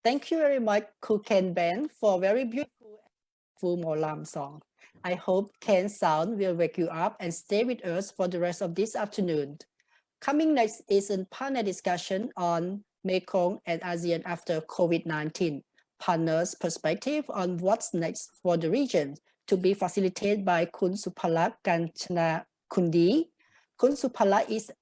Thank you very much, Ken Band, for very beautiful full Molam song. I hope Ken's sound will wake you up and stay with us for the rest of this afternoon. Coming next is a panel discussion on Mekong and ASEAN after COVID-19. Panel's perspective on what's next for the region to be facilitated by Kun Supalak Kanchanakundee. Kun Supalak is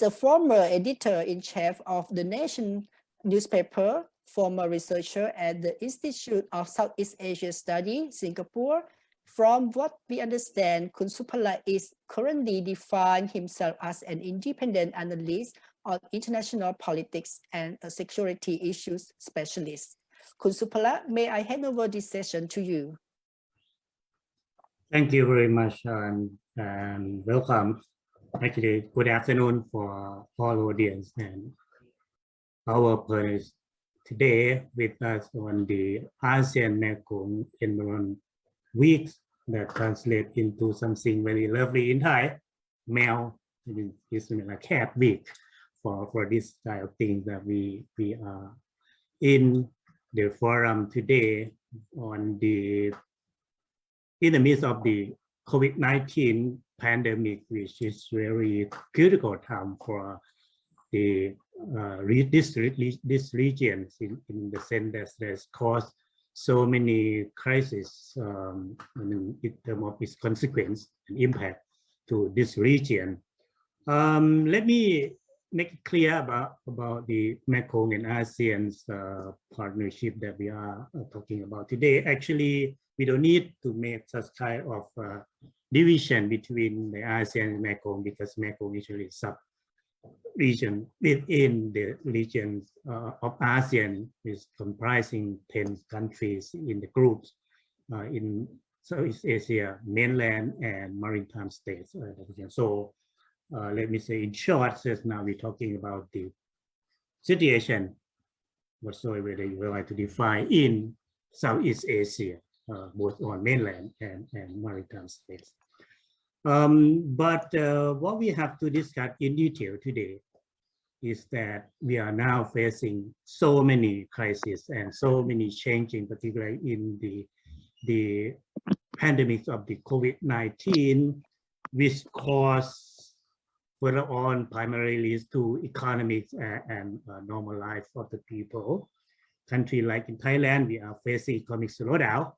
a former editor-in-chief of the Nation newspaper, former researcher at the Institute of Southeast Asia Study, Singapore. From what we understand, Kun Supalak is currently defined himself as an independent analyst on international politics and a security issues specialist. Kun Supalak, may I hand over this session to you? Thank you very much and welcome. Actually, good afternoon for all audience and our panelists today with us on the ASEAN Mekong Environment Week that translates into something very lovely in Thai. Mel is like a cat week for this type of thing that we are in the forum today on the in the midst of the COVID-19 pandemic, which is very critical time for the this region in the sense that there's caused so many crises in terms of its consequence and impact to this region. Let me make it clear about the Mekong and ASEAN's partnership that we are talking about today. Actually, we don't need to make such kind of division between the ASEAN and Mekong because Mekong is usually sub-region within the region of ASEAN, is comprising 10 countries in the groups in Southeast Asia, mainland and maritime states. So let me say in short, since now we're talking about the situation whatsoever that you would like to define in Southeast Asia, both on mainland and maritime states. But what we have to discuss in detail today is that we are now facing so many crises and so many changes, particularly in the pandemic of the COVID-19, which caused further on primarily to economics and normal life of the people. Country like in Thailand, we are facing economic slowdown.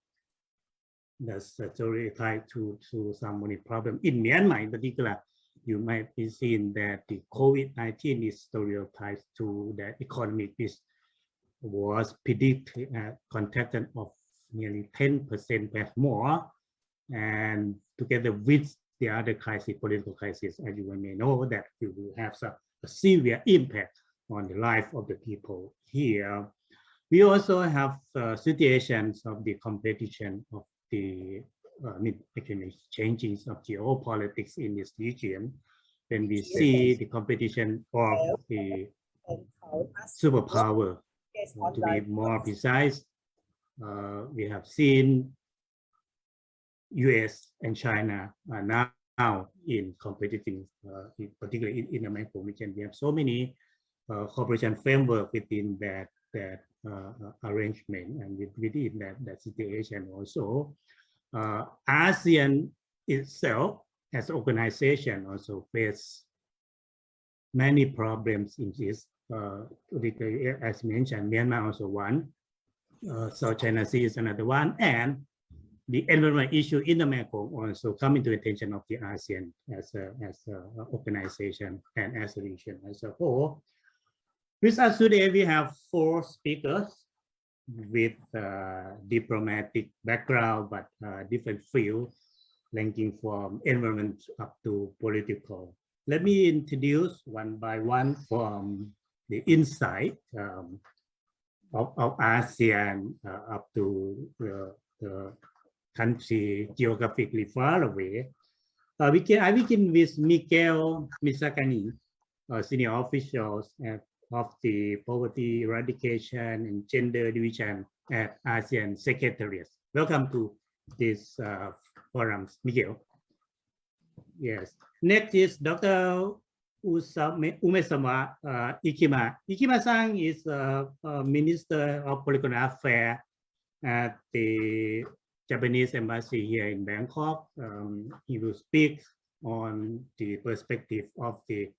That's already tied to some money problem. In Myanmar in particular, you might be seeing that the COVID-19 is stereotyped to the economy, which was predicted a contraction of nearly 10% more, and together with the other crisis, political crisis, as you may know, that it will have a severe impact on the life of the people here. We also have situations of the competition of the actually changes of geopolitics in this region. When we see the competition of the superpower, to be more precise, we have seen US and China are now in competing, particularly in the Mekong region. We have so many cooperation framework within that arrangement, and within that situation also. ASEAN itself as an organization also face many problems in this, particularly as mentioned, Myanmar also one, South China Sea is another one, and the environment issue in the Mekong also come into attention of the ASEAN as a organization and as a region as a whole. With us today, we have 4 speakers with diplomatic background, but different fields, ranging from environment up to political. Let me introduce one by one from the inside of ASEAN up to the country geographically far away. I begin with Miguel Misakani, senior officials of the Poverty Eradication and Gender Division at ASEAN Secretariat. Welcome to this forum, Miguel. Yes. Next is Dr. Umezawa Ikima. Ikima-san is a Minister of Political Affairs at the Japanese Embassy here in Bangkok. He will speak on the perspective of the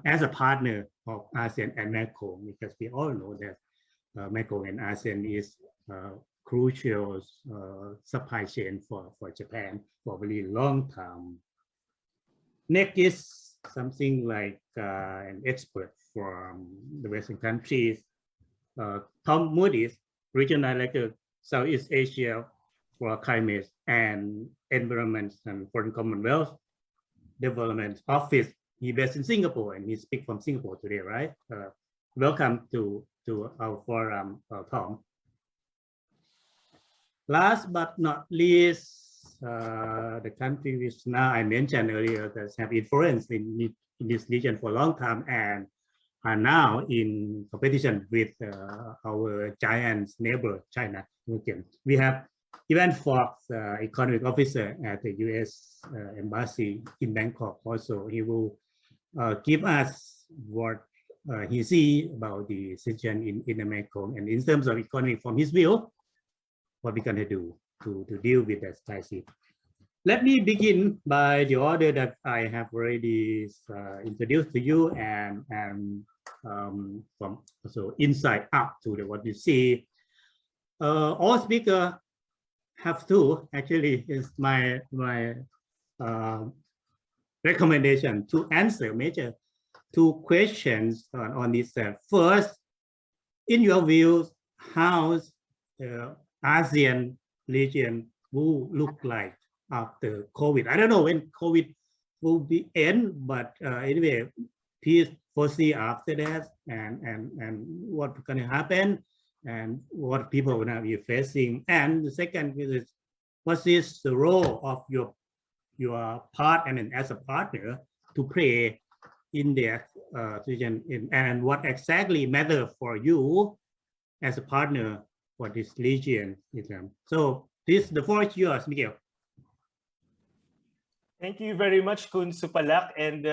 as a partner of ASEAN and Mekong, because we all know that Mekong and ASEAN is crucial supply chain for Japan for a very long time. Next is something like an expert from the Western countries, Tom Moody, Regional Director, Southeast Asia for Climate and Environment and Foreign Commonwealth Development Office. He based in Singapore and he speaks from Singapore today, right? Welcome to our forum, Tom. Last but not least, the country which now I mentioned earlier that have influence in this region for a long time and are now in competition with our giant neighbor, China. We have Ivan Fox, economic officer at the U.S. Embassy in Bangkok. Also, he will give us what he sees about the situation in the Mekong, and in terms of economy, from his view, what we're going to do to deal with that crisis. Let me begin by the order that I have already introduced to you, and from also inside up to what you see. All speakers have to, actually, is my recommendation to answer major two questions on this. First, in your views, how the ASEAN region will look like after COVID? I don't know when COVID will be end, but anyway, please foresee after that and what's going to happen and what people will be facing. And the second is, what is the role of your part and as a partner to play in their region, and what exactly matter for you as a partner for this region? So this, the floor is yours, Miguel. Thank you very much, Kun Supalak, and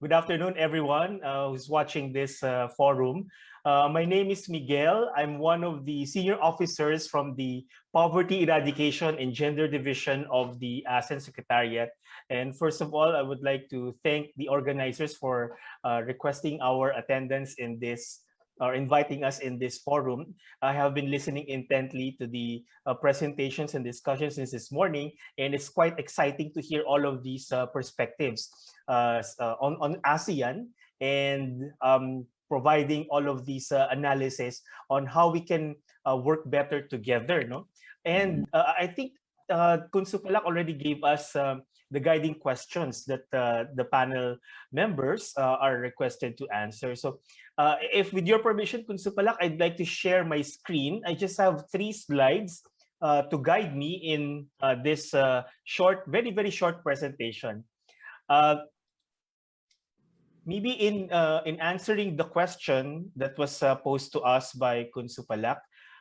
good afternoon, everyone who's watching this forum. My name is Miguel. I'm one of the senior officers from the Poverty Eradication and Gender Division of the ASEAN Secretariat. And first of all, I would like to thank the organizers for requesting our attendance in this, or inviting us in this forum. I have been listening intently to the presentations and discussions since this morning, and it's quite exciting to hear all of these perspectives on ASEAN, and providing all of these analysis on how we can work better together. No? And I think Kun Supalak already gave us the guiding questions that the panel members are requested to answer. So if with your permission, Kun Supalak, I'd like to share my screen. I just have 3 slides to guide me in this short, very, very short presentation. Maybe in answering the question that was posed to us by Kun Supalak,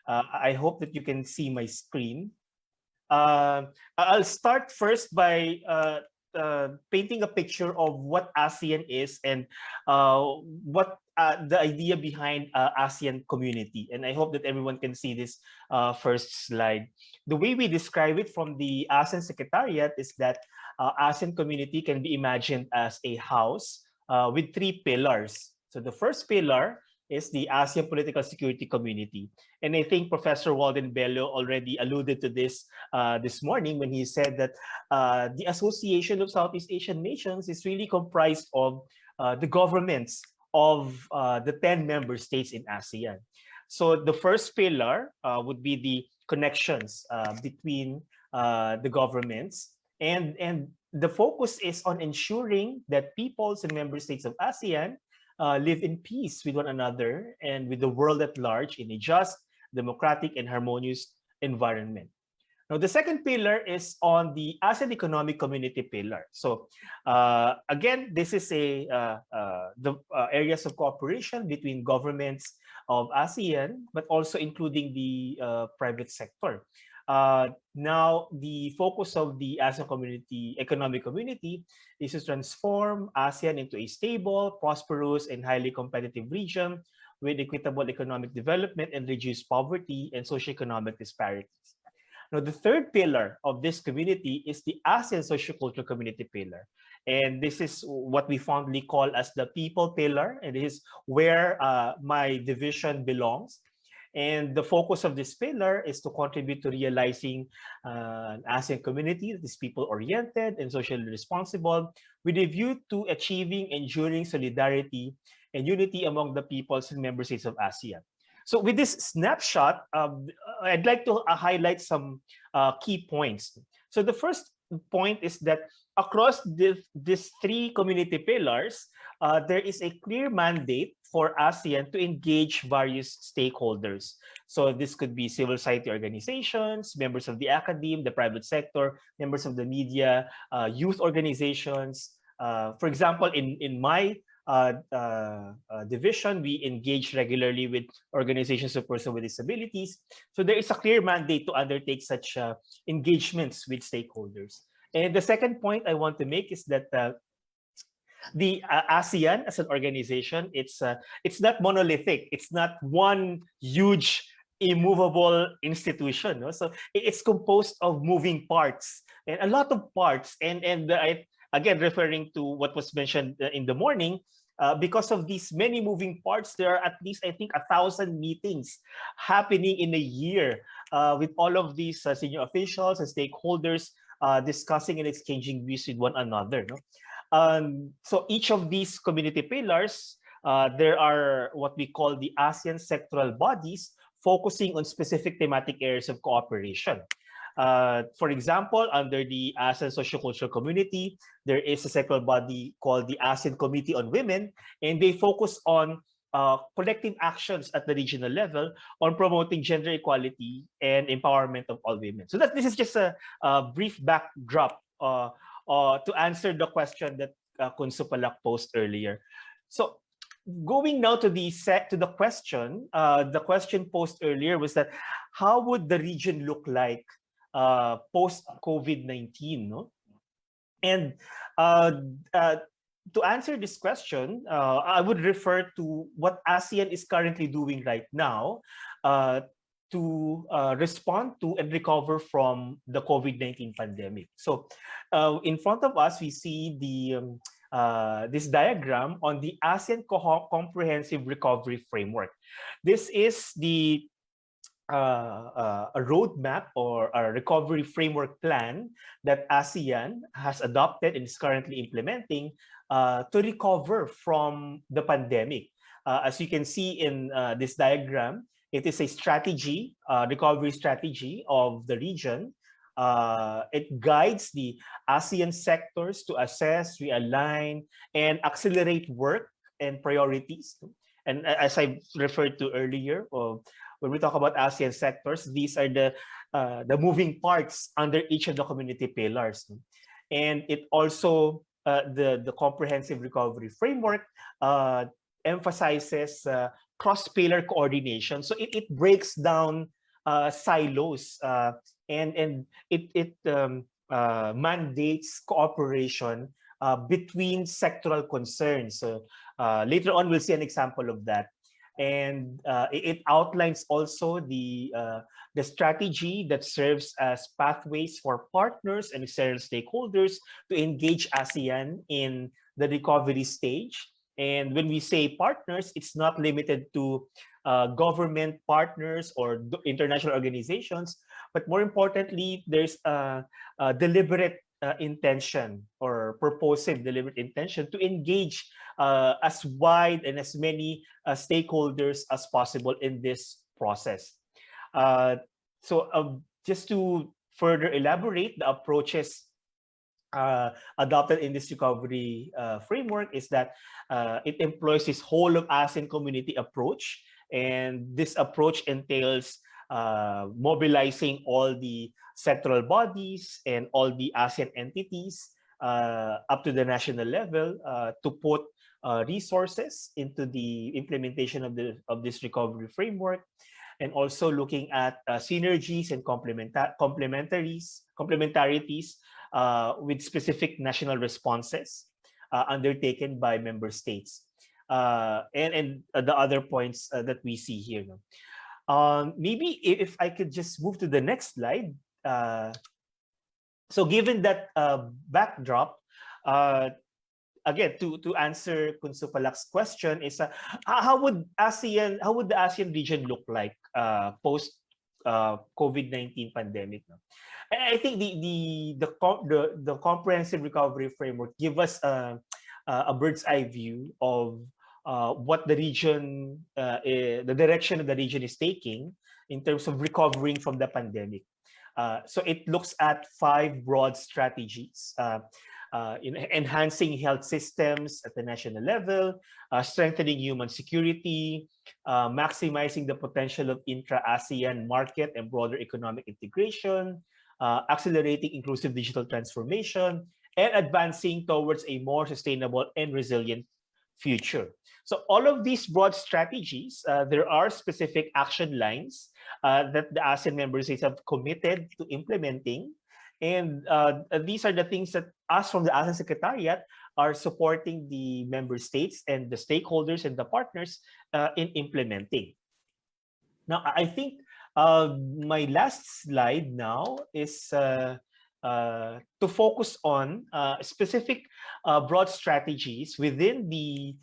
I hope that you can see my screen. I'll start first by painting a picture of what ASEAN is and what the idea behind ASEAN community. And I hope that everyone can see this first slide. The way we describe it from the ASEAN Secretariat is that ASEAN community can be imagined as a house with 3 pillars. So the first pillar is the ASEAN Political Security Community. And I think Professor Walden Bello already alluded to this this morning when he said that the Association of Southeast Asian Nations is really comprised of the governments of the 10 member states in ASEAN. So the first pillar would be the connections between the governments, and the focus is on ensuring that peoples and member states of ASEAN live in peace with one another and with the world at large in a just, democratic, and harmonious environment. Now, the second pillar is on the ASEAN Economic Community pillar. So, again, this is the areas of cooperation between governments of ASEAN, but also including the private sector. Now, the focus of the ASEAN community, economic community, is to transform ASEAN into a stable, prosperous, and highly competitive region with equitable economic development and reduced poverty and socioeconomic disparities. Now, the third pillar of this community is the ASEAN Socio-Cultural Community pillar. And this is what we fondly call as the people pillar. And this is where my division belongs. And the focus of this pillar is to contribute to realizing an ASEAN community that is people-oriented and socially responsible, with a view to achieving enduring solidarity and unity among the peoples and member states of ASEAN. So with this snapshot, I'd like to highlight some key points. So the first point is that across these three community pillars, there is a clear mandate for ASEAN to engage various stakeholders. So this could be civil society organizations, members of the academe, the private sector, members of the media, youth organizations. For example, in my division, we engage regularly with organizations of persons with disabilities. So there is a clear mandate to undertake such engagements with stakeholders. And the second point I want to make is that the ASEAN as an organization, it's not monolithic. It's not one huge immovable institution. No? So it's composed of moving parts and a lot of parts. And again, referring to what was mentioned in the morning, because of these many moving parts, there are at least, I think, 1,000 meetings happening in a year with all of these senior officials and stakeholders discussing and exchanging views with one another. No? So each of these community pillars, there are what we call the ASEAN sectoral bodies focusing on specific thematic areas of cooperation. For example, under the ASEAN Socio-Cultural Community, there is a sectoral body called the ASEAN Committee on Women, and they focus on collective actions at the regional level on promoting gender equality and empowerment of all women. So this is just a brief backdrop to answer the question that Kun Supalak posed earlier. So going now to the question posed earlier was that how would the region look like post COVID-19? No? And to answer this question, I would refer to what ASEAN is currently doing right now to respond to and recover from the COVID-19 pandemic. So in front of us, we see the this diagram on the ASEAN Comprehensive Recovery Framework. This is the a roadmap or a recovery framework plan that ASEAN has adopted and is currently implementing to recover from the pandemic. As you can see in this diagram, it is a strategy, recovery strategy of the region. It guides the ASEAN sectors to assess, realign, and accelerate work and priorities. And as I referred to earlier, when we talk about ASEAN sectors, these are the moving parts under each of the community pillars. And it also, the comprehensive recovery framework emphasizes cross-pillar coordination. So it breaks down silos and it mandates cooperation between sectoral concerns. So later on, we'll see an example of that. And it outlines also the strategy that serves as pathways for partners and external stakeholders to engage ASEAN in the recovery stage. And when we say partners, it's not limited to government partners or international organizations, but more importantly, there's a deliberate intention or purposive deliberate intention to engage as wide and as many stakeholders as possible in this process. So just to further elaborate, the approaches adopted in this recovery framework is that it employs this whole of ASEAN community approach. And this approach entails mobilizing all the sectoral bodies and all the ASEAN entities up to the national level to put resources into the implementation of this recovery framework. and also looking at synergies and complementarities with specific national responses undertaken by member states. And the other points that we see here. Maybe if I could just move to the next slide. So given that backdrop, again, to answer Kun Supalak's question is how would the ASEAN region look like post COVID-19 pandemic? And I think the comprehensive recovery framework give us a bird's eye view of what the region, the direction of the region is taking in terms of recovering from the pandemic. So it looks at 5 broad strategies. In enhancing health systems at the national level, strengthening human security, maximizing the potential of intra-ASEAN market and broader economic integration, accelerating inclusive digital transformation, and advancing towards a more sustainable and resilient future. So all of these broad strategies, there are specific action lines that the ASEAN member states have committed to implementing. And these are the things that us from the ASEAN Secretariat are supporting the member states and the stakeholders and the partners in implementing. Now, I think my last slide now is to focus on specific broad strategies within the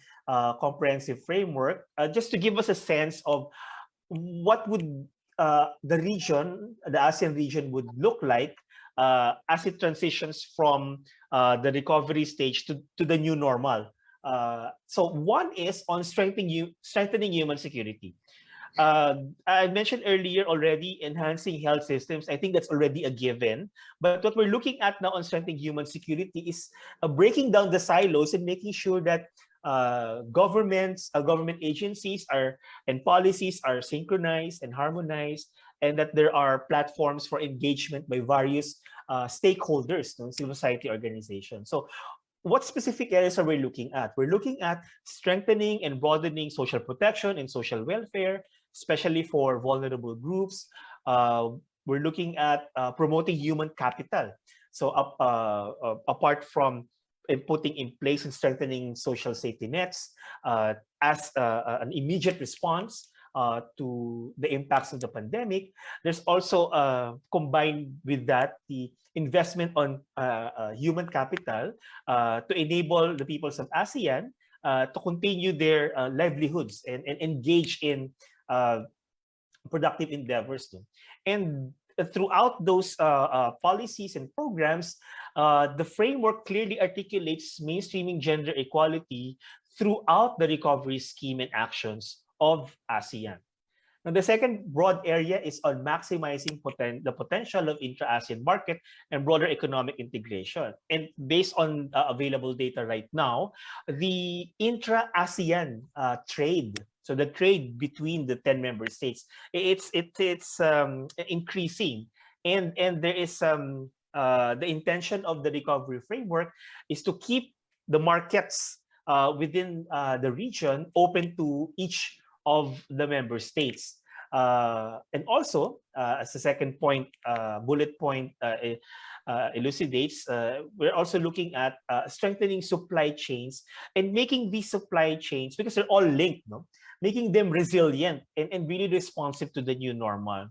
comprehensive framework, just to give us a sense of what would the region, the ASEAN region would look like as it transitions from the recovery stage to the new normal. So one is on strengthening human security. I mentioned earlier already enhancing health systems. I think that's already a given. But what we're looking at now on strengthening human security is breaking down the silos and making sure that government agencies and policies are synchronized and harmonized, and that there are platforms for engagement by various stakeholders, civil society organizations. So what specific areas are we looking at? We're looking at strengthening and broadening social protection and social welfare, especially for vulnerable groups. We're looking at promoting human capital. So apart from putting in place and strengthening social safety nets as an immediate response to the impacts of the pandemic, there's also combined with that the investment on human capital to enable the peoples of ASEAN to continue their livelihoods and engage in productive endeavors. And throughout those policies and programs, the framework clearly articulates mainstreaming gender equality throughout the recovery scheme and actions of ASEAN. Now, the second broad area is on maximizing the potential of intra-ASEAN market and broader economic integration. And based on available data right now, the intra-ASEAN trade, so the trade between the 10 member states, it's increasing. And there is the intention of the recovery framework is to keep the markets within the region open to each of the member states. And also, as the second point, bullet point elucidates, we're also looking at strengthening supply chains and making these supply chains, because they're all linked, making them resilient and really responsive to the new normal.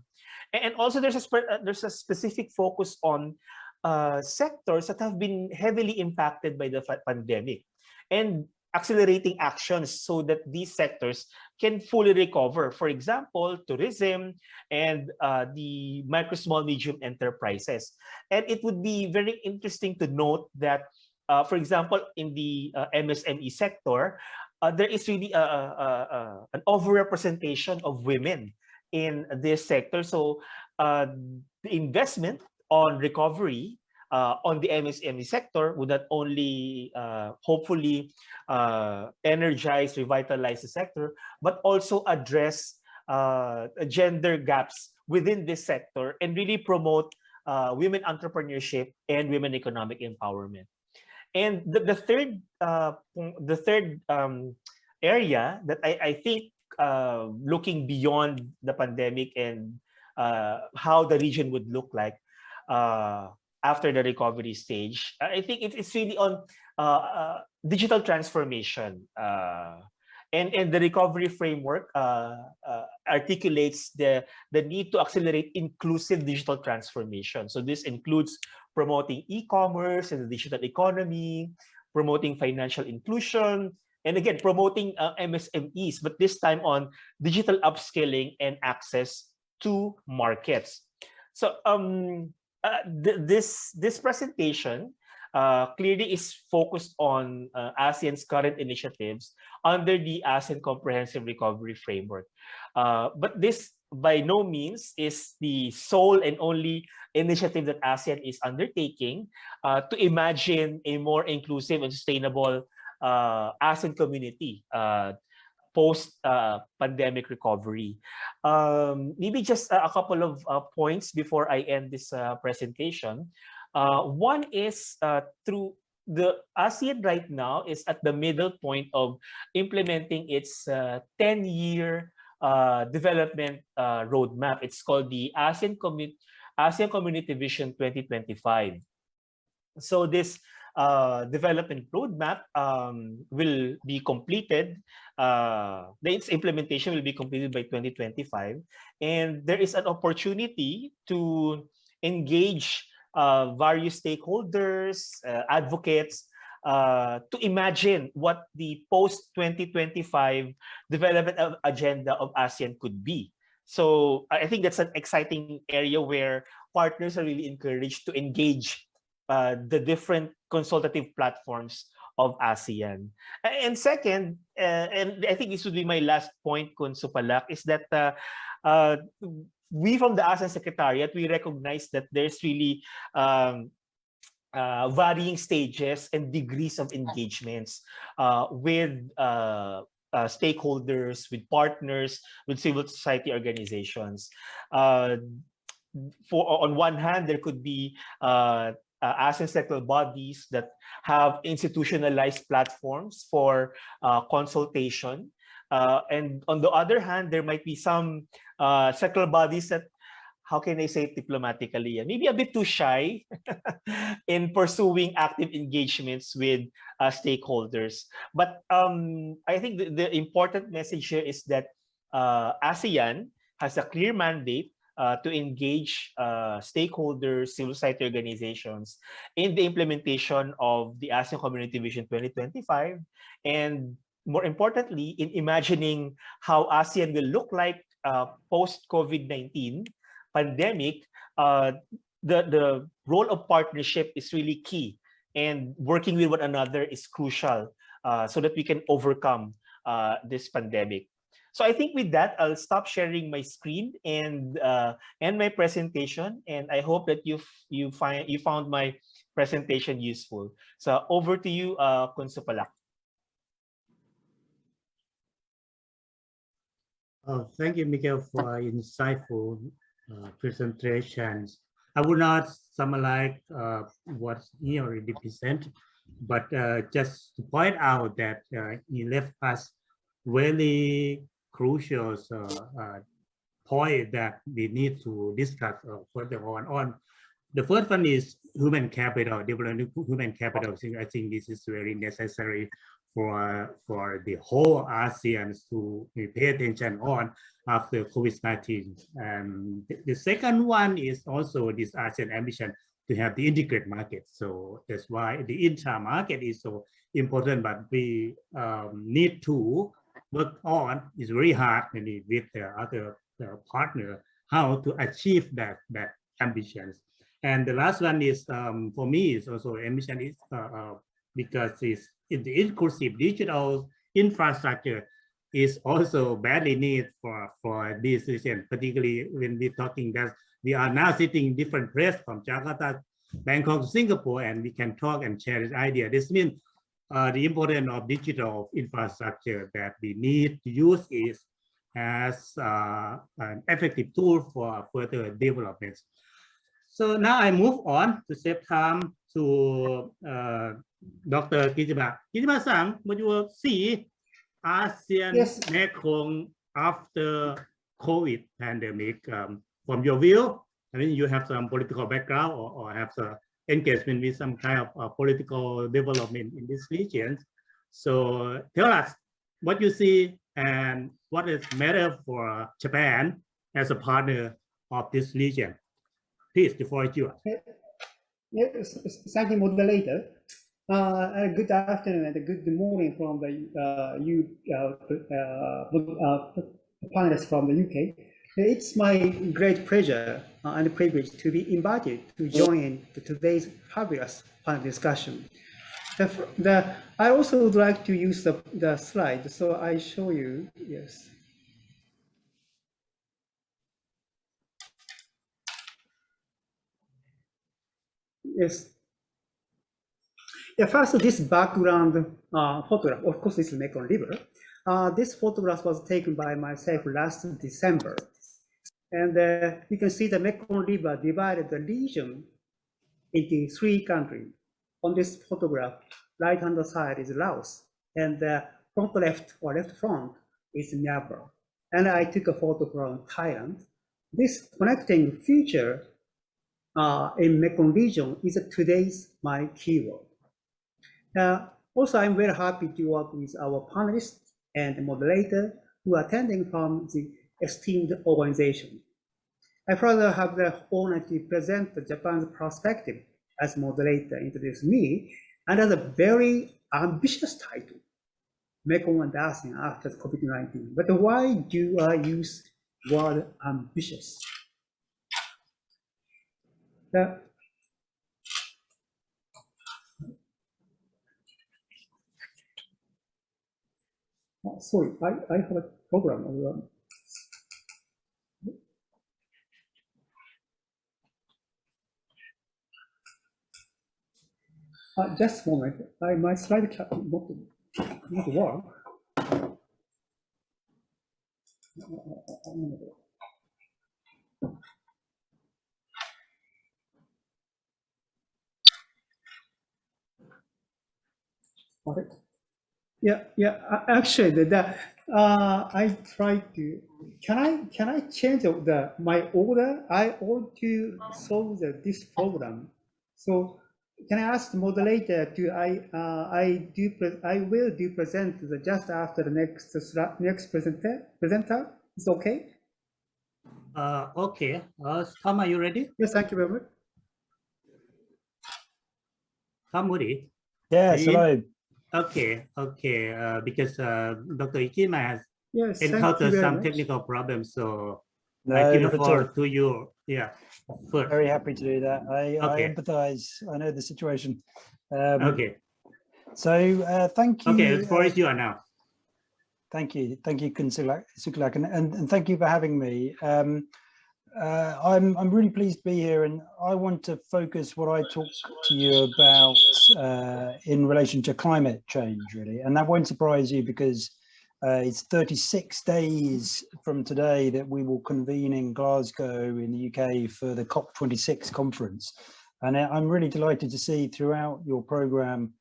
And also there's a specific focus on sectors that have been heavily impacted by the pandemic, and accelerating actions so that these sectors can fully recover. For example, tourism and the micro, small, medium enterprises. And it would be very interesting to note that, for example, in the MSME sector, there is really an overrepresentation of women in this sector. So the investment on recovery on the MSME sector would not only hopefully energize, revitalize the sector, but also address gender gaps within this sector and really promote women entrepreneurship and women economic empowerment. And the third area that I think looking beyond the pandemic and how the region would look like after the recovery stage. I think it's really on digital transformation. And the recovery framework articulates the need to accelerate inclusive digital transformation. So this includes promoting e-commerce and the digital economy, promoting financial inclusion, and again, promoting MSMEs, but this time on digital upskilling and access to markets. So this presentation clearly is focused on ASEAN's current initiatives under the ASEAN Comprehensive Recovery Framework. But this by no means is the sole and only initiative that ASEAN is undertaking to imagine a more inclusive and sustainable ASEAN community post-pandemic recovery. Maybe just a couple of points before I end this presentation. One is through the ASEAN right now is at the middle point of implementing its 10-year development roadmap. It's called the ASEAN Community Vision 2025. So this development roadmap will be completed. Its implementation will be completed by 2025, and there is an opportunity to engage various stakeholders, advocates, to imagine what the post-2025 development agenda of ASEAN could be. So I think that's an exciting area where partners are really encouraged to engage the different consultative platforms of ASEAN. And second, and I think this would be my last point, Kun Supalak, is that we from the ASEAN Secretariat, we recognize that there's really varying stages and degrees of engagements with stakeholders, with partners, with civil society organizations. On one hand, there could be ASEAN sectoral bodies that have institutionalized platforms for consultation. And on the other hand, there might be some sectoral bodies that, how can I say it diplomatically, maybe a bit too shy in pursuing active engagements with stakeholders. But I think the important message here is that ASEAN has a clear mandate to engage stakeholders, civil society organizations in the implementation of the ASEAN Community Vision 2025, and more importantly, in imagining how ASEAN will look like post-COVID-19 pandemic. The role of partnership is really key, and working with one another is crucial so that we can overcome this pandemic. So I think with that, I'll stop sharing my screen and end my presentation. And I hope that you found my presentation useful. So over to you, Kun Supalak. Thank you, Miguel, for insightful presentations. I would not summarize what he already presented, but just to point out that he left us really crucial point that we need to discuss further on. The first one is human capital, developing human capital. I think this is very necessary for the whole ASEAN to pay attention on after COVID-19. And the second one is also this ASEAN ambition to have the integrated market. So that's why the intra-market is so important, but we need to work on, it's very hard maybe with the other partner, how to achieve that ambitions. And the last one is, for me, is also ambition is because it's in the inclusive digital infrastructure is also badly needed for this region, particularly when we're talking that we are now sitting in different places from Jakarta, Bangkok, Singapore, and we can talk and share this idea. This means the importance of digital infrastructure that we need to use is as an effective tool for further developments. So now I move on to save time to Dr. Kijima. Kijima-san, would you see ASEAN Yes. Mekong after COVID pandemic, from your view, I mean, you have some political background or have some engagement with some kind of political development in this region. So tell us what you see and what is matter for Japan as a partner of this region. Please, the floor is yours. Yes, thank you, moderator. Good afternoon and good morning from the panelists from the UK. It's my great pleasure and privilege to be invited to join today's fabulous panel discussion. I also would like to use the slide, so I show you. Yes. Yes. Yeah, first, this background photograph, of course, this is Mekong River. This photograph was taken by myself last December. And you can see the Mekong River divided the region into 3 countries. On this photograph, right-hand side is Laos, and the front left or left front is Myanmar. And I took a photo from Thailand. This connecting feature in Mekong region is today's my keyword. Also, I'm very happy to work with our panelists and moderator who are attending from the esteemed organization. I further have the honor to present Japan's perspective as moderator introduce me under the very ambitious title, Mekong and ASEAN after COVID-19. But why do I use the word ambitious? Sorry, I have a program. Just a moment, my slide not work. Okay. Yeah. Actually, I tried to. Can I change my order? I want to solve this problem. So can I ask the moderator to I will present just after the next presenter. It's okay. Okay. Tom, are you ready? Yes, thank you very much. Tom, Moody. Yes, hello. Okay. Because Dr. Akima has Yes, encountered some technical problems, so No, I give the not at floor all. to you. Yeah, first. Very happy to do that. I Okay. empathize. I know the situation. Okay. So thank you. Okay, the floor is yours now. Thank you, Sukalak, and thank you for having me. I'm really pleased to be here, and I want to focus what I talk to you about in relation to climate change, really, and that won't surprise you because it's 36 days from today that we will convene in Glasgow in the UK for the COP26 conference, and I'm really delighted to see throughout your programme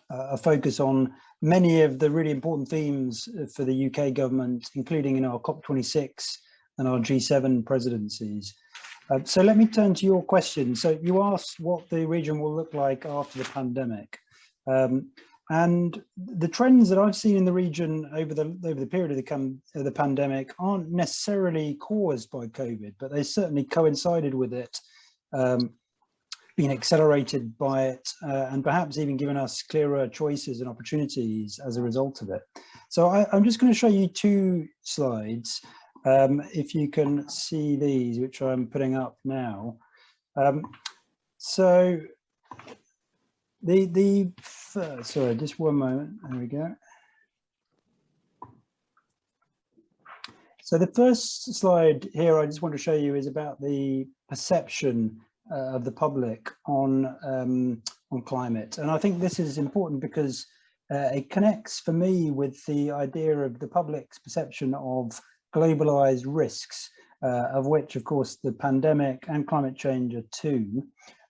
a focus on many of the really important themes for the UK government, including in our COP26 and our G7 presidencies. So let me turn to your question. So you asked what the region will look like after the pandemic. And the trends that I've seen in the region over the period of the pandemic aren't necessarily caused by COVID, but they certainly coincided with it, been accelerated by it, and perhaps even given us clearer choices and opportunities as a result of it. So I'm just going to show you 2 slides. If you can see these, which I'm putting up now. So the first, sorry, just one moment. There we go. So the first slide here I just want to show you is about the perception of the public on climate, and I think this is important because it connects for me with the idea of the public's perception of globalized risks, of which, of course, the pandemic and climate change are 2.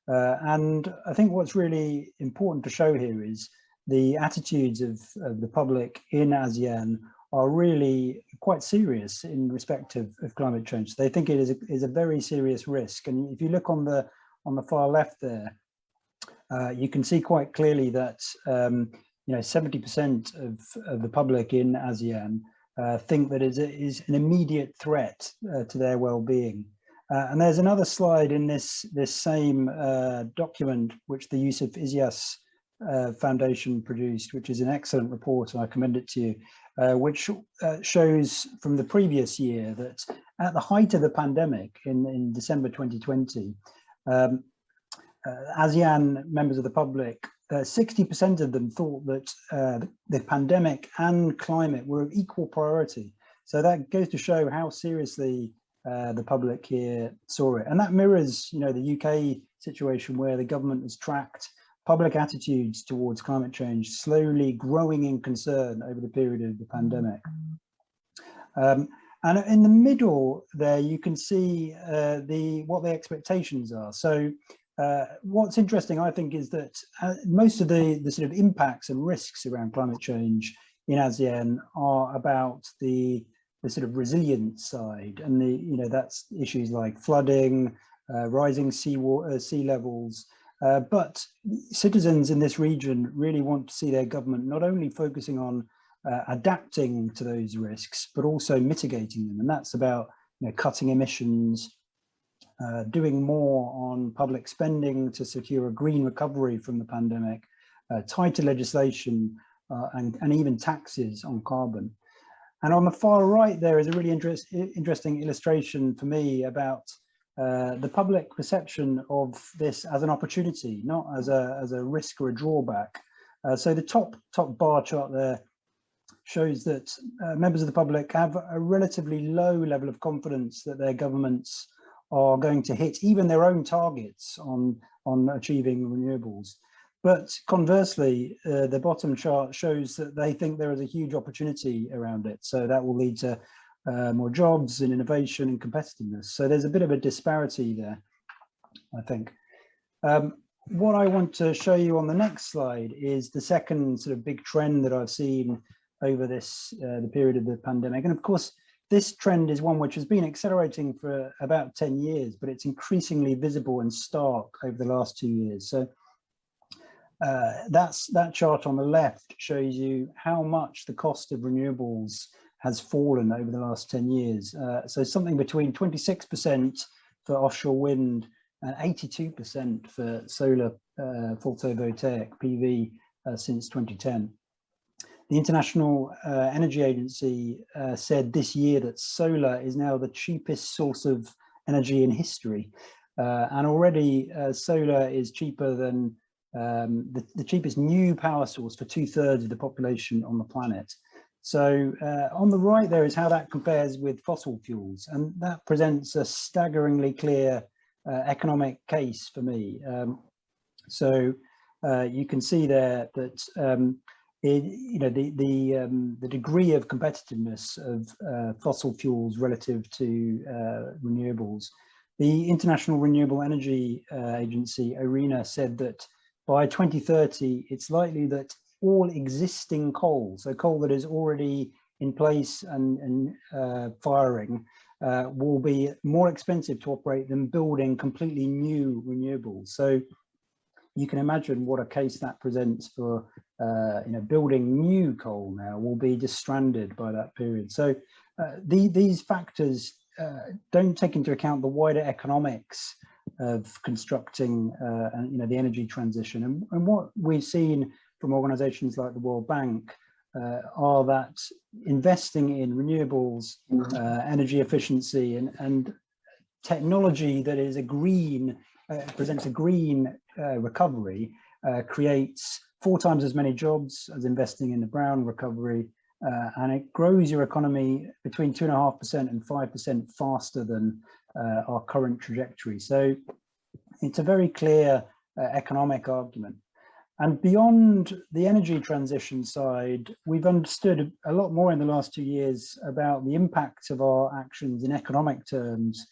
And I think what's really important to show here is the attitudes of the public in ASEAN are really quite serious in respect of climate change. They think it is a very serious risk. And if you look on the far left there, you can see quite clearly that 70% of the public in ASEAN think that it is an immediate threat to their well-being. And there's another slide in this same document, which the Yusuf Izias Foundation produced, which is an excellent report, and I commend it to you, which shows from the previous year that at the height of the pandemic in December 2020, ASEAN members of the public, 60% of them thought that the pandemic and climate were of equal priority. So that goes to show how seriously the public here saw it. And that mirrors, the UK situation, where the government has tracked public attitudes towards climate change slowly growing in concern over the period of the pandemic. And in the middle there, you can see what the expectations are. So what's interesting, I think, is that most of the sort of impacts and risks around climate change in ASEAN are about the sort of resilient side, and that's issues like flooding, rising sea levels. But citizens in this region really want to see their government not only focusing on adapting to those risks, but also mitigating them. And that's about cutting emissions, doing more on public spending to secure a green recovery from the pandemic, tighter legislation, and even taxes on carbon. And on the far right, there is a really interesting illustration for me about the public perception of this as an opportunity, not as a risk or a drawback. So the top bar chart there shows that members of the public have a relatively low level of confidence that their governments are going to hit even their own targets on achieving renewables. But conversely, the bottom chart shows that they think there is a huge opportunity around it. So that will lead to more jobs and innovation and competitiveness. So there's a bit of a disparity there, I think. What I want to show you on the next slide is the second sort of big trend that I've seen over the period of the pandemic. And of course, this trend is one which has been accelerating for about 10 years, but it's increasingly visible and stark over the last 2 years. So that chart on the left shows you how much the cost of renewables has fallen over the last 10 years. So something between 26% for offshore wind and 82% for solar photovoltaic PV since 2010. The International Energy Agency said this year that solar is now the cheapest source of energy in history. And already solar is cheaper than the cheapest new power source for 2/3 of the population on the planet. So on the right there is how that compares with fossil fuels, and that presents a staggeringly clear economic case for me. So you can see there that the degree of competitiveness of fossil fuels relative to renewables. The International Renewable Energy Agency, IRENA, said that by 2030, it's likely that all existing coal, so coal that is already in place and firing, will be more expensive to operate than building completely new renewables. So you can imagine what a case that presents for building new coal now will be just stranded by that period. So these factors don't take into account the wider economics of constructing the energy transition. And what we've seen from organizations like the World Bank are that investing in renewables, energy efficiency, and technology that is a green, presents a green recovery, creates 4 times as many jobs as investing in the brown recovery, and it grows your economy between 2.5% and 5% faster than our current trajectory. So it's a very clear economic argument. And beyond the energy transition side, we've understood a lot more in the last 2 years about the impact of our actions in economic terms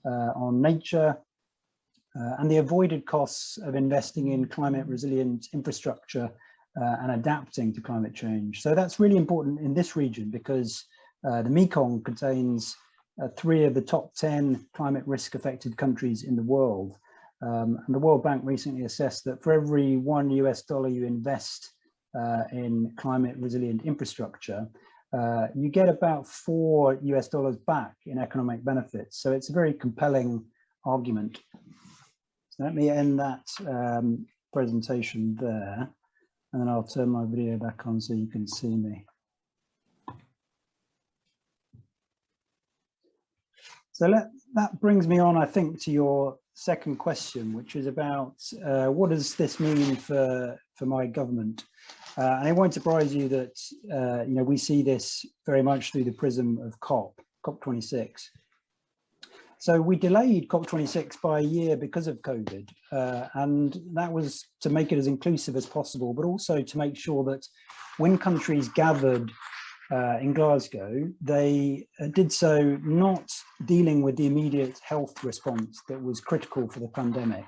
on nature, and the avoided costs of investing in climate resilient infrastructure and adapting to climate change. So that's really important in this region because the Mekong contains 3 of the top 10 climate risk affected countries in the world. And the World Bank recently assessed that for every $1 you invest in climate resilient infrastructure, you get about $4 back in economic benefits. So it's a very compelling argument. So let me end that presentation there, and then I'll turn my video back on so you can see me. So that brings me on, I think, to your second question, which is about what does this mean for my government? And it won't surprise you that we see this very much through the prism of COP26. So we delayed COP26 by a year because of COVID, and that was to make it as inclusive as possible, but also to make sure that when countries gathered in Glasgow, they did so not dealing with the immediate health response that was critical for the pandemic,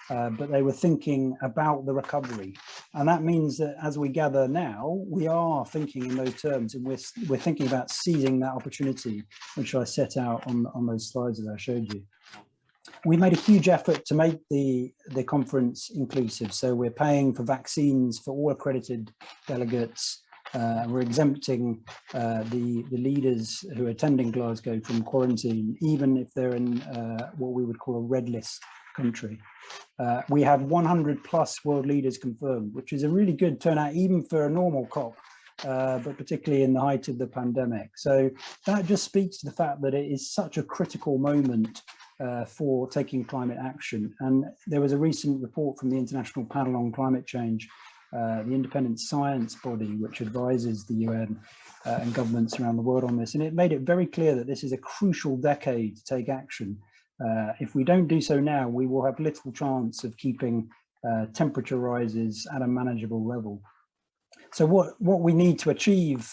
but they were thinking about the recovery. And that means that as we gather now, we are thinking in those terms, and we're thinking about seizing that opportunity, which I set out on those slides that I showed you. We made a huge effort to make the conference inclusive. So we're paying for vaccines for all accredited delegates. We're exempting the leaders who are attending Glasgow from quarantine, even if they're in what we would call a red list country. We have 100+ world leaders confirmed, which is a really good turnout, even for a normal COP, but particularly in the height of the pandemic. So that just speaks to the fact that it is such a critical moment for taking climate action. And there was a recent report from the International Panel on Climate Change, the independent science body which advises the UN and governments around the world on this, and it made it very clear that this is a crucial decade to take action. If we don't do so now, we will have little chance of keeping temperature rises at a manageable level. So what we need to achieve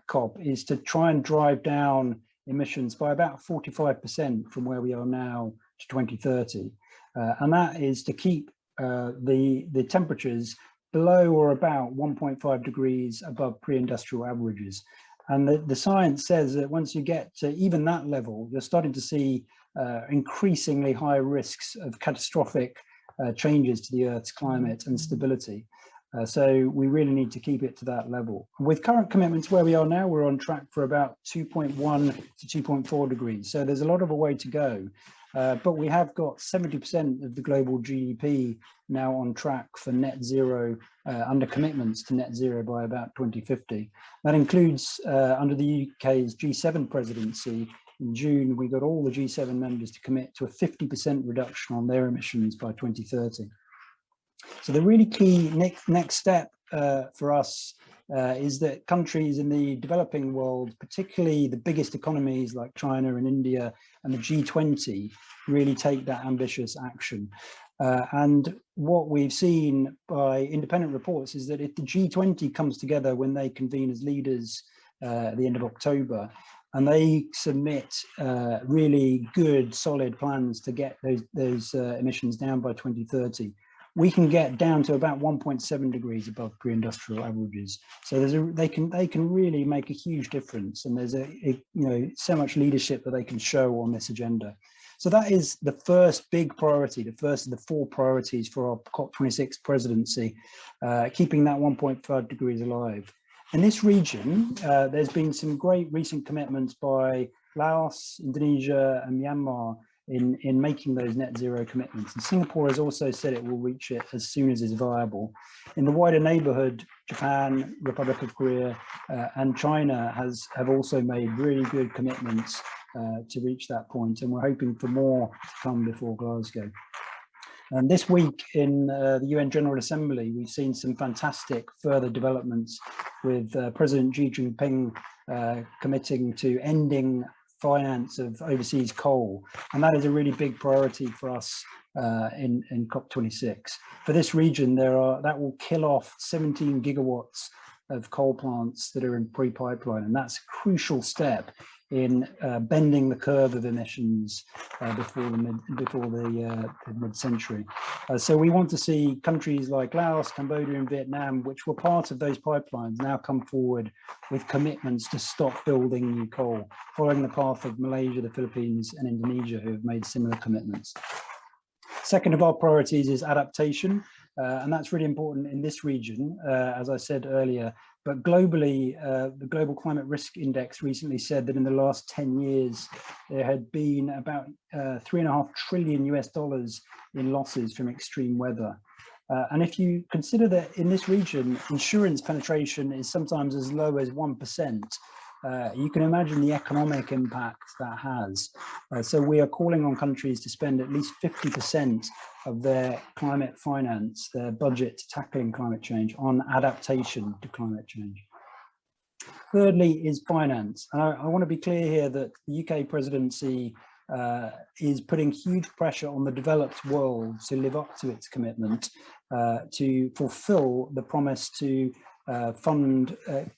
COP is to try and drive down emissions by about 45% from where we are now to 2030, and that is to keep the temperatures below or about 1.5 degrees above pre-industrial averages. And the science says that once you get to even that level, you're starting to see increasingly higher risks of catastrophic changes to the Earth's climate and stability. So we really need to keep it to that level. With current commitments where we are now, we're on track for about 2.1 to 2.4 degrees. So there's a lot of a way to go. But we have got 70% of the global GDP now on track for net zero, under commitments to net zero by about 2050. That includes under the UK's G7 presidency. In June, we got all the G7 members to commit to a 50% reduction on their emissions by 2030. So the really key next step for us is that countries in the developing world, particularly the biggest economies like China and India and the G20, really take that ambitious action. And what we've seen by independent reports is that if the G20 comes together when they convene as leaders at the end of October, and they submit really good, solid plans to get those emissions down by 2030, we can get down to about 1.7 degrees above pre-industrial averages. So they can really make a huge difference, and there's so much leadership that they can show on this agenda. So that is the first big priority, the first of the 4 priorities for our COP26 presidency, keeping that 1.5 degrees alive. In this region, there's been some great recent commitments by Laos, Indonesia, and Myanmar in making those net zero commitments. And Singapore has also said it will reach it as soon as is viable. In the wider neighborhood, Japan, Republic of Korea, and China have also made really good commitments to reach that point. And we're hoping for more to come before Glasgow. And this week in the UN General Assembly, we've seen some fantastic further developments with President Xi Jinping committing to ending finance of overseas coal. And that is a really big priority for us in COP26. For this region, that will kill off 17 gigawatts of coal plants that are in pre-pipeline, and that's a crucial step in bending the curve of emissions before the mid-century. So we want to see countries like Laos, Cambodia and Vietnam, which were part of those pipelines, now come forward with commitments to stop building new coal, following the path of Malaysia, the Philippines and Indonesia, who have made similar commitments. Second of our priorities is adaptation, and that's really important in this region, as I said earlier. But globally, the Global Climate Risk Index recently said that in the last 10 years, there had been about $3.5 trillion in losses from extreme weather. And if you consider that in this region, insurance penetration is sometimes as low as 1%, you can imagine the economic impact that has. So we are calling on countries to spend at least 50% of their climate finance, their budget to tackling climate change, on adaptation to climate change. Thirdly is finance. I want to be clear here that the UK presidency is putting huge pressure on the developed world to live up to its commitment to fulfill the promise to fund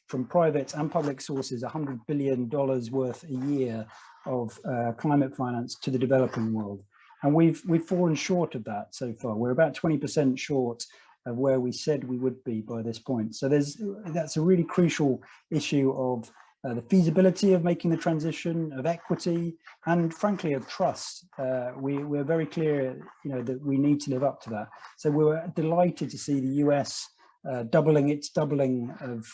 from private and public sources $100 billion worth a year of climate finance to the developing world. And we've fallen short of that so far. We're about 20% short of where we said we would be by this point. So that's a really crucial issue of the feasibility of making the transition, of equity, and frankly of trust. We're very clear, that we need to live up to that. So we were delighted to see the US doubling of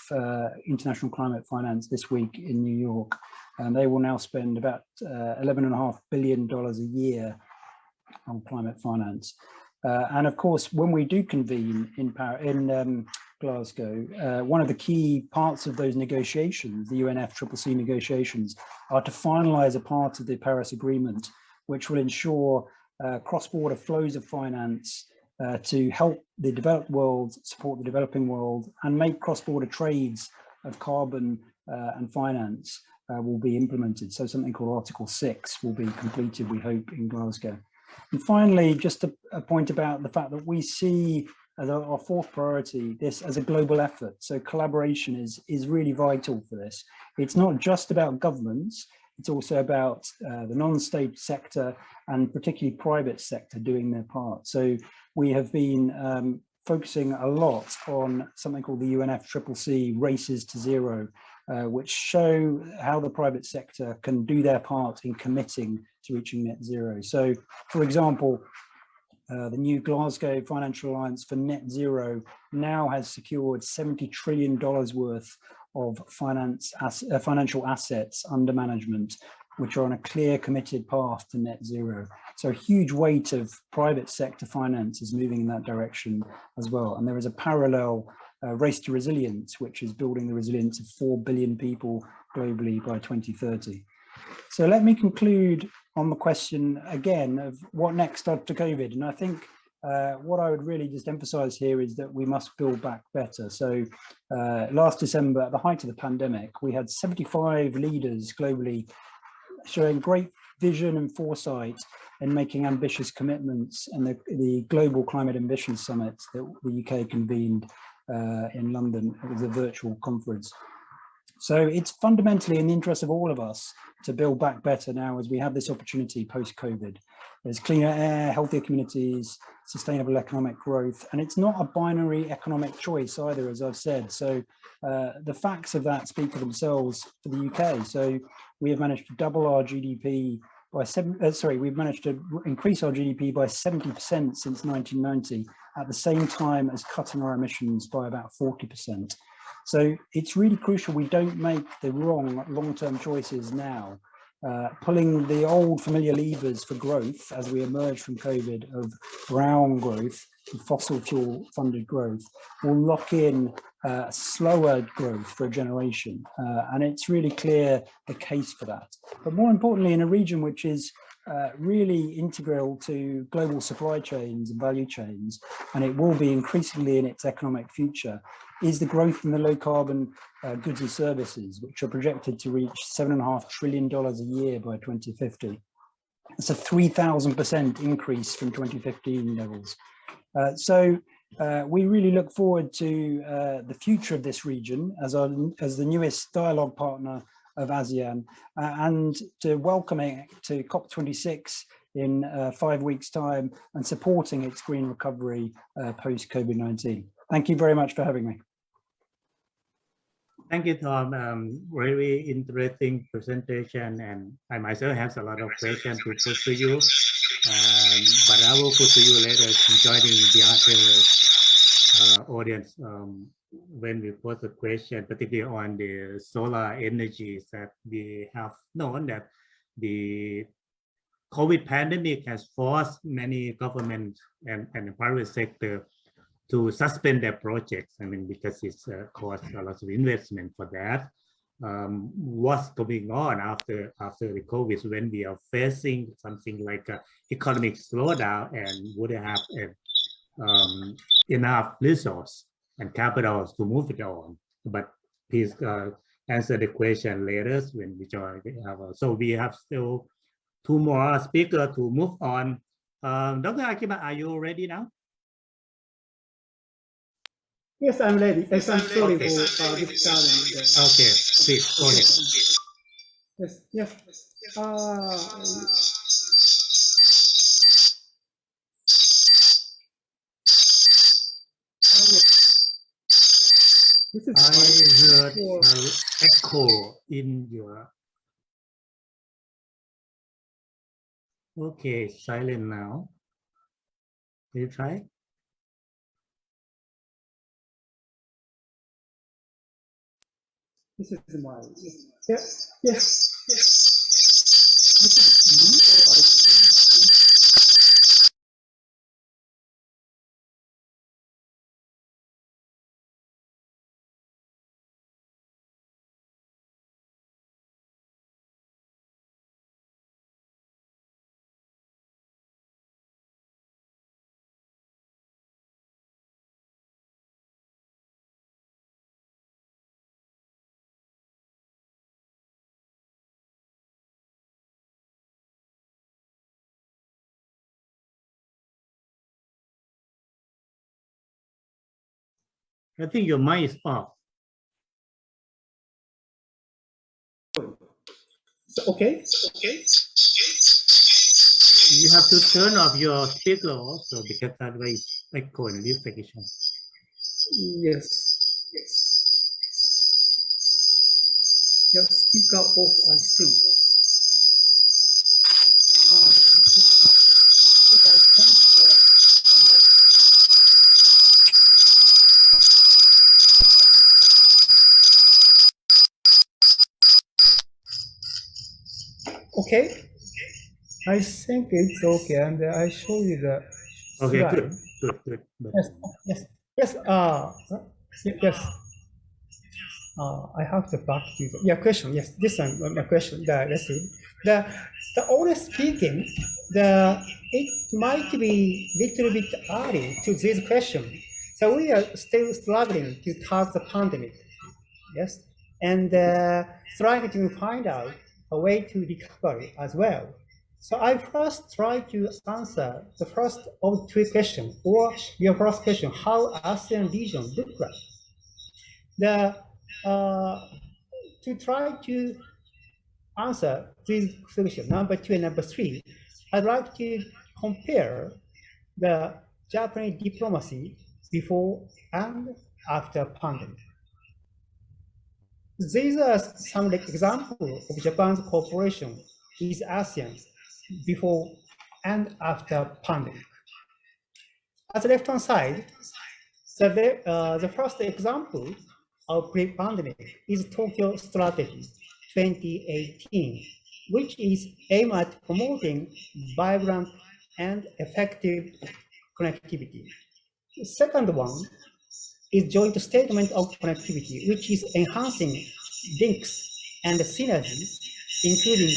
international climate finance this week in New York, and they will now spend about $11.5 billion a year on climate finance. And of course, when we do convene in Glasgow, one of the key parts of those negotiations, the UNFCCC negotiations, are to finalise a part of the Paris Agreement, which will ensure cross-border flows of finance to help the developed world, support the developing world, and make cross-border trades of carbon and finance will be implemented. So something called Article 6 will be completed, we hope, in Glasgow. And finally, just a point about the fact that we see as our fourth priority this as a global effort. So collaboration is really vital for this. It's not just about governments, it's also about the non-state sector and particularly private sector doing their part. So we have been focusing a lot on something called the UNFCCC Races to Zero, which show how the private sector can do their part in committing to reaching net zero. So, for example, the new Glasgow Financial Alliance for Net Zero now has secured $70 trillion worth of financial assets under management, which are on a clear, committed path to net zero. So a huge weight of private sector finance is moving in that direction as well. And there is a parallel race to resilience, which is building the resilience of 4 billion people globally by 2030. So let me conclude on the question again of what next after COVID. And I think what I would really just emphasize here is that we must build back better. So last December, at the height of the pandemic, we had 75 leaders globally showing great vision and foresight in making ambitious commitments, and the Global Climate Ambition Summit that the UK convened in London. It was a virtual conference. So it's fundamentally in the interest of all of us to build back better now as we have this opportunity post-COVID. There's cleaner air, healthier communities, sustainable economic growth, and it's not a binary economic choice either, as I've said. So the facts of that speak for themselves for the UK. So we have managed to double our GDP by we've managed to increase our GDP by 70% since 1990, at the same time as cutting our emissions by about 40%. So it's really crucial we don't make the wrong long-term choices now. Pulling the old familiar levers for growth as we emerge from COVID of brown growth and fossil fuel funded growth will lock in slower growth for a generation. And it's really clear the case for that. But more importantly, in a region which is really integral to global supply chains and value chains, and it will be increasingly in its economic future, is the growth in the low carbon goods and services, which are projected to reach $7.5 trillion a year by 2050. It's a 3,000% increase from 2015 levels. So We really look forward to the future of this region as the newest dialogue partner of ASEAN, and to welcoming it to COP26 in 5 weeks' time and supporting its green recovery post-COVID-19. Thank you very much for having me. Thank you, Tom. Very interesting presentation, and I myself have a lot of questions to put to you, but I will put to you later, joining the other audience when we pose a question, particularly on the solar energies, that we have known that the COVID pandemic has forced many governments and the private sector to suspend their projects. I mean, because it's cost a lot of investment for that. What's going on after the COVID, when we are facing something like an economic slowdown and would have enough resource and capital to move it on? But please answer the question later when we join. So we have still 2 more speakers to move on. Dr. Akima, are you ready now? Yes, I'm ready. Yes, I'm sorry for this challenge. Okay, please go ahead. Yes, yes. This is I heard echo in your. Okay, silent now. Can you try? This is my yes, yes, yes. This is me, or I think. I think your mic is off. Okay. You have to turn off your speaker also, because that way it's echo in this section. Yes. Yeah, speaker off, I think. Okay. I think it's okay, and I show you the Okay, slide. good. Yes. Yes. I have to back to the question. Yes, this one my question. The only speaking, it might be little bit early to this question. So we are still struggling to tackle the pandemic. Yes, and trying to find out a way to recovery as well. So I first try to answer the first of 2 questions, or your first question: how ASEAN region look like? To try to answer this question, number 2 and number 3, I'd like to compare the Japanese diplomacy before and after pandemic. These are some examples of Japan's cooperation with ASEAN before and after pandemic. At the left-hand side, the first example of pre-pandemic is Tokyo Strategy 2018, which is aimed at promoting vibrant and effective connectivity. The second one is Joint Statement of Connectivity, which is enhancing links and synergies, including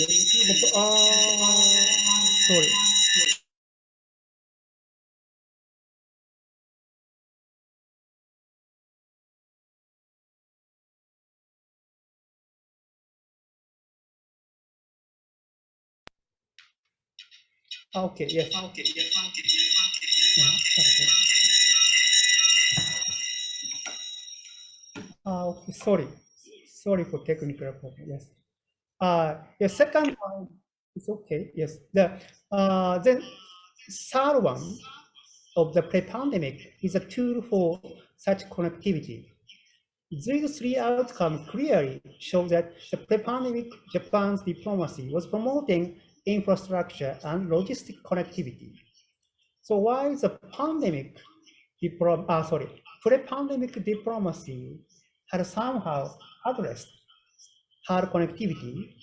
sorry. Okay, yes. Sorry for technical problem. Yes. The second one is okay. Yes. The third one of the pre-pandemic is a tool for such connectivity. These three outcomes clearly show that the pre-pandemic Japan's diplomacy was promoting infrastructure and logistic connectivity. So while the pre-pandemic diplomacy had somehow addressed hard connectivity,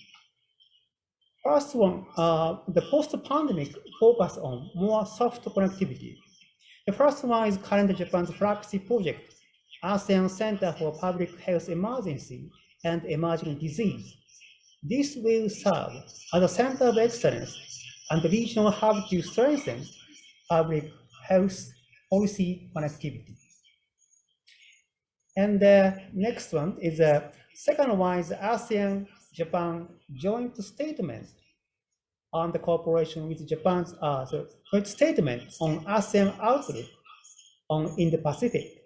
first one, the post-pandemic focus on more soft connectivity. The first one is current Japan's flagship project, ASEAN Center for Public Health Emergency and Emerging Disease. This will serve as a center of excellence and the regional hub to strengthen public health policy connectivity. And the next one is the second one is ASEAN-Japan joint statement on the cooperation with Japan's joint statement on ASEAN outlook on Indo-Pacific,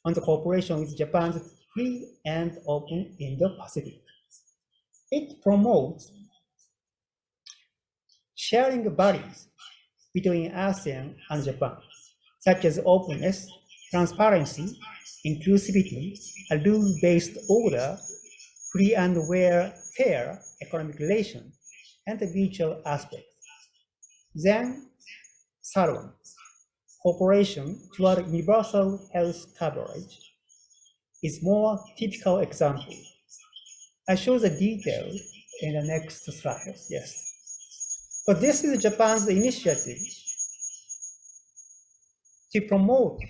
on the cooperation with Japan's free and open Indo-Pacific. It promotes sharing values between ASEAN and Japan, such as openness, transparency, inclusivity, a rule-based order, free and fair economic relations, and the mutual aspects. Then, third one, cooperation toward universal health coverage is more typical example. I show the detail in the next slide. Yes. So this is Japan's initiative to promote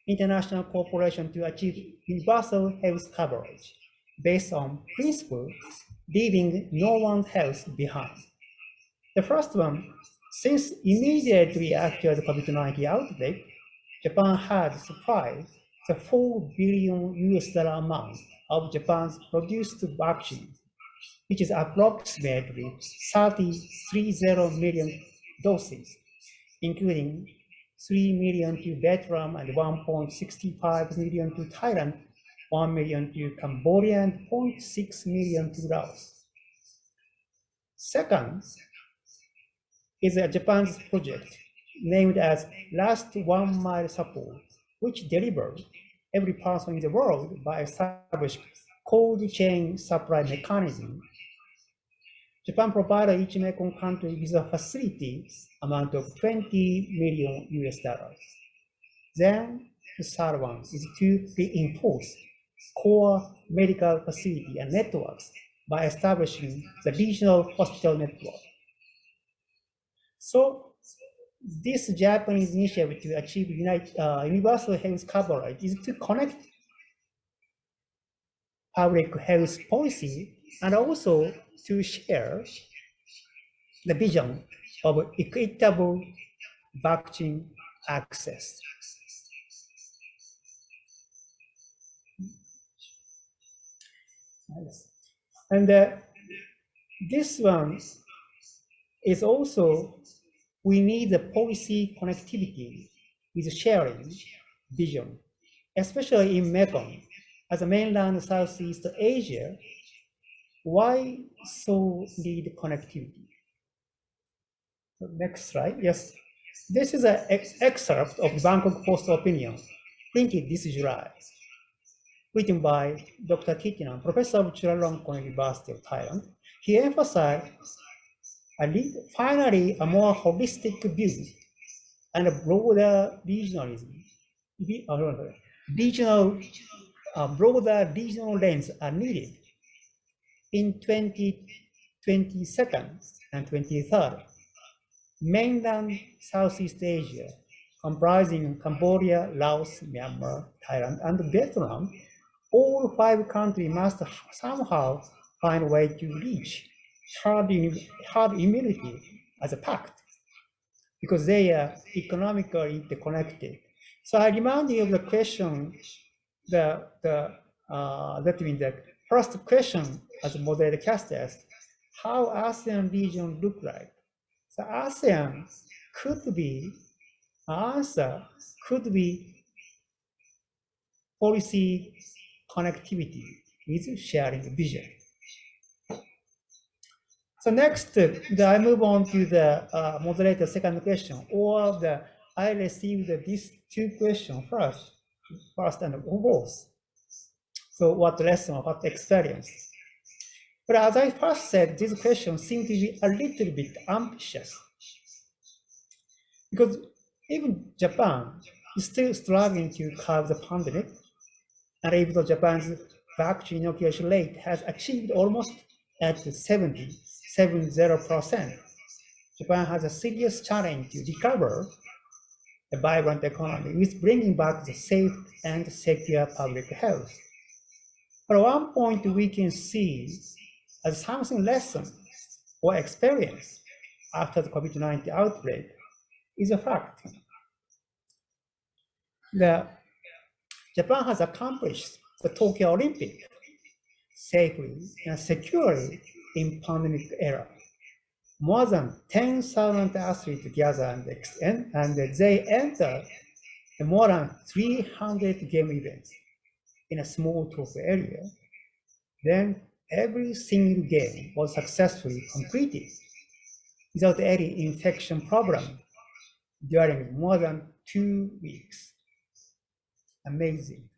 international cooperation to achieve universal health coverage based on principle leaving no one's health behind. The first one, since immediately after the COVID-19 outbreak, Japan had supplied the $4 billion amount of Japan's produced vaccine, which is approximately 30 million doses, including 3 million to Vietnam and 1.65 million to Thailand, 1 million to Cambodia, and 0.6 million to Laos. Second is Japan's project named as Last 1 Mile Support, which delivers every person in the world by establishing cold chain supply mechanism. Japan provided each Mekong country with a facility amount of $20 million. Then the third one is to reinforce core medical facility and networks by establishing the regional hospital network. So this Japanese initiative to achieve universal health coverage is to connect public health policy and also to share the vision of equitable vaccine access. And this one is also, we need the policy connectivity with sharing vision, especially in Mekong. As a mainland Southeast Asia, why so need connectivity? So next slide, yes. This is an excerpt of Bangkok Post opinion, printed this July, written by Dr. Kitinan, professor of Chulalongkorn University of Thailand. He emphasized finally a more holistic view and a broader regionalism, broader regional lens are needed in 2022 and 23rd. Mainland Southeast Asia, comprising Cambodia, Laos, Myanmar, Thailand, and Vietnam, all 5 countries must somehow find a way to reach herd immunity as a pact, because they are economically interconnected. So I remind you of the question, that means the first question as a moderator cast asked, how ASEAN region look like? So ASEAN could be, answer could be policy connectivity with sharing vision. So next, I move on to the moderator second question, or I received these two questions first and foremost. So what lesson, what experience? But as I first said, this question seemed to be a little bit ambitious, because even Japan is still struggling to curb the pandemic, and even though Japan's vaccine inoculation rate has achieved almost at 70%, Japan has a serious challenge to recover a vibrant economy with bringing back the safe and secure public health. But at one point we can see as something lesson or experience after the COVID-19 outbreak is a fact that Japan has accomplished the Tokyo Olympic safely and securely in pandemic era. More than 10,000 athletes gather and they enter more than 300 game events in a small Tokyo area. Then every single game was successfully completed without any infection problem during more than 2 weeks. Amazing.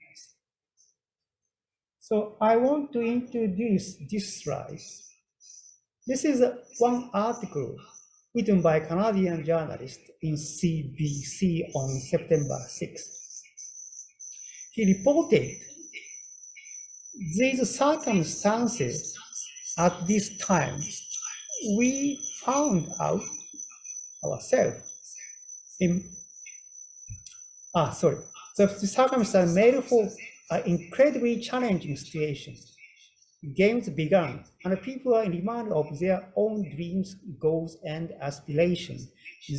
So I want to introduce this slide. This is one article written by a Canadian journalist in CBC on September 6th. He reported these circumstances at this time we found out ourselves So the circumstances made for an incredibly challenging situation. Games began, and people are reminded of their own dreams, goals, and aspirations.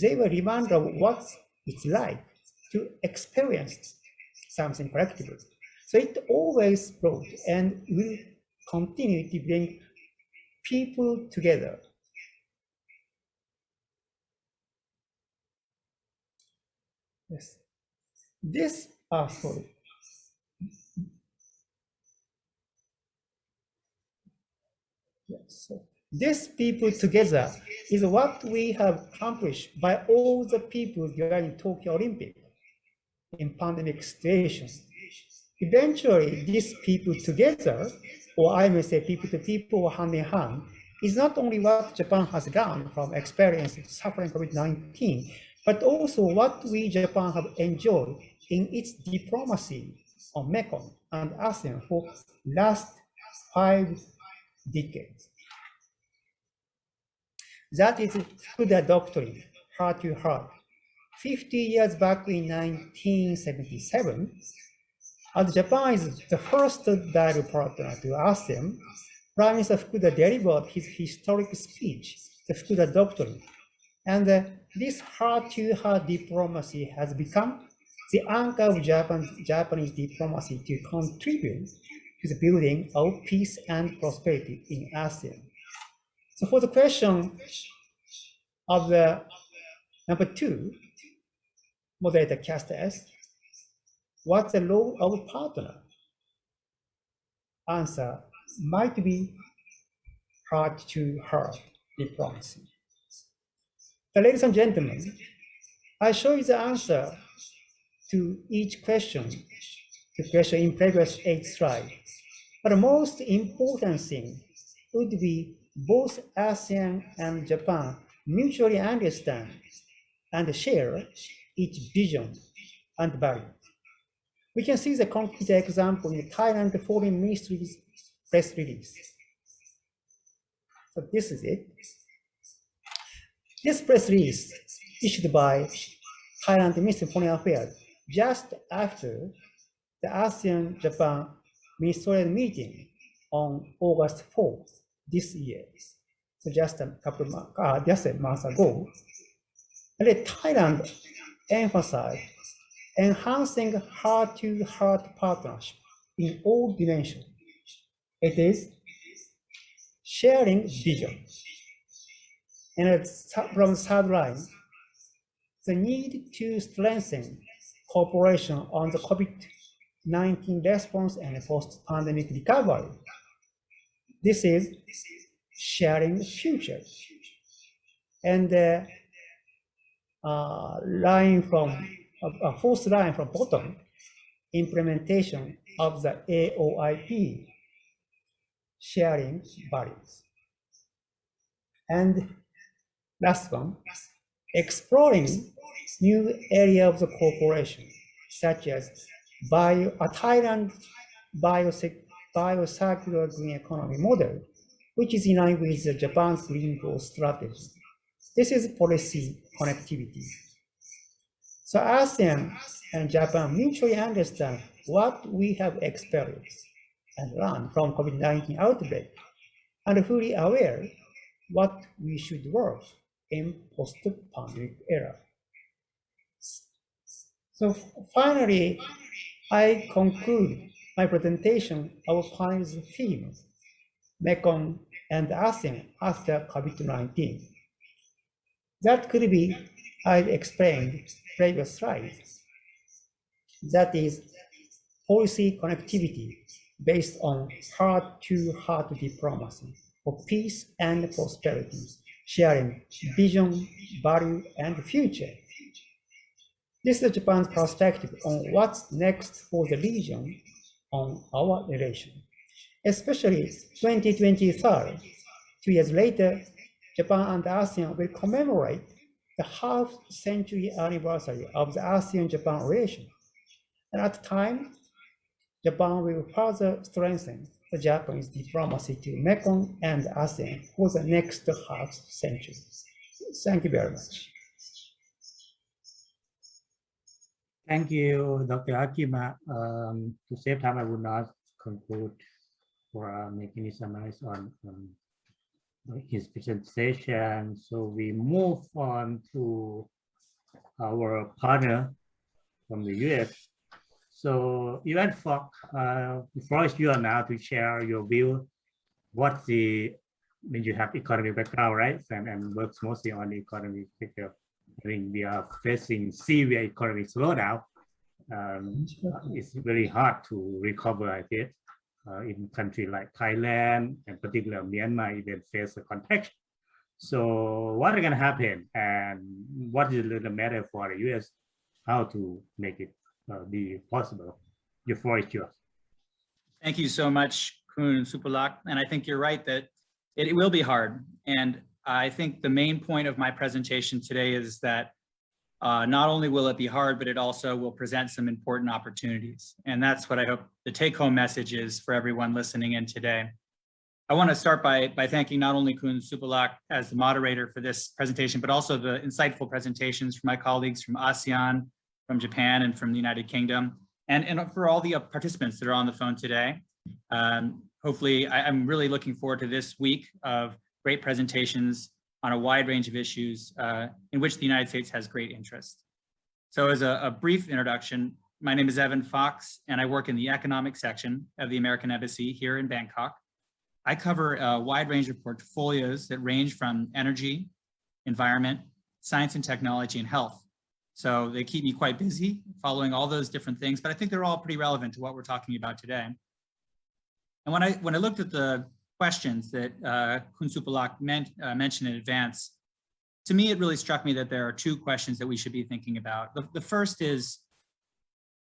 They were reminded of what it's like to experience something collectible. So it always brought and will continue to bring people together. Yes. This, sorry. Yes, so this people together is what we have accomplished by all the people during Tokyo Olympic in pandemic situations. Eventually, these people together, or I may say people to people or hand in hand, is not only what Japan has learned from experience suffering COVID-19, but also what we Japan have enjoyed in its diplomacy on Mekong and ASEAN for last 5 decades. That is Fukuda Doctrine, heart to heart. 50 years back in 1977, as Japan is the first dialogue partner to ASEAN, Prime Minister Fukuda delivered his historic speech, the Fukuda Doctrine. And this heart-to-heart diplomacy has become the anchor of Japanese diplomacy to contribute to the building of peace and prosperity in ASEAN. So for the question of the number 2, moderator cast as, what's the role of partner? Answer might be heart-to-heart diplomacy. So ladies and gentlemen, I show you the answer to each question, the question in previous 8 slides. But the most important thing would be both ASEAN and Japan mutually understand and share each vision and value. We can see the concrete example in the Thailand Foreign Ministry's press release. So this is it. This press release issued by Thailand Ministry of Foreign Affairs just after the ASEAN-Japan ministerial meeting on August 4th this year. So just a month ago. And Thailand emphasized enhancing heart-to-heart partnership in all dimensions. It is sharing vision. And from the third line, the need to strengthen cooperation on the COVID-19 COVID-19 response and post-pandemic recovery. This is sharing the future. And fourth line from bottom, implementation of the AOIP, sharing values. And last one, exploring new area of the cooperation, such as Thailand biocircular green economy model, which is in line with Japan's green growth strategy. This is policy connectivity. So ASEAN and Japan mutually understand what we have experienced and learned from COVID-19 outbreak, and fully aware what we should work in post-pandemic era. So finally, I conclude my presentation of panel's theme, Mekong and ASEAN after COVID-19. That could be, I explained previous slides. That is policy connectivity based on heart-to-heart diplomacy for peace and prosperity, sharing vision, value, and future. This is Japan's perspective on what's next for the region on our relation. Especially 2023, 2 years later, Japan and ASEAN will commemorate the half-century anniversary of the ASEAN-Japan relation. And at the time, Japan will further strengthen the Japanese diplomacy to Mekong and ASEAN for the next half-century. Thank you very much. Thank you, Dr. Akima. To save time, I would not conclude for making any summaries on his presentation. So we move on to our partner from the US. So Yuan Fock, the floor is yours now to share your view. What's the, when you have economic background, right? And works mostly on the economic picture. I think we are facing severe economic slowdown. It's very hard to recover, I think, in countries like Thailand and particularly Myanmar, even face a contraction. So what is going to happen, and what is the matter for the US? How to make it be possible? Your floor is yours. Thank you so much, Kun Supalak. And I think you're right that it will be hard. And I think the main point of my presentation today is that not only will it be hard, but it also will present some important opportunities. And that's what I hope the take-home message is for everyone listening in today. I want to start by thanking not only Kun Supalak as the moderator for this presentation, but also the insightful presentations from my colleagues from ASEAN, from Japan, and from the United Kingdom, and for all the participants that are on the phone today. Hopefully, I'm really looking forward to this week of great presentations on a wide range of issues in which the United States has great interest. So as a brief introduction, my name is Evan Fox, and I work in the economic section of the American Embassy here in Bangkok. I cover a wide range of portfolios that range from energy, environment, science and technology, and health. So they keep me quite busy following all those different things, but I think they're all pretty relevant to what we're talking about today. And when I looked at the questions that Kun Supalak mentioned in advance, to me, it really struck me that there are two questions that we should be thinking about. The first is,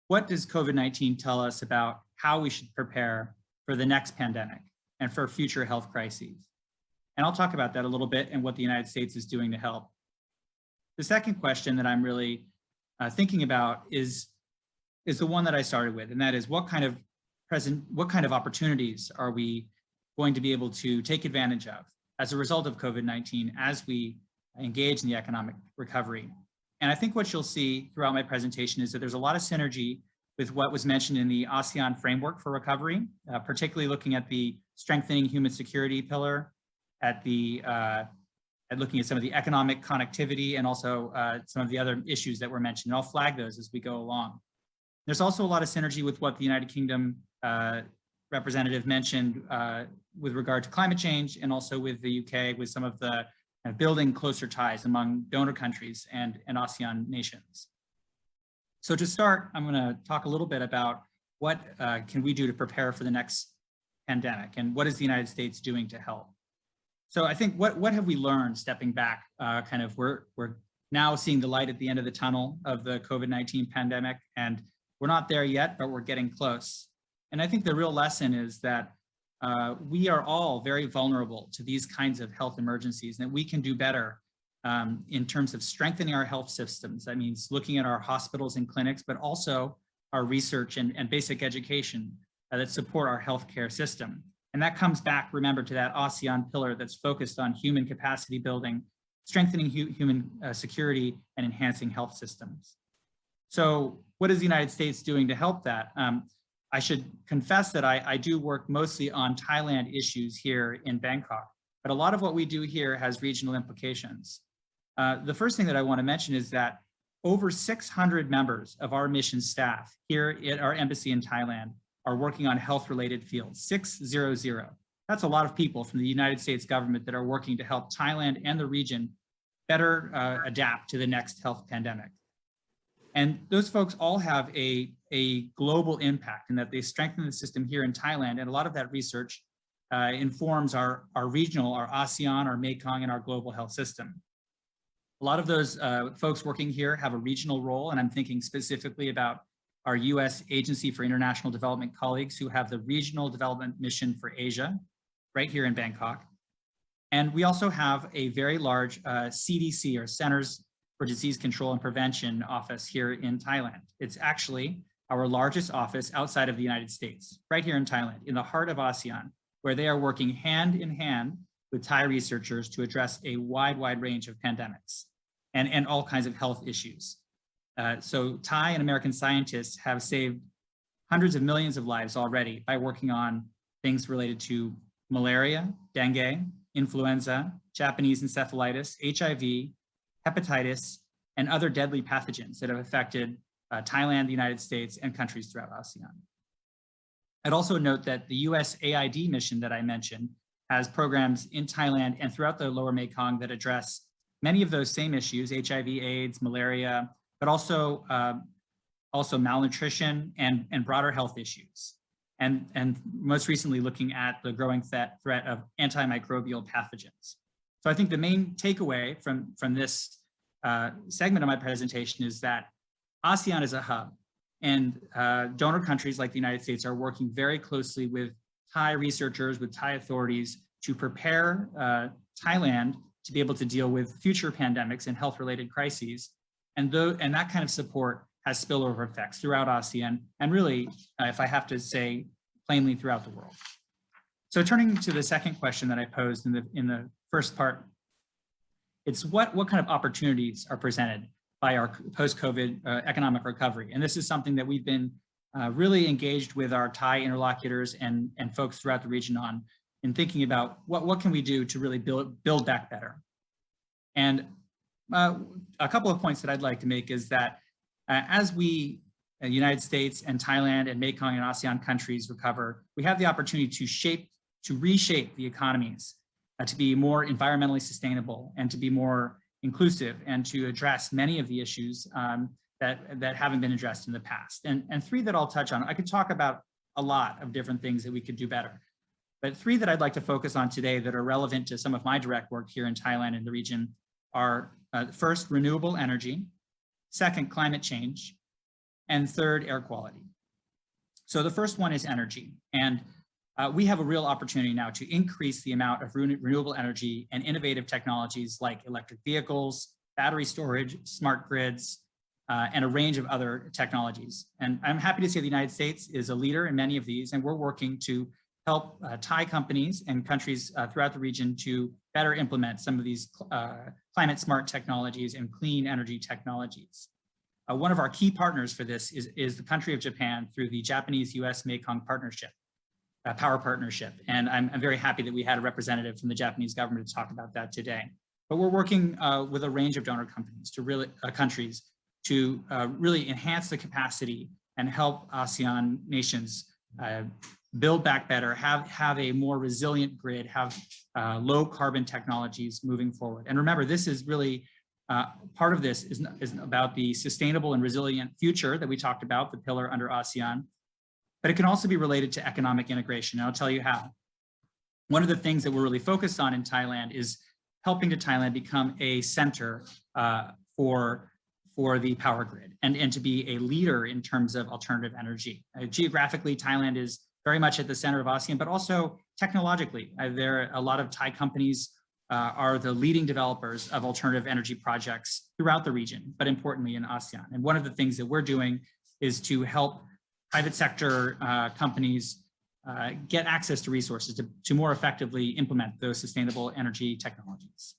what does COVID-19 tell us about how we should prepare for the next pandemic and for future health crises? And I'll talk about that a little bit and what the United States is doing to help. The second question that I'm really thinking about is the one that I started with, and that is what kind of opportunities are we going to be able to take advantage of as a result of COVID-19 as we engage in the economic recovery. And I think what you'll see throughout my presentation is that there's a lot of synergy with what was mentioned in the ASEAN framework for recovery, particularly looking at the strengthening human security pillar, at looking at some of the economic connectivity, and also some of the other issues that were mentioned. And I'll flag those as we go along. There's also a lot of synergy with what the United Kingdom representative mentioned with regard to climate change, and also with the UK, with some of the building closer ties among donor countries and ASEAN nations. So to start, I'm going to talk a little bit about what can we do to prepare for the next pandemic, and what is the United States doing to help? So I think what have we learned stepping back? We're now seeing the light at the end of the tunnel of the COVID-19 pandemic, and we're not there yet, but we're getting close. And I think the real lesson is that we are all very vulnerable to these kinds of health emergencies, and that we can do better in terms of strengthening our health systems. That means looking at our hospitals and clinics, but also our research and basic education that support our healthcare system. And that comes back, remember, to that ASEAN pillar that's focused on human capacity building, strengthening human security, and enhancing health systems. So what is the United States doing to help that? I should confess that I do work mostly on Thailand issues here in Bangkok, but a lot of what we do here has regional implications. The first thing that I want to mention is that over 600 members of our mission staff here at our embassy in Thailand are working on health-related fields, 600. That's a lot of people from the United States government that are working to help Thailand and the region better adapt to the next health pandemic. And those folks all have a global impact in that they strengthen the system here in Thailand, and a lot of that research informs our regional, our ASEAN, our Mekong, and our global health system. A lot of those folks working here have a regional role, and I'm thinking specifically about our US Agency for International Development colleagues who have the regional development mission for Asia, right here in Bangkok. And we also have a very large CDC, or Centers for Disease Control and Prevention office here in Thailand. It's actually our largest office outside of the United States, right here in Thailand, in the heart of ASEAN, where they are working hand in hand with Thai researchers to address a wide range of pandemics and all kinds of health issues. So Thai and American scientists have saved hundreds of millions of lives already by working on things related to malaria, dengue, influenza, Japanese encephalitis, HIV, hepatitis, and other deadly pathogens that have affected Thailand, the United States, and countries throughout ASEAN. I'd also note that the USAID mission that I mentioned has programs in Thailand and throughout the lower Mekong that address many of those same issues, HIV, AIDS, malaria, but also malnutrition and broader health issues. And most recently looking at the growing threat of antimicrobial pathogens. So I think the main takeaway from this segment of my presentation is that ASEAN is a hub, and donor countries like the United States are working very closely with Thai researchers, with Thai authorities to prepare Thailand to be able to deal with future pandemics and health-related crises. And that kind of support has spillover effects throughout ASEAN, and really, if I have to say plainly, throughout the world. So turning to the second question that I posed in the first part, it's what kind of opportunities are presented by our post-COVID economic recovery. And this is something that we've been really engaged with our Thai interlocutors and folks throughout the region on, in thinking about what can we do to really build back better. And a couple of points that I'd like to make is that as we, United States and Thailand and Mekong and ASEAN countries recover, we have the opportunity to reshape the economies to be more environmentally sustainable and to be more inclusive and to address many of the issues that haven't been addressed in the past. And three that I'll touch on, I could talk about a lot of different things that we could do better, but three that I'd like to focus on today that are relevant to some of my direct work here in Thailand and the region are first, renewable energy, second, climate change, and third, air quality. So the first one is energy. And we have a real opportunity now to increase the amount of renewable energy and innovative technologies like electric vehicles, battery storage, smart grids, and a range of other technologies. And I'm happy to say the United States is a leader in many of these, and we're working to help Thai companies and countries throughout the region to better implement some of these climate smart technologies and clean energy technologies. One of our key partners for this is the country of Japan through the Japanese-US Mekong partnership, power partnership. And I'm very happy that we had a representative from the Japanese government to talk about that today. But we're working with a range of donor companies to countries to really enhance the capacity and help ASEAN nations build back better, have a more resilient grid, have low carbon technologies moving forward. And remember, this is really part of this is about the sustainable and resilient future that we talked about, the pillar under ASEAN. but it can also be related to economic integration. And I'll tell you how. One of the things that we're really focused on in Thailand is helping to Thailand become a center for the power grid and to be a leader in terms of alternative energy. Geographically, Thailand is very much at the center of ASEAN, but also technologically. There are a lot of Thai companies are the leading developers of alternative energy projects throughout the region, but importantly in ASEAN. And one of the things that we're doing is to help private sector companies get access to resources to more effectively implement those sustainable energy technologies.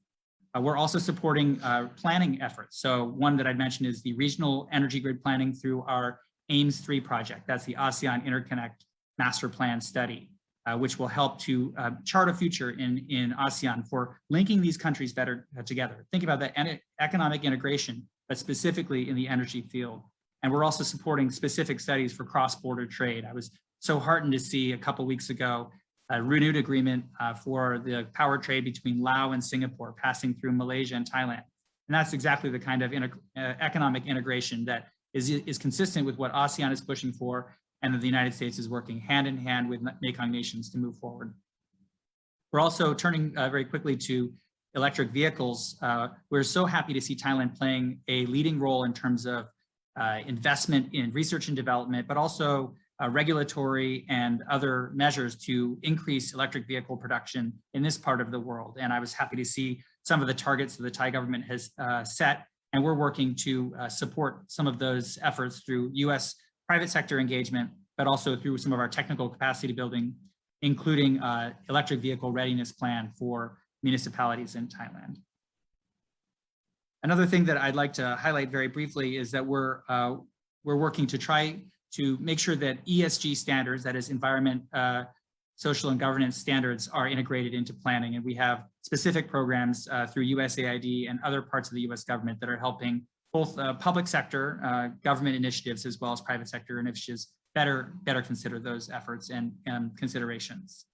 We're also supporting planning efforts. So one that I mentioned is the regional energy grid planning through our AIMS 3 project. That's the ASEAN Interconnect Master Plan Study, which will help to chart a future in ASEAN for linking these countries better together. Think about that economic integration, but specifically in the energy field. And we're also supporting specific studies for cross-border trade. I was so heartened to see a couple weeks ago a renewed agreement for the power trade between Laos and Singapore passing through Malaysia and Thailand. And that's exactly the kind of economic integration that is consistent with what ASEAN is pushing for, and that the United States is working hand in hand with Mekong nations to move forward. We're also turning very quickly to electric vehicles. We're so happy to see Thailand playing a leading role in terms of investment in research and development, but also regulatory and other measures to increase electric vehicle production in this part of the world. And I was happy to see some of the targets that the Thai government has set, and we're working to support some of those efforts through US private sector engagement, but also through some of our technical capacity building, including electric vehicle readiness plan for municipalities in Thailand. Another thing that I'd like to highlight very briefly is that we're working to try to make sure that ESG standards, that is environment, social and governance standards, are integrated into planning. And we have specific programs through USAID and other parts of the US government that are helping both public sector government initiatives as well as private sector initiatives better consider those efforts and considerations.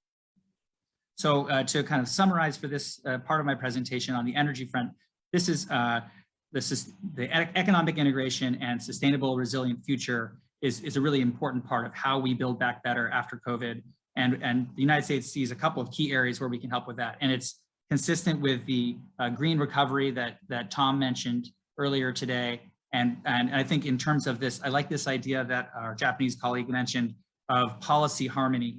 So to kind of summarize for this part of my presentation on the energy front, this is the economic integration and sustainable resilient future is a really important part of how we build back better after COVID. And the United States sees a couple of key areas where we can help with that. And it's consistent with the green recovery that Tom mentioned earlier today. And I think in terms of this, I like this idea that our Japanese colleague mentioned of policy harmony.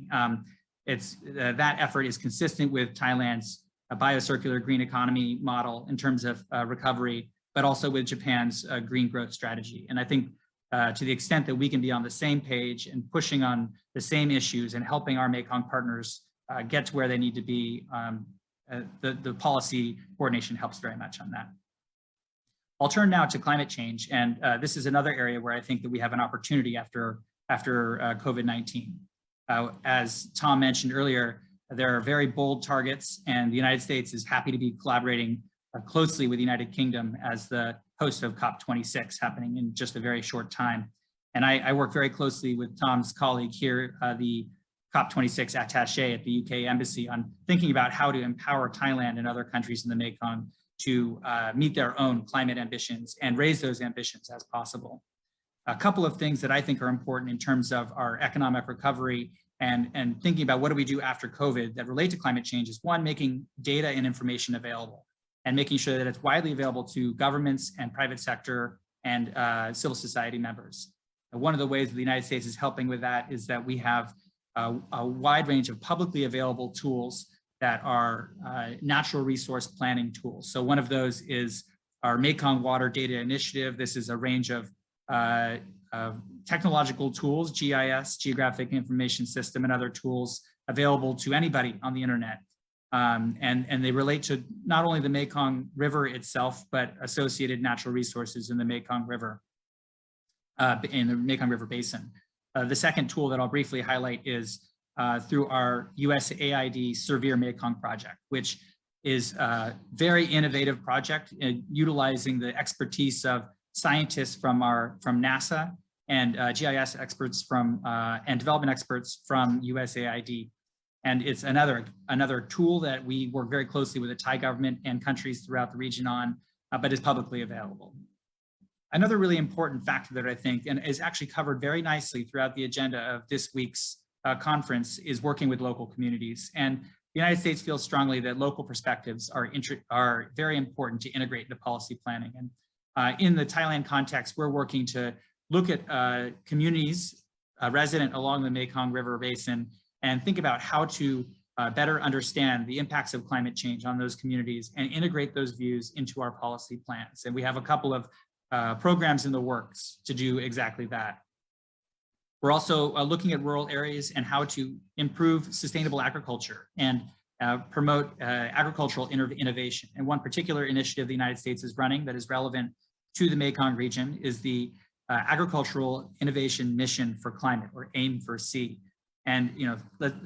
That effort is consistent with Thailand's biocircular green economy model in terms of recovery, but also with Japan's green growth strategy. And I think to the extent that we can be on the same page and pushing on the same issues and helping our Mekong partners get to where they need to be, the policy coordination helps very much on that. I'll turn now to climate change. And this is another area where I think that we have an opportunity after COVID-19. As Tom mentioned earlier, there are very bold targets, and the United States is happy to be collaborating closely with the United Kingdom as the host of COP26 happening in just a very short time. And I work very closely with Tom's colleague here, the COP26 attaché at the UK Embassy, on thinking about how to empower Thailand and other countries in the Mekong to meet their own climate ambitions and raise those ambitions as possible. A couple of things that I think are important in terms of our economic recovery and thinking about what do we do after COVID that relate to climate change is, one, making data and information available and making sure that it's widely available to governments and private sector and civil society members. One of the ways that the United States is helping with that is that we have a wide range of publicly available tools that are natural resource planning tools. So one of those is our Mekong Water Data Initiative. This is a range of technological tools, GIS, Geographic Information System, and other tools available to anybody on the internet. And they relate to not only the Mekong River itself, but associated natural resources in the Mekong River, in the Mekong River Basin. The second tool that I'll briefly highlight is through our USAID Severe Mekong project, which is a very innovative project utilizing the expertise of scientists from NASA and GIS experts and development experts from USAID. And it's another tool that we work very closely with the Thai government and countries throughout the region on, but is publicly available. Another really important factor that I think, and is actually covered very nicely throughout the agenda of this week's conference, is working with local communities. And the United States feels strongly that local perspectives are very important to integrate into policy planning. And in the Thailand context, we're working to look at communities resident along the Mekong River Basin and think about how to better understand the impacts of climate change on those communities and integrate those views into our policy plans. And we have a couple of programs in the works to do exactly that. We're also looking at rural areas and how to improve sustainable agriculture and promote agricultural innovation. And one particular initiative the United States is running that is relevant to the Mekong region is the Agricultural Innovation Mission for Climate, or AIM for C. And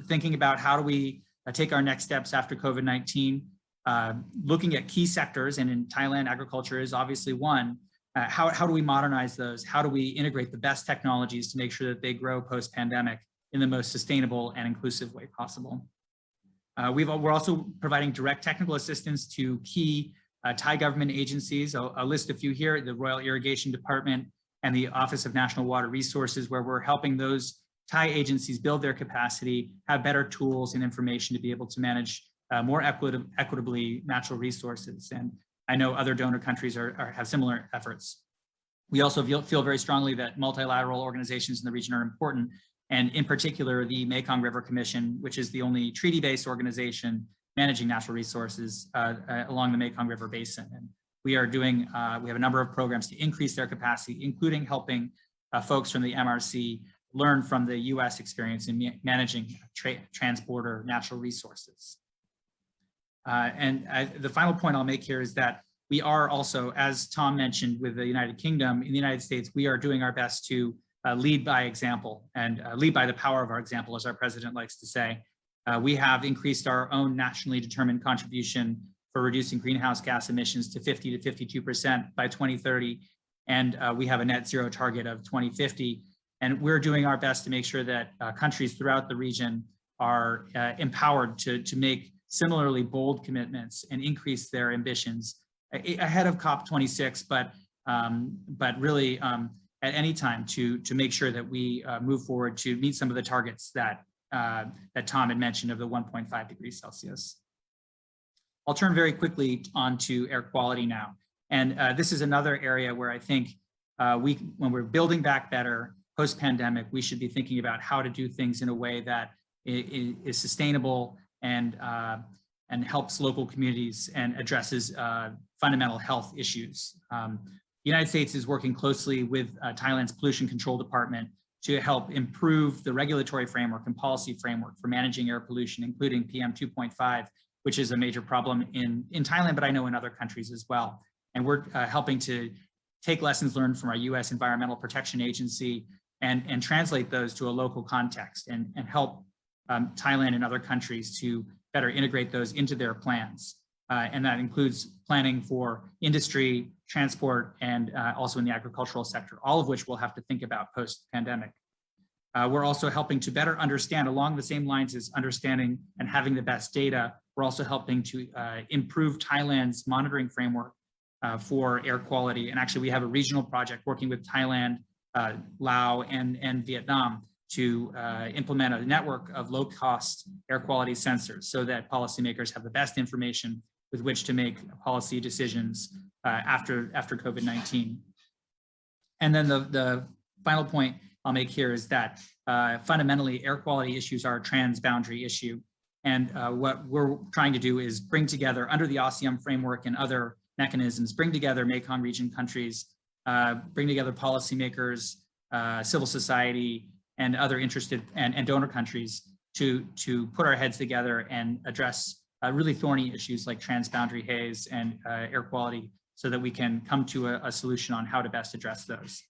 thinking about how do we take our next steps after COVID-19, looking at key sectors, and in Thailand, agriculture is obviously one. How do we modernize those? How do we integrate the best technologies to make sure that they grow post-pandemic in the most sustainable and inclusive way possible? We're also providing direct technical assistance to key Thai government agencies. I'll list a few here: the Royal Irrigation Department and the Office of National Water Resources, where we're helping those Thai agencies build their capacity, have better tools and information to be able to manage more equitably natural resources. And I know other donor countries have similar efforts. We also feel very strongly that multilateral organizations in the region are important, and in particular, the Mekong River Commission, which is the only treaty-based organization managing natural resources along the Mekong River Basin. And we have a number of programs to increase their capacity, including helping folks from the MRC learn from the US experience in managing transborder natural resources. The final point I'll make here is that we are also, as Tom mentioned with the United Kingdom, in the United States, we are doing our best to lead by example and lead by the power of our example, as our president likes to say. We have increased our own nationally determined contribution for reducing greenhouse gas emissions to 50 to 52% by 2030. And we have a net zero target of 2050. And we're doing our best to make sure that countries throughout the region are empowered to make similarly bold commitments and increase their ambitions ahead of COP26, but really at any time to make sure that we move forward to meet some of the targets that Tom had mentioned of the 1.5 degrees Celsius. I'll turn very quickly on to air quality now. And this is another area where I think when we're building back better post-pandemic, we should be thinking about how to do things in a way that is sustainable and helps local communities and addresses fundamental health issues. The United States is working closely with Thailand's Pollution Control Department to help improve the regulatory framework and policy framework for managing air pollution, including PM 2.5, which is a major problem in Thailand, but I know in other countries as well. And we're helping to take lessons learned from our US Environmental Protection Agency and translate those to a local context and help Thailand and other countries to better integrate those into their plans. And that includes planning for industry, transport, and also in the agricultural sector, all of which we'll have to think about post-pandemic. We're also helping to better understand, along the same lines as understanding and having the best data, we're also helping to improve Thailand's monitoring framework for air quality. And actually, we have a regional project working with Thailand, Laos, and Vietnam to implement a network of low-cost air quality sensors so that policymakers have the best information with which to make policy decisions after COVID-19. And then the final point I'll make here is that fundamentally air quality issues are a transboundary issue. And what we're trying to do is bring together, under the ASEAN framework and other mechanisms, bring together Mekong region countries, bring together policymakers, civil society, and other interested and donor countries to put our heads together and address really thorny issues like transboundary haze and air quality so that we can come to a solution on how to best address those.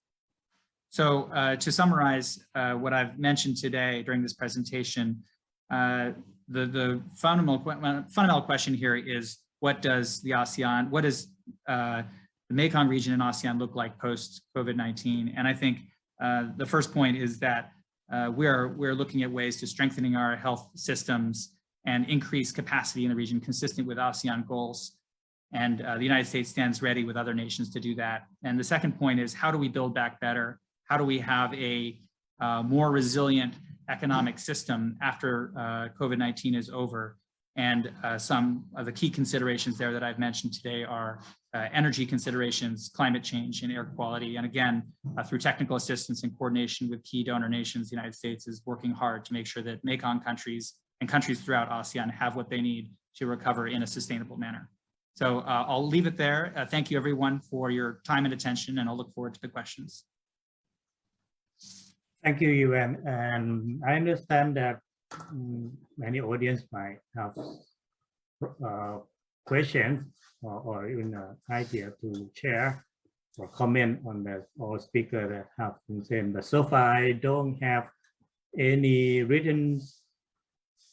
So to summarize what I've mentioned today during this presentation, the fundamental question here is, what does the Mekong region and ASEAN look like post COVID-19? And I think the first point is that we're looking at ways to strengthening our health systems and increase capacity in the region consistent with ASEAN goals. And the United States stands ready with other nations to do that. And the second point is, how do we build back better? How do we have a more resilient economic system after COVID-19 is over? And some of the key considerations there that I've mentioned today are energy considerations, climate change, and air quality. And again, through technical assistance and coordination with key donor nations, the United States is working hard to make sure that Mekong countries and countries throughout ASEAN have what they need to recover in a sustainable manner. So I'll leave it there. Thank you everyone for your time and attention, and I'll look forward to the questions. Thank you, Yuan. And I understand that many audience might have questions or even an idea to share or comment on the all speaker that have been said. But so far, I don't have any written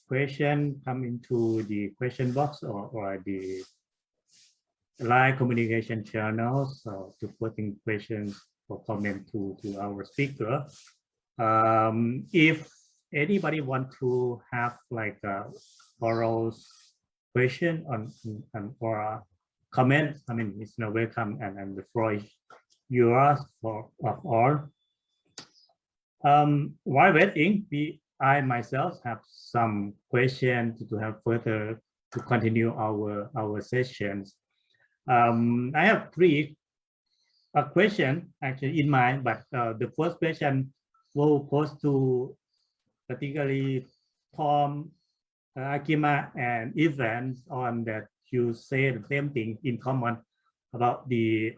question come into the question box or the live communication channels to putting questions or comment to our speaker. If anybody want to have like a oral question on or a comment, I mean, it's no welcome, and the floor is yours for all. While waiting, I myself have some questions to have further to continue our sessions. I have three questions actually in mind, but the first question will pose to particularly Tom, Akima, and Evans on that you say the same thing in common about the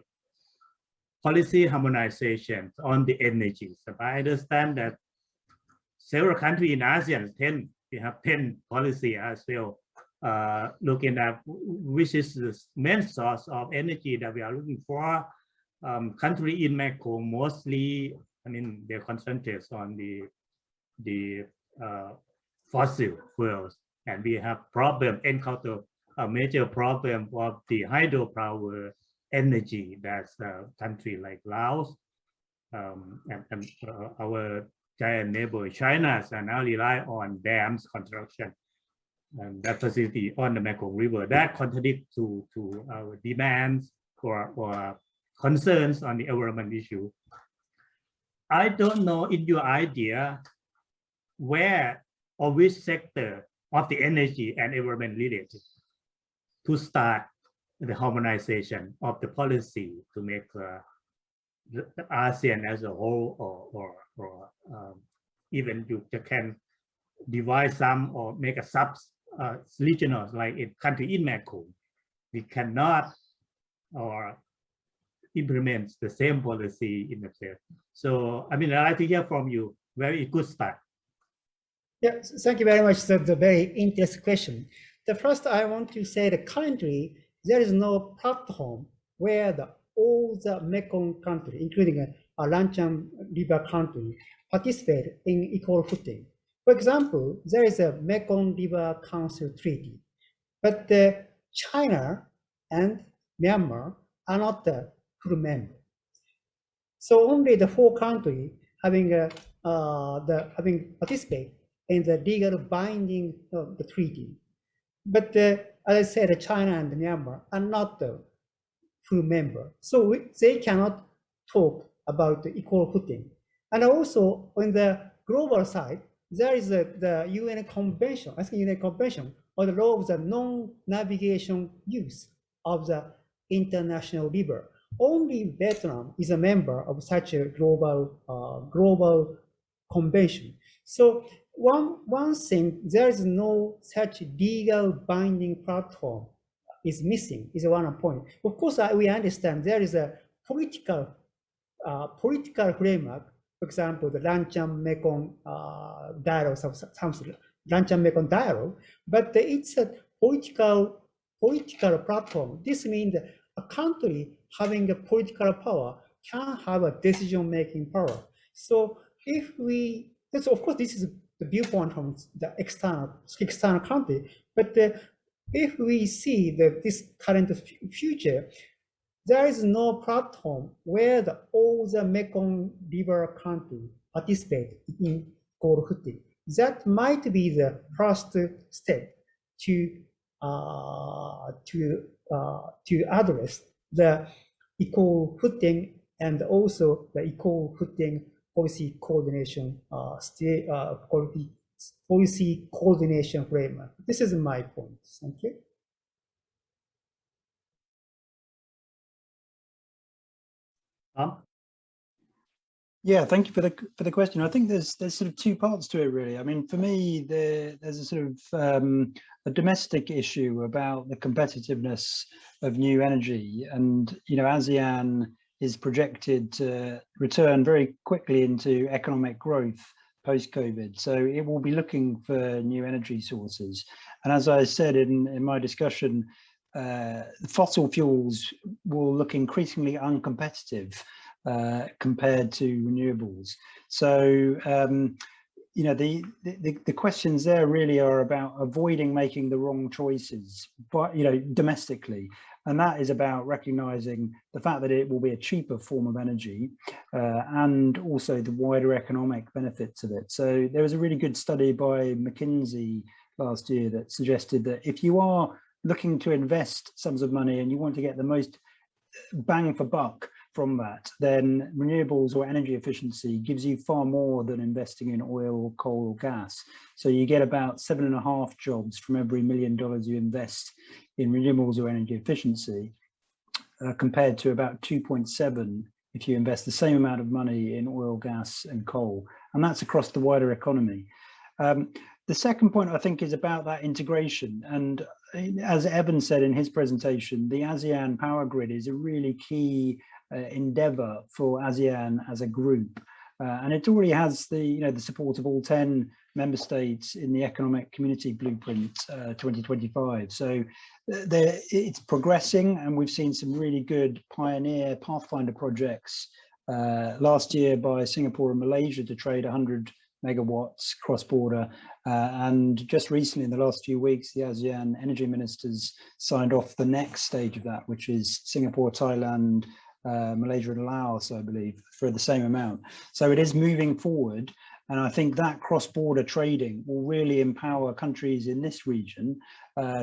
policy harmonization on the energy. So I understand that several countries in ASEAN, we have 10 policy as well, looking at which is the main source of energy that we are looking for. Country in Mekong mostly, I mean, they're concentrated on the fossil fuels, and we have encounter a major problem of the hydropower energy. That's a country like Laos and our giant neighbor China are now rely on dams construction and that facility on the Mekong River. That contradicts to our demands or concerns on the environment issue. I don't know in your idea where or which sector of the energy and environment related to start the harmonization of the policy to make the ASEAN as a whole, or even you can divide some or make a sub regional, like in country in Mekong. We cannot or implement the same policy in the state. So I mean, I'd like to hear from you where it could start. Yeah, thank you very much. That's a very interesting question. The first, I want to say that currently there is no platform where all the Mekong country, including a Lanchan River country, participate in equal footing. For example, there is a Mekong River Council Treaty, but China and Myanmar are not the full member. So only the 4 countries having participate in the legal binding of the treaty. But as I said, China and Myanmar are not the full member. So they cannot talk about the equal footing. And also on the global side, there is the UN Convention, I think UN Convention on the law of the non-navigation use of the international river. Only Vietnam is a member of such a global convention. So one thing, there is no such legal binding platform is missing, is one point. Of course, we understand there is a political framework. For example, the Lanchan-Mekong dialogue, Lanchan-Mekong dialogue, but it's a political platform. This means that a country having a political power can have a decision-making power. So if we, of course, this is the viewpoint from the external country, but if we see that this current future, there is no platform where all the Mekong River countries participate in equal footing. That might be the first step to to address the equal footing and also the equal footing policy coordination policy coordination framework. This is my point. Thank you. Yeah, thank you for the question. I think there's sort of two parts to it, really. I mean, for me, there's a sort of a domestic issue about the competitiveness of new energy, and ASEAN is projected to return very quickly into economic growth post-COVID. So it will be looking for new energy sources. And as I said in my discussion, fossil fuels will look increasingly uncompetitive compared to renewables. So the questions there really are about avoiding making the wrong choices, but domestically, and that is about recognizing the fact that it will be a cheaper form of energy and also the wider economic benefits of it. So there was a really good study by McKinsey last year that suggested that if you are looking to invest sums of money and you want to get the most bang for buck from that, then renewables or energy efficiency gives you far more than investing in oil, coal, or gas. So you get about 7.5 jobs from every $1 million you invest in renewables or energy efficiency, compared to about 2.7 if you invest the same amount of money in oil, gas, and coal. And that's across the wider economy. The second point, I think, is about that integration. And as Evan said in his presentation, the ASEAN power grid is a really key endeavor for ASEAN as a group. And it already has the support of all 10 member states in the Economic Community Blueprint 2025. So it's progressing, and we've seen some really good pioneer pathfinder projects last year by Singapore and Malaysia to trade 100 megawatts cross-border, and just recently in the last few weeks the ASEAN energy ministers signed off the next stage of that, which is Singapore, Thailand, Malaysia and Laos, I believe, for the same amount. So it is moving forward, and I think that cross-border trading will really empower countries in this region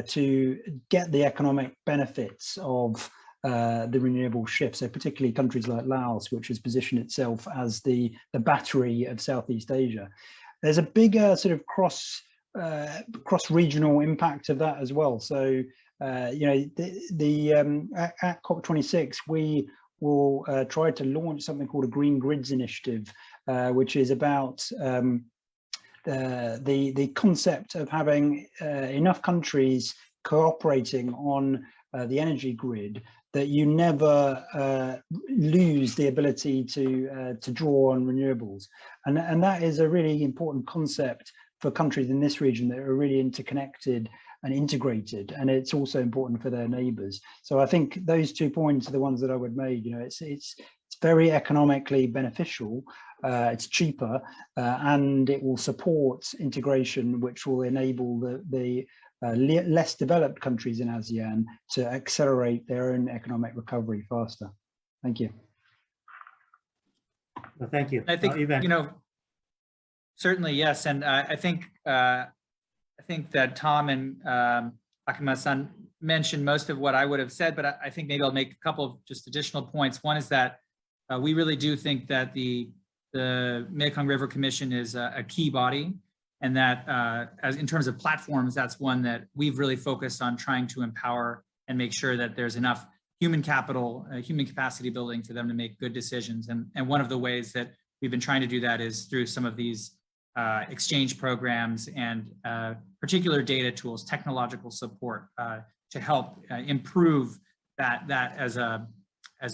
to get the economic benefits of the renewable shift. So particularly countries like Laos, which has positioned itself as the battery of Southeast Asia. There's a bigger sort of cross-regional impact of that as well. So at COP26, we will try to launch something called a Green Grids Initiative, which is about the concept of having enough countries cooperating on the energy grid that you never lose the ability to draw on renewables. And that is a really important concept for countries in this region that are really interconnected and integrated, and it's also important for their neighbors. So I think those 2 points are the ones that I would make. It's very economically beneficial, it's cheaper, and it will support integration, which will enable the less developed countries in ASEAN to accelerate their own economic recovery faster. Thank you. Well, thank you. I think certainly yes, and I think that Tom and Akima-san mentioned most of what I would have said, but I think maybe I'll make a couple of just additional points. One is that we really do think that the Mekong River Commission is a key body, and that as in terms of platforms, that's one that we've really focused on trying to empower and make sure that there's enough human capital, human capacity building for them to make good decisions. And one of the ways that we've been trying to do that is through some of these exchange programs and particular data tools, technological support to help improve that as a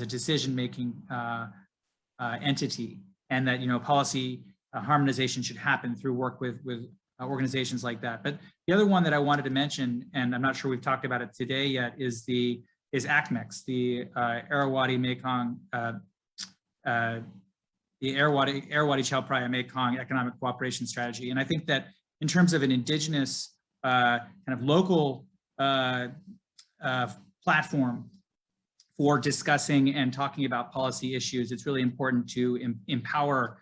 decision-making entity, and that policy harmonization should happen through work with organizations like that. But the other one that I wanted to mention, and I'm not sure we've talked about it today yet, is ACMEX, the Irrawaddy Mekong, the Irrawaddy Chao Phraya Mekong Economic Cooperation Strategy. And I think that in terms of an indigenous kind of local platform for discussing and talking about policy issues, it's really important to empower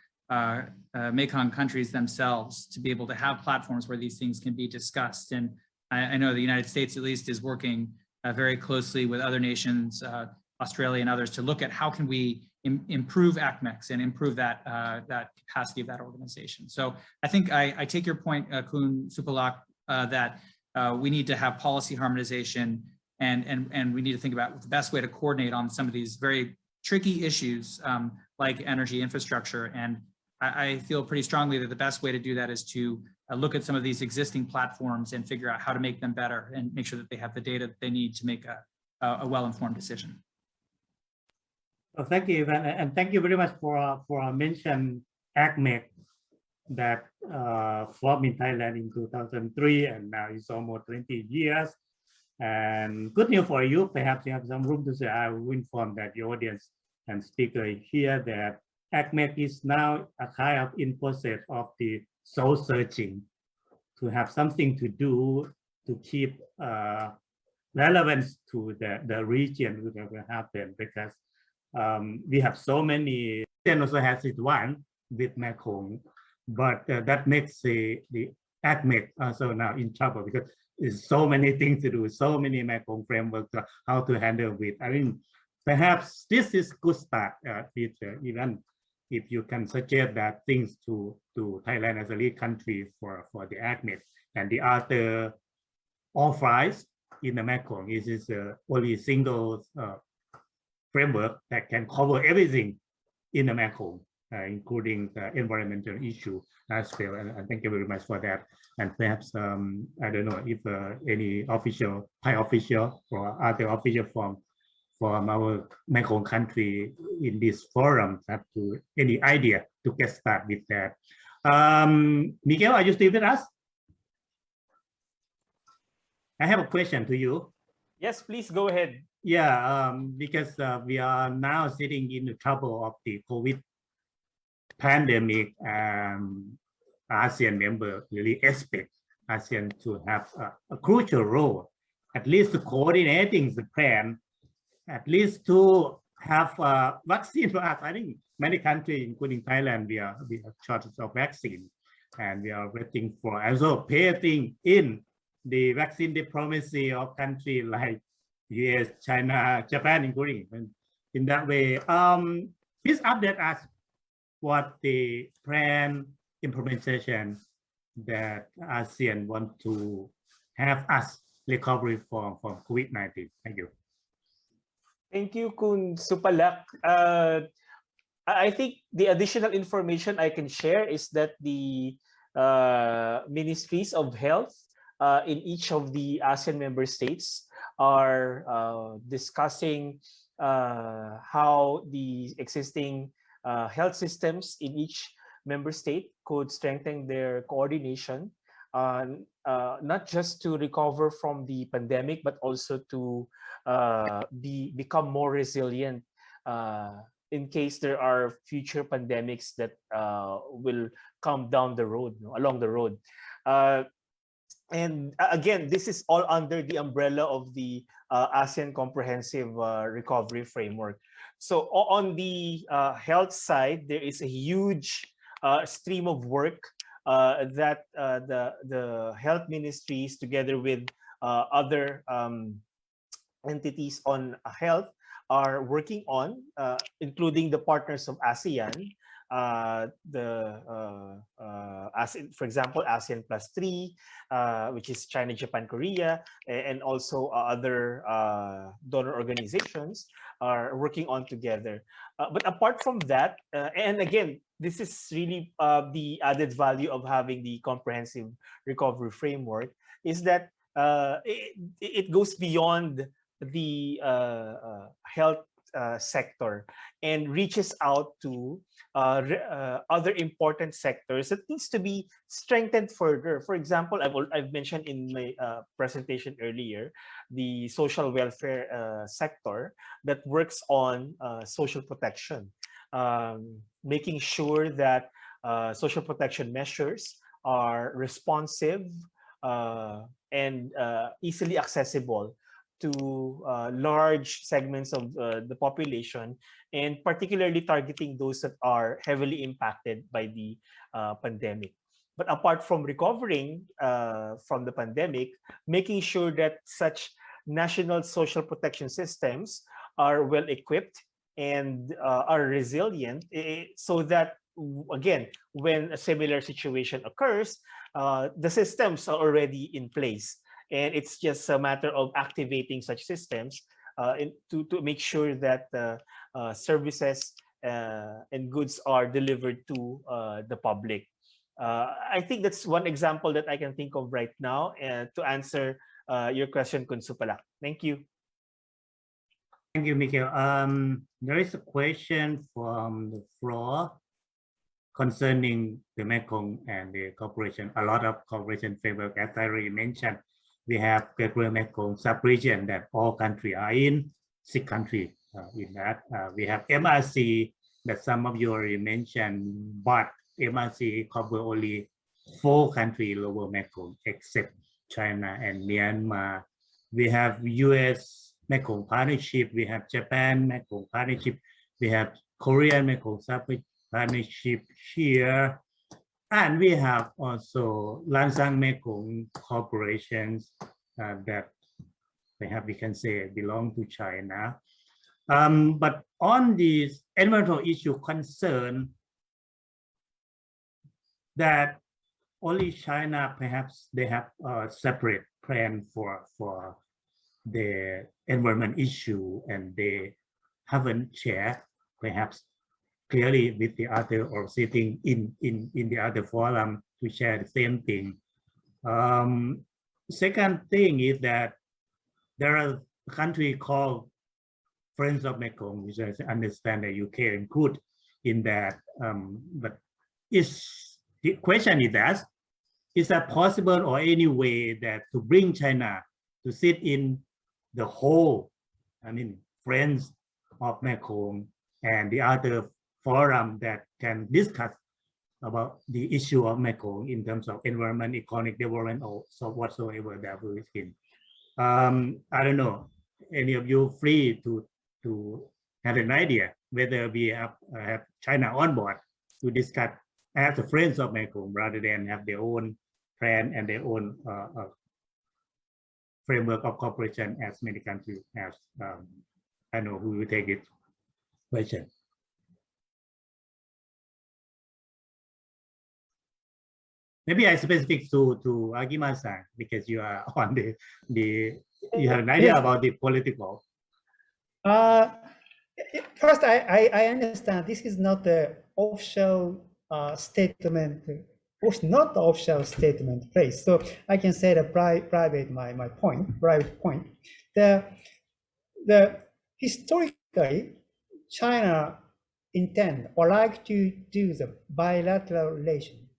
Mekong countries themselves to be able to have platforms where these things can be discussed. And I know the United States at least is working very closely with other nations, Australia and others, to look at how can we improve ACMEX and improve that capacity of that organization. So I think I take your point, Kun Supalak, that we need to have policy harmonization, and we need to think about the best way to coordinate on some of these very tricky issues like energy infrastructure. And I feel pretty strongly that the best way to do that is to look at some of these existing platforms and figure out how to make them better and make sure that they have the data that they need to make a well-informed decision. Well, thank you, Ivan, and thank you very much for mention ACMEC that formed in Thailand in 2003, and now it's almost 20 years. And good news for you, perhaps you have some room to say. I will inform that your audience and speaker here that ACMEC is now a kind of in process of the soul searching to have something to do to keep relevance to the region that will happen, because we have so many. ASEAN also has it one with Mekong, but that makes the ACMEC also now in trouble because there's so many things to do, so many Mekong frameworks, how to handle with. I mean, perhaps this is good start, Peter, even if you can suggest that things to Thailand as a lead country for the ACMEC, and the other all fries in the Mekong is only single framework that can cover everything in the Mekong, including the environmental issue as well. And thank you very much for that. And perhaps I don't know if any official, Thai official or other official from our Mekong country in this forum have any idea to get started with that. Miguel, are you still with us? I have a question to you. Yes, please go ahead. Yeah, because we are now sitting in the trouble of the COVID pandemic. ASEAN member really expect ASEAN to have a crucial role, at least coordinating the plan, at least to have vaccine for us. I think many countries, including Thailand, we have shortage of vaccine, and we are waiting for also paying in the vaccine diplomacy of countries like US, China, Japan, including. And in that way, please update us what the plan implementation that ASEAN want to have us recovery from COVID-19. Thank you. Thank you, Kun Supalak. I think the additional information I can share is that the ministries of health in each of the ASEAN member states are discussing how the existing health systems in each member state could strengthen their coordination, not just to recover from the pandemic, but also to become more resilient in case there are future pandemics that will come down the road, along the road. And again, this is all under the umbrella of the ASEAN Comprehensive Recovery Framework. So on the health side, there is a huge stream of work that the health ministries, together with other entities on health, are working on, including the partners of ASEAN, for example, ASEAN +3, which is China, Japan, Korea, and also other donor organizations are working on together. But apart from that, and again, this is really the added value of having the comprehensive recovery framework, is that it goes beyond the health sector and reaches out to other important sectors that needs to be strengthened further. For example, I've mentioned in my presentation earlier, the social welfare sector that works on social protection, making sure that social protection measures are responsive and easily accessible to large segments of the population, and particularly targeting those that are heavily impacted by the pandemic. But apart from recovering from the pandemic, making sure that such national social protection systems are well equipped and are resilient, so that again, when a similar situation occurs, the systems are already in place, and it's just a matter of activating such systems to make sure that services and goods are delivered to the public. I think that's one example that I can think of right now to answer your question, Kun Supalak. Thank you. Thank you, Miguel. There is a question from the floor concerning the Mekong and the cooperation. A lot of cooperation framework, as I already mentioned. We have Greater Mekong sub-region that all countries are in, 6 countries in that. We have MRC that some of you already mentioned, but MRC cover only 4 countries, Lower Mekong, except China and Myanmar. We have US Mekong Partnership, we have Japan Mekong Partnership, we have Korean Mekong Partnership here, and we have also Lansang Mekong corporations that perhaps we can say belong to China. But on this environmental issue concern, that only China, perhaps they have a separate plan for the environment issue, and they haven't shared perhaps clearly with the other, or sitting in the other forum to share the same thing. Second thing is that there are a country called Friends of Mekong, which I understand that UK include in that. But the question is that possible, or any way that to bring China to sit in the whole, Friends of Mekong and the other forum that can discuss about the issue of Mekong in terms of environment, economic development, or so whatsoever that we in. I don't know, any of you free to have an idea whether we have China on board to discuss as the Friends of Mekong rather than have their own plan and their own framework of cooperation as many countries have. I know who will take it. Question. Maybe I specific to Akima-san, because you are on you have an idea about the political. First, I understand this is not the official statement, was not the official statement place. So I can say the private point. The historically, China intend or like to do the bilateral relation.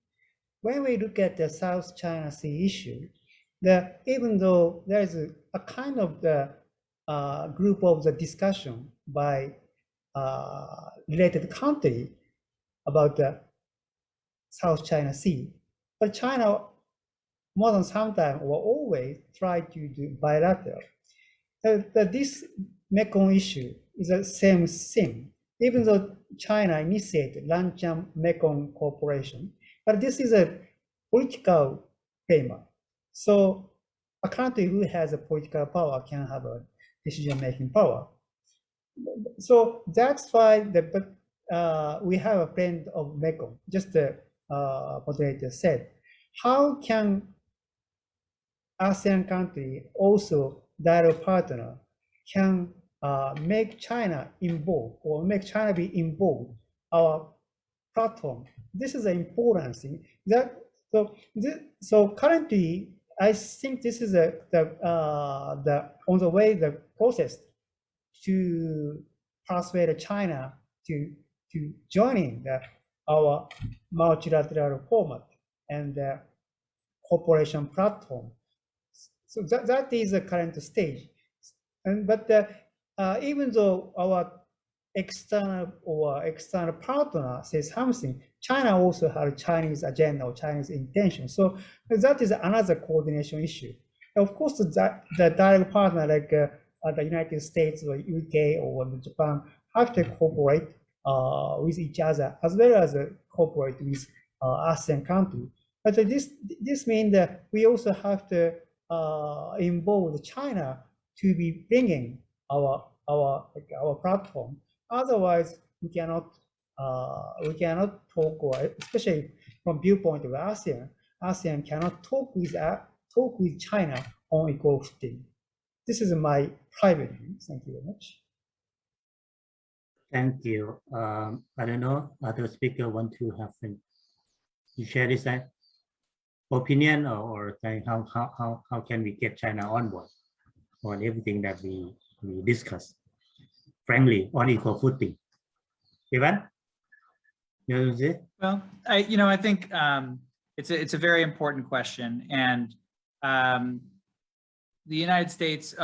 When we look at the South China Sea issue, even though there is a kind of the group of the discussion by related country about the South China Sea, but China more than sometimes or always try to do bilateral. This Mekong issue is the same thing, even though China initiated Lancang Mekong Cooperation, but this is a political framework. So a country who has a political power can have a decision-making power. So that's why we have a friend of Mekong, just the moderator said. How can ASEAN country, also dialogue partner, can make China involved or make China be involved our platform? This is an important thing. So currently, I think this is on the way the process to persuade China to join in our multilateral format and cooperation platform. So that is the current stage. But even though our external partner says something, China also has Chinese agenda or Chinese intention. So that is another coordination issue. Of course, the dialogue partner like the United States or UK or Japan have to cooperate with each other, as well as cooperate with ASEAN countries. But this means that we also have to involve China to be bringing our platform. Otherwise, we cannot talk, or especially from viewpoint of ASEAN. ASEAN cannot talk with China on equal footing. This is my private view. Thank you very much. Thank you. I don't know, other speaker want to have you share this opinion or how can we get China on board on everything that we discuss, frankly, on equal footing. Ivan, you know what to say? Well, I think it's a very important question, and the United States,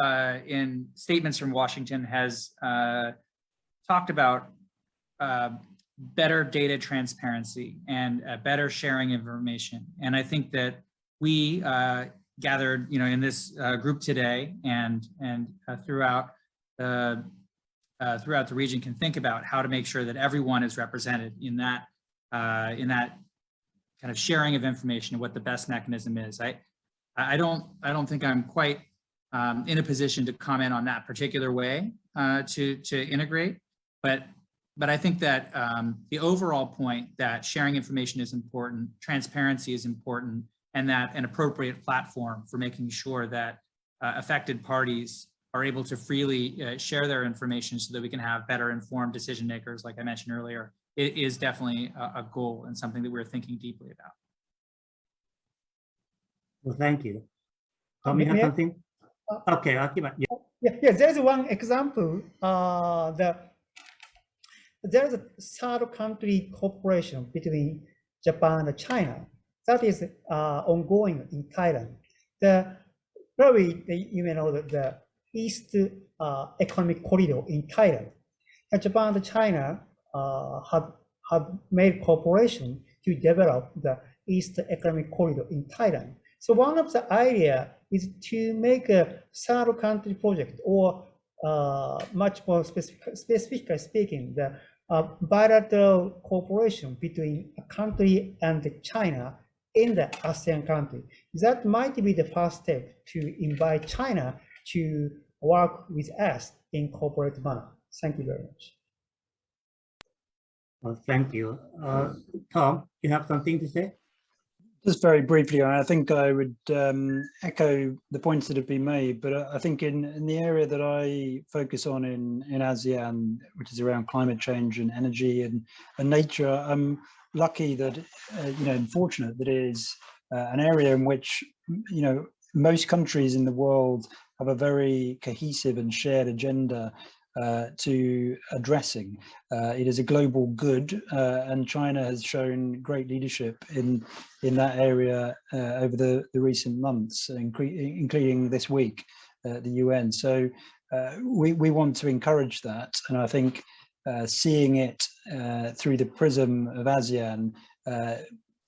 in statements from Washington, has talked about better data transparency and better sharing information. And I think that we gathered, in this group today and throughout the region can think about how to make sure that everyone is represented in that kind of sharing of information and what the best mechanism is. I don't think I'm quite in a position to comment on that particular way to integrate. But I think that the overall point that sharing information is important, transparency is important, and that an appropriate platform for making sure that affected parties are able to freely share their information so that we can have better informed decision makers, like I mentioned earlier, it is definitely a goal and something that we're thinking deeply about. Well, thank you. Tom, you have something? Okay, Akima. Yeah, there's one example. There's a third country cooperation between Japan and China that is ongoing in Thailand. You may know that the East Economic Corridor in Thailand. Japan and China have made cooperation to develop the East Economic Corridor in Thailand. So one of the idea is to make a third country project, or much more specifically speaking, the bilateral cooperation between a country and China in the ASEAN country. That might be the first step to invite China to work with us in corporate manner. Thank you very much. Well, thank you. Tom, you have something to say? Just very briefly, I think I would echo the points that have been made, but I think in the area that I focus on in ASEAN, which is around climate change and energy and nature, I'm lucky that, and fortunate that it is an area in which, most countries in the world have a very cohesive and shared agenda to addressing. It is a global good, and China has shown great leadership in that area over the recent months, including this week at the UN. So we want to encourage that, and I think seeing it through the prism of ASEAN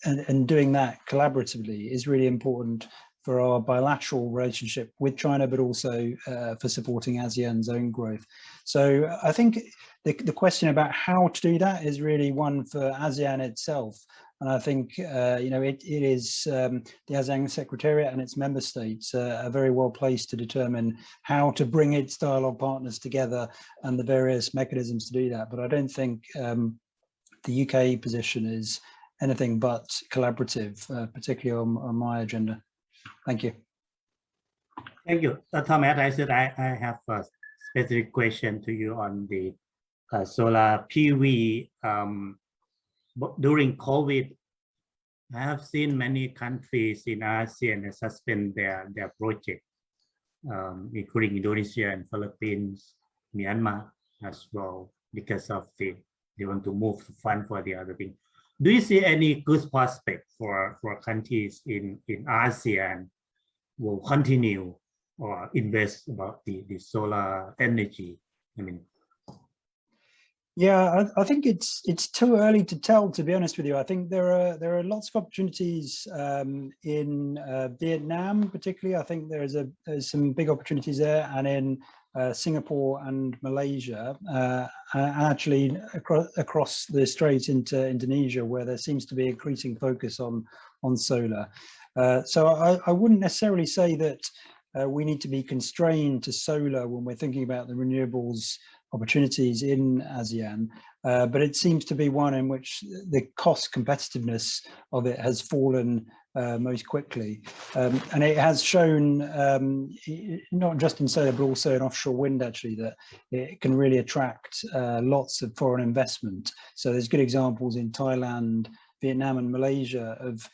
and doing that collaboratively is really important for our bilateral relationship with China, but also for supporting ASEAN's own growth. So I think the question about how to do that is really one for ASEAN itself. And I think, it is the ASEAN Secretariat and its member states are very well placed to determine how to bring its dialogue partners together and the various mechanisms to do that. But I don't think the UK position is anything but collaborative, particularly on my agenda. Thank you. Thank you. Thomas, I said I have a specific question to you on the solar PV. During COVID, I have seen many countries in ASEAN suspend their project, including Indonesia and Philippines, Myanmar as well, because of they want to move the fund for the other thing. Do you see any good prospect for countries in ASEAN will continue or invest about the solar energy? Yeah, I think it's too early to tell, to be honest with you. I think there are lots of opportunities in Vietnam, particularly. I think there's some big opportunities there, and in Singapore and Malaysia, actually across the strait into Indonesia, where there seems to be increasing focus on solar. So I wouldn't necessarily say that we need to be constrained to solar when we're thinking about the renewables opportunities in ASEAN. But it seems to be one in which the cost competitiveness of it has fallen most quickly. And it has shown, not just in solar, but also in offshore wind, actually, that it can really attract lots of foreign investment. So there's good examples in Thailand, Vietnam and Malaysia of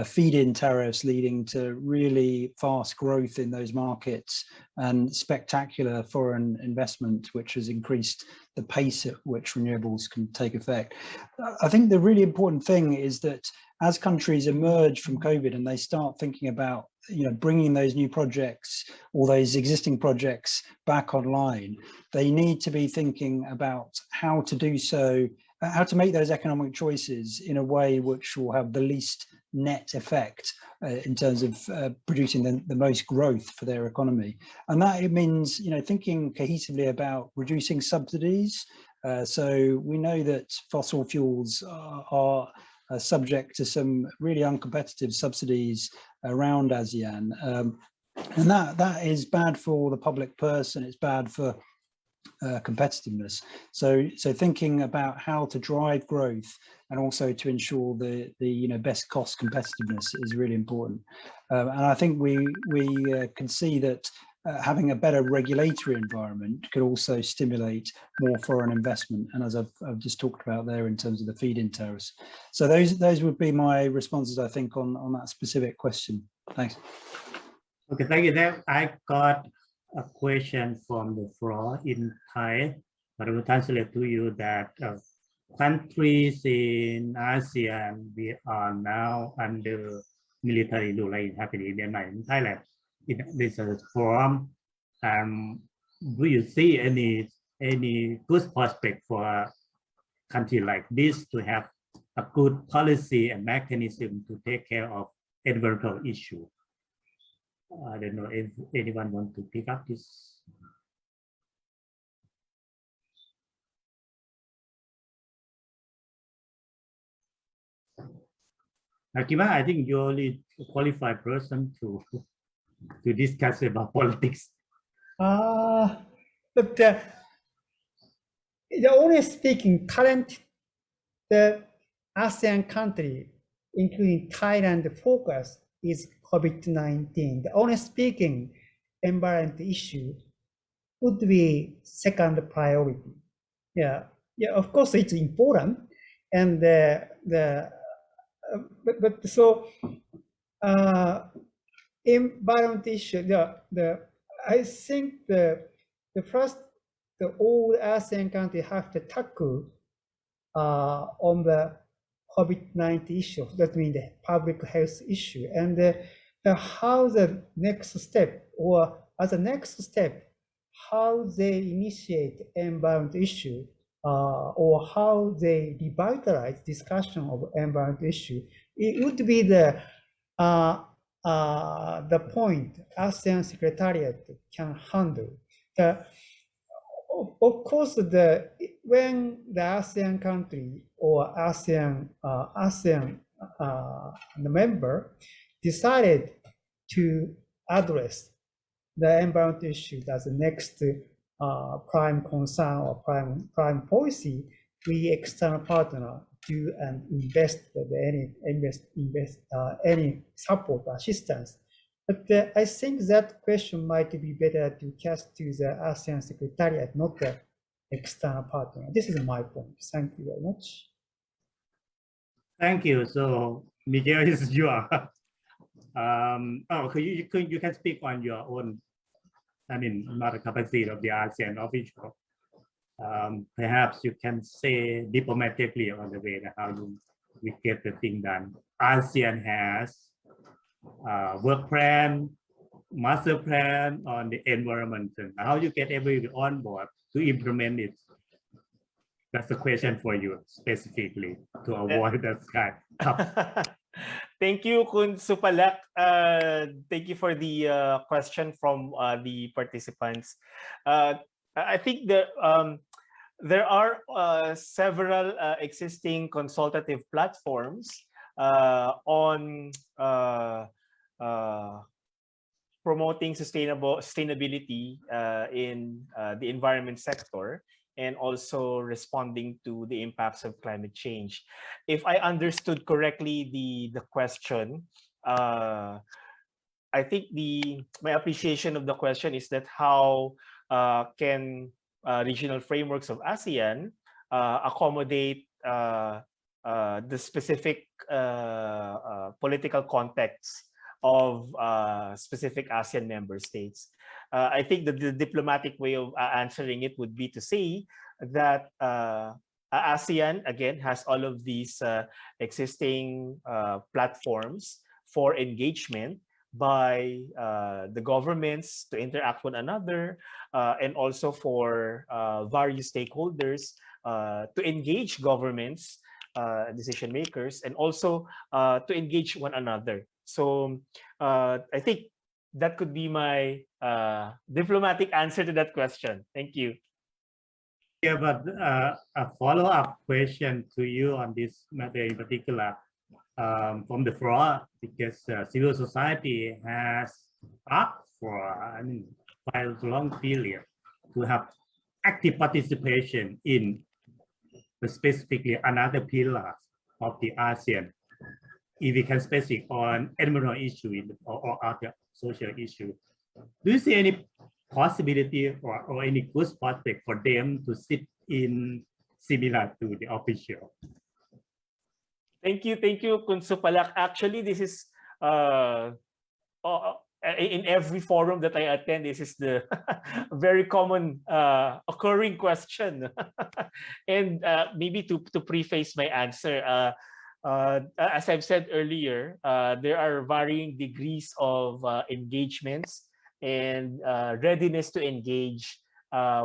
feed-in tariffs leading to really fast growth in those markets and spectacular foreign investment, which has increased the pace at which renewables can take effect. I think the really important thing is that as countries emerge from COVID and they start thinking about, bringing those new projects or those existing projects back online, they need to be thinking about how to do so, how to make those economic choices in a way which will have the least net effect in terms of producing the most growth for their economy. And that it means, thinking cohesively about reducing subsidies. So we know that fossil fuels are subject to some really uncompetitive subsidies around ASEAN. And that is bad for the public purse and it's bad for competitiveness. So thinking about how to drive growth and also to ensure the best cost competitiveness is really important. And I think we can see that having a better regulatory environment could also stimulate more foreign investment. And as I've just talked about there in terms of the feed-in tariffs. So those would be my responses, I think, on that specific question. Thanks. Okay, thank you. Then I got a question from the floor in Thai, but I will translate to you that countries in ASEAN, we are now under military rule happening in Myanmar and Thailand. In this forum, do you see any good prospect for a country like this to have a good policy and mechanism to take care of environmental issue? I don't know if anyone wants to pick up this. Akima, I think you're only a qualified person to discuss about politics. But the only speaking, the ASEAN country, including Thailand, focus is COVID-19. The only speaking environment issue would be second priority. Yeah, of course it's important, and environment issue. I think all ASEAN countries have to tackle on the COVID-19 issue. That means the public health issue, and how the next step, or as a next step, how they initiate environment issue, or how they revitalize discussion of environment issue. It would be the point ASEAN Secretariat can handle. Of course, when the ASEAN country or ASEAN member decided to address the environment issues as the next prime concern or prime policy, we external partner do and invest any support assistance. But I think that question might be better to cast to the ASEAN Secretariat, not the external partner. This is my point. Thank you very much. Thank you. So Miguel is your. You can speak on your own. I mean, not a capacity of the ASEAN official. Perhaps you can say diplomatically on the way that how we get the thing done. ASEAN has work plan, master plan on the environment. And how you get everybody on board to implement it? That's the question for you specifically to avoid that kind. Thank you, Kun Supalak. Thank you for the question from the participants. I think there are several existing consultative platforms on promoting sustainability in the environment sector, and also responding to the impacts of climate change. If I understood correctly the question, I think my appreciation of the question is that how can regional frameworks of ASEAN accommodate the specific political context of specific ASEAN member states. I think that the diplomatic way of answering it would be to say that ASEAN, again, has all of these existing platforms for engagement by the governments to interact with one another, and also for various stakeholders to engage governments, decision makers, and also to engage one another. So I think that could be my diplomatic answer to that question. Thank you. Yeah, but a follow-up question to you on this matter in particular from the floor, because civil society has asked for quite a long period to have active participation in specifically another pillar of the ASEAN. If we can specific on environmental issue or other social issue, do you see any possibility or any good prospect for them to sit in similar to the official? Thank you, Kun Supalak. Actually, this is in every forum that I attend. This is the very common occurring question, and maybe to preface my answer, as I've said earlier, there are varying degrees of engagements and readiness to engage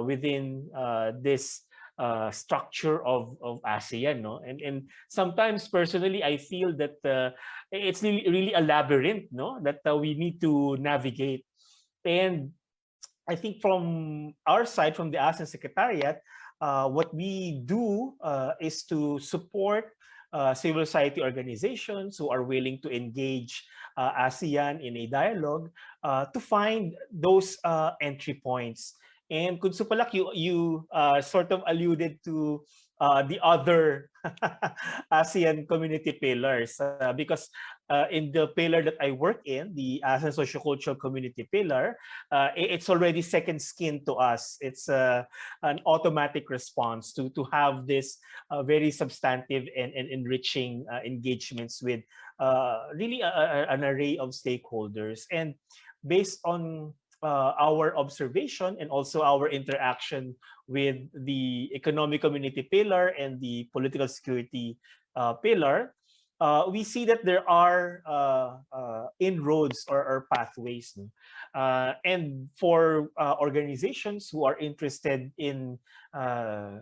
within this structure of ASEAN, no? And sometimes personally I feel that it's really a labyrinth, no, that we need to navigate. And I think from our side, from the ASEAN Secretariat, what we do is to support civil society organizations who are willing to engage ASEAN in a dialogue to find those entry points. And Kun Supalak, you sort of alluded to the other ASEAN community pillars, because in the pillar that I work in, the ASEAN Socio-Cultural Community pillar, it's already second skin to us. It's an automatic response to have this very substantive and enriching engagements with really an array of stakeholders. And based on our observation and also our interaction with the economic community pillar and the political security pillar, we see that there are inroads or pathways. And for organizations who are interested in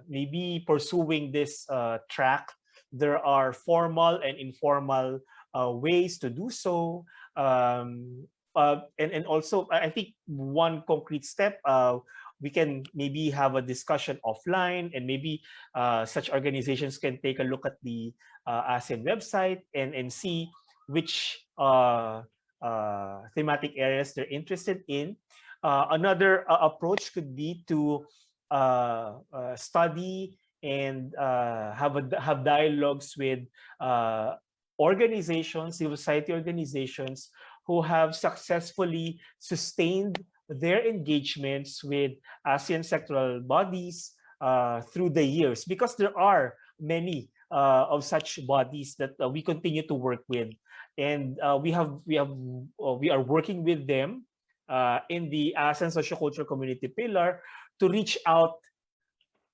maybe pursuing this track, there are formal and informal ways to do so. And also, I think one concrete step, we can maybe have a discussion offline, and maybe such organizations can take a look at the ASEAN website and see which thematic areas they're interested in. Another approach could be to study and have dialogues with organizations, civil society organizations, who have successfully sustained their engagements with ASEAN sectoral bodies through the years, because there are many of such bodies that we continue to work with, and we are working with them in the ASEAN Socio-Cultural Community pillar to reach out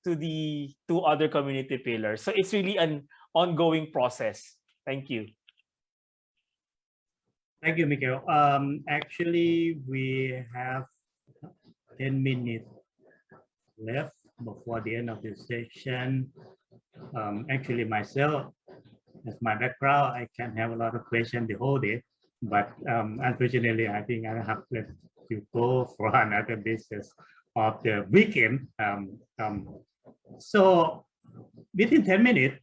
to the two other community pillars. So it's really an ongoing process. Thank you. Thank you, Miguel. Actually, we have 10 minutes left before the end of this session. Actually, myself, as my background, I can have a lot of questions the whole day, but unfortunately, I think I have to go for another business of the weekend. So within 10 minutes,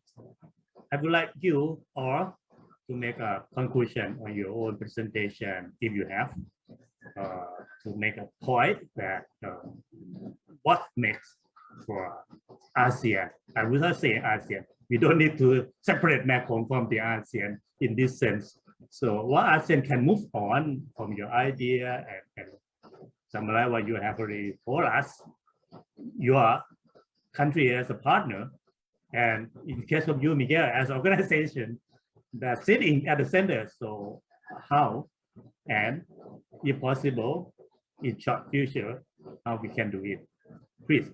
I would like you all to make a conclusion on your own presentation, if you have. to make a point that what makes for ASEAN, and without saying ASEAN, we don't need to separate Mekong from the ASEAN in this sense. So what ASEAN can move on from your idea and summarize what you have already told us, your country as a partner, and in case of you, Miguel, as an organization that's sitting at the center. So how, and if possible, in short future, how we can do it. Please.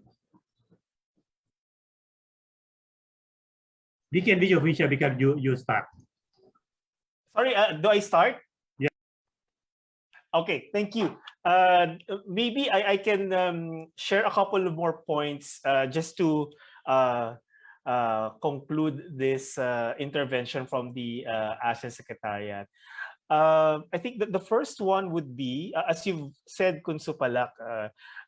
Begin with your future because you start. Sorry, do I start? Yeah. Okay, thank you. Maybe I can share a couple of more points just to conclude this intervention from the ASEAN Secretariat. I think that the first one would be, as you've said, Kun Supalak,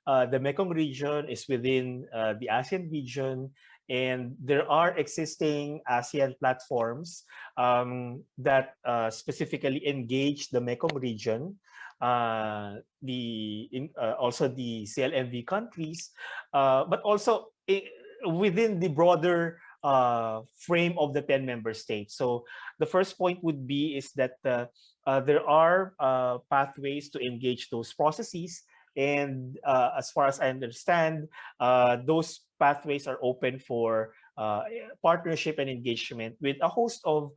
the Mekong region is within the ASEAN region, and there are existing ASEAN platforms that specifically engage the Mekong region, also the CLMV countries, but also within the broader frame of the 10 member states. So the first point would be is that there are pathways to engage those processes. And as far as I understand, those pathways are open for partnership and engagement with a host of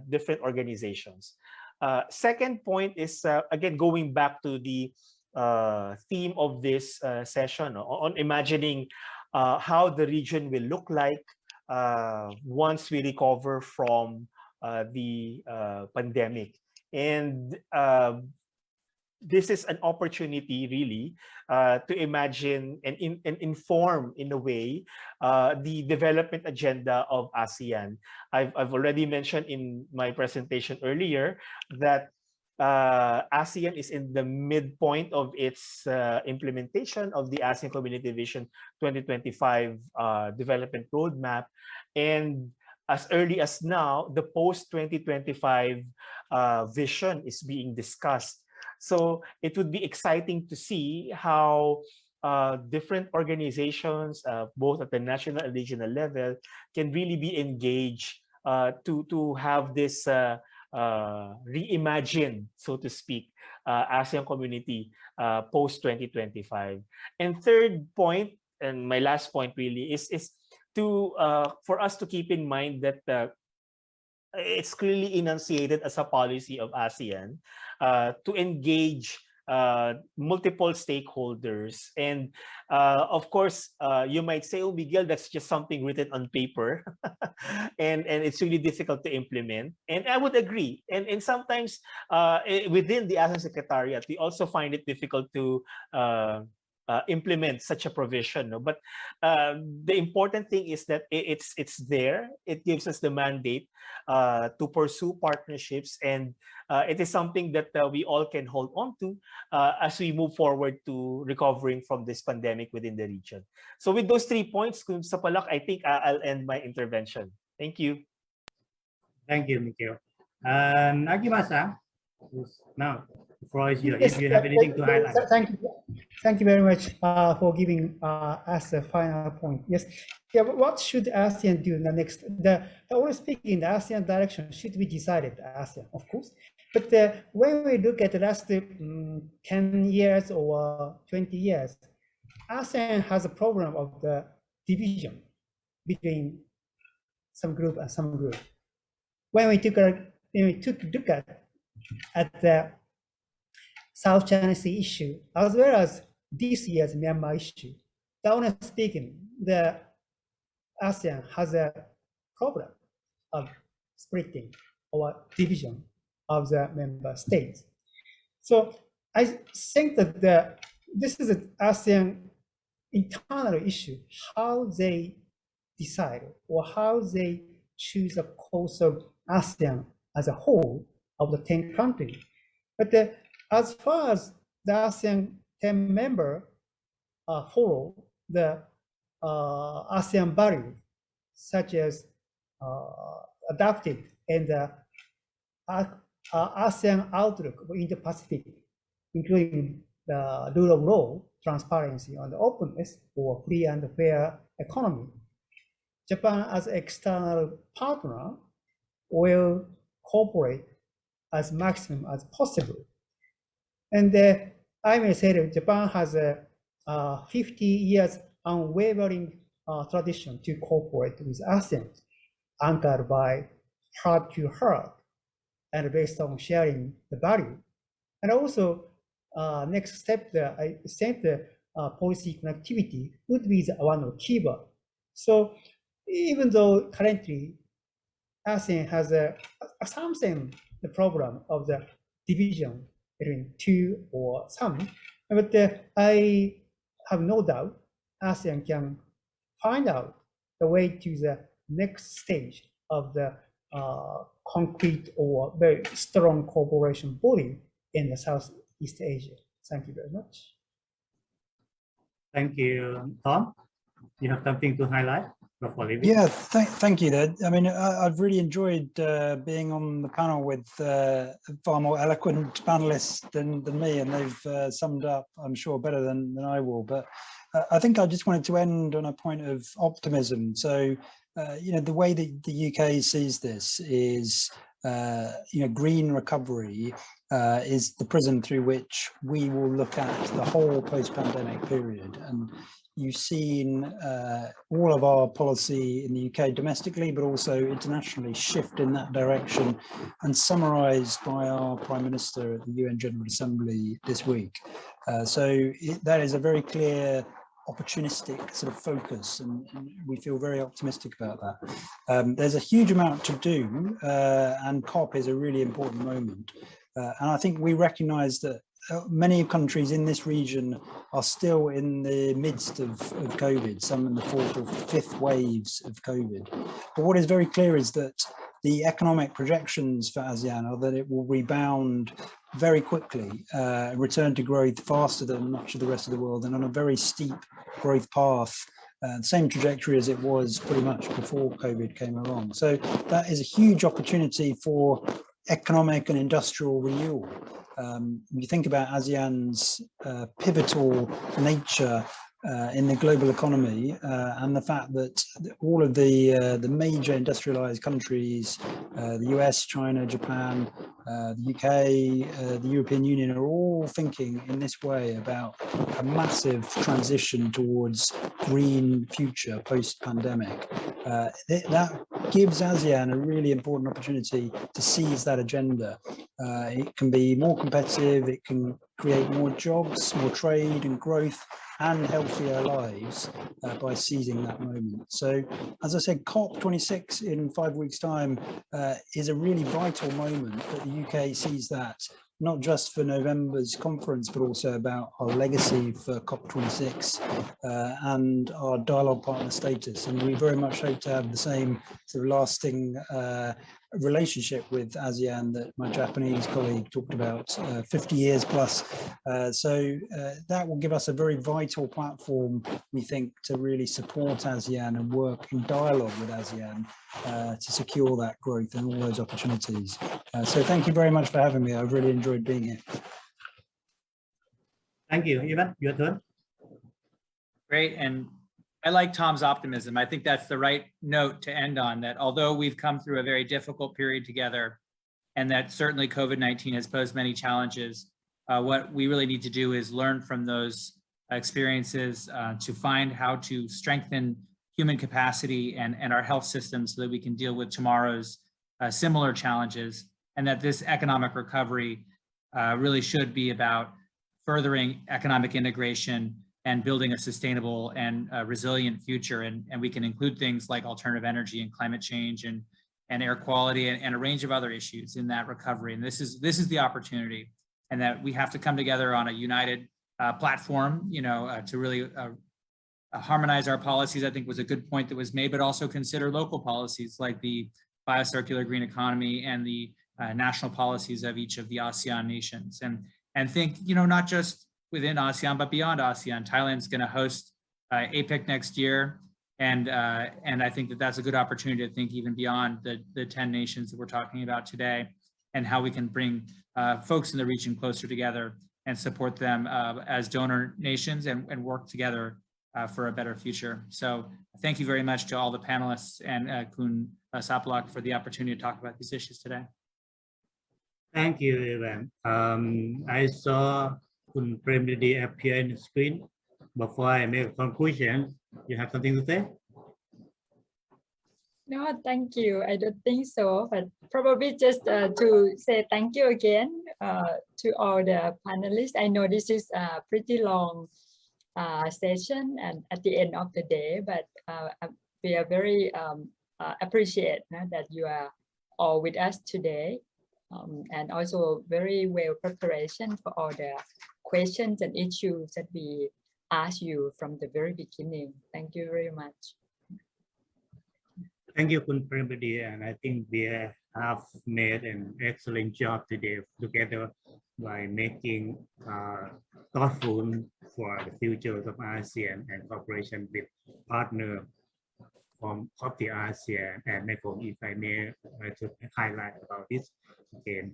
different organizations. Second point is, again, going back to the theme of this session on imagining how the region will look like once we recover from the pandemic. And this is an opportunity really to imagine and inform in a way the development agenda of ASEAN. I've already mentioned in my presentation earlier that ASEAN is in the midpoint of its implementation of the ASEAN Community Vision 2025 development roadmap. And as early as now, the post-2025 vision is being discussed. So it would be exciting to see how different organizations, both at the national and regional level, can really be engaged to have this reimagined, so to speak, ASEAN community post-2025. And third point, and my last point really, is to for us to keep in mind that it's clearly enunciated as a policy of ASEAN to engage multiple stakeholders. And of course, you might say, oh, Miguel, that's just something written on paper and it's really difficult to implement. And I would agree. And sometimes within the ASEAN Secretariat, we also find it difficult to implement such a provision. No? But the important thing is that it's there. It gives us the mandate to pursue partnerships, and it is something that we all can hold on to as we move forward to recovering from this pandemic within the region. So with those 3 points, Kun Supalak, I think I'll end my intervention. Thank you. Thank you, Miguel. And Akima-san, now the floor is yours. If you have anything to highlight. Thank you very much for giving us a final point. Yes, yeah. What should ASEAN do in the next? Always speaking, the ASEAN direction should be decided ASEAN, of course. But when we look at the last 10 years or 20 years, ASEAN has a problem of the division between some group and some group. When we took a look at the South China Sea issue, as well as this year's Myanmar issue, honestly speaking, the ASEAN has a problem of splitting or division of the member states. So I think that this is an ASEAN internal issue, how they decide or how they choose a course of ASEAN as a whole of the 10 countries. But as far as the ASEAN 10 members follow the ASEAN values, such as adapted and ASEAN outlook in the Pacific, including the rule of law, transparency, and openness for free and fair economy. Japan, as an external partner, will cooperate as maximum as possible. And I may say that Japan has a 50 years unwavering tradition to cooperate with ASEAN, anchored by heart to heart and based on sharing the value. And also, next step, I think the policy connectivity would be one of keyword. So even though currently ASEAN has something the problem of the division between two or some, but I have no doubt ASEAN can find out the way to the next stage of the concrete or very strong cooperation body in the Southeast Asia. Thank you very much. Thank you, Tom. You have something to highlight before leaving? Yeah, thank you. I mean, I've really enjoyed being on the panel with far more eloquent panelists than me, and they've summed up, I'm sure, better than I will. But I think I just wanted to end on a point of optimism. So, you know, the way that the UK sees this is, you know, green recovery is the prism through which we will look at the whole post-pandemic period. And you've seen all of our policy in the UK domestically, but also internationally shift in that direction, and summarised by our Prime Minister at the UN General Assembly this week. So that is a very clear opportunistic sort of focus, and we feel very optimistic about that. There's a huge amount to do, and COP is a really important moment. And I think we recognise that many countries in this region are still in the midst of COVID, some in the fourth or fifth waves of COVID. But what is very clear is that the economic projections for ASEAN are that it will rebound very quickly, return to growth faster than much of the rest of the world, and on a very steep growth path, same trajectory as it was pretty much before COVID came along. So that is a huge opportunity for economic and industrial renewal. You think about ASEAN's pivotal nature in the global economy, and the fact that all of the major industrialized countries, the US, China, Japan, the UK, the European Union, are all thinking in this way about a massive transition towards green future post-pandemic. That gives ASEAN a really important opportunity to seize that agenda. It can be more competitive, it can create more jobs, more trade and growth, and healthier lives by seizing that moment. So, as I said, COP26 in 5 weeks' time is a really vital moment that the UK sees that, not just for November's conference, but also about our legacy for COP26 and our dialogue partner status. And we very much hope to have the same sort of lasting relationship with ASEAN that my Japanese colleague talked about, 50 years plus. So that will give us a very vital platform, we think, to really support ASEAN and work in dialogue with ASEAN to secure that growth and all those opportunities. So thank you very much for having me. I've really enjoyed being here. Thank you. Ivan, your turn. Great. And I like Tom's optimism. I think that's the right note to end on, that although we've come through a very difficult period together, and that certainly COVID-19 has posed many challenges, what we really need to do is learn from those experiences to find how to strengthen human capacity and our health system so that we can deal with tomorrow's similar challenges, and that this economic recovery really should be about furthering economic integration and building a sustainable and resilient future. And we can include things like alternative energy and climate change and air quality and a range of other issues in that recovery. And this is the opportunity, and that we have to come together on a united platform, you know, to really harmonize our policies, I think was a good point that was made, but also consider local policies like the biocircular green economy and the national policies of each of the ASEAN nations. And think, you know, not just within ASEAN, but beyond ASEAN. Thailand's going to host APEC next year. And I think that that's a good opportunity to think even beyond the 10 nations that we're talking about today, and how we can bring folks in the region closer together and support them as donor nations and work together for a better future. So thank you very much to all the panelists and Kun Supalak for the opportunity to talk about these issues today. Thank you, Evan. I saw Kun Premdidi appear in the screen. Before I make a conclusion, you have something to say? No, thank you. I don't think so, but probably just to say thank you again to all the panelists. I know this is a pretty long session and at the end of the day, but we are very appreciate that you are all with us today, and also very well preparation for all the questions and issues that we asked you from the very beginning. Thank you very much. Thank you, Kun Premdidi, and I think we have made an excellent job today together by making thoughtful for the futures of ASEAN and cooperation with partners from of the ASEAN and Mekong. If I may to highlight about this again,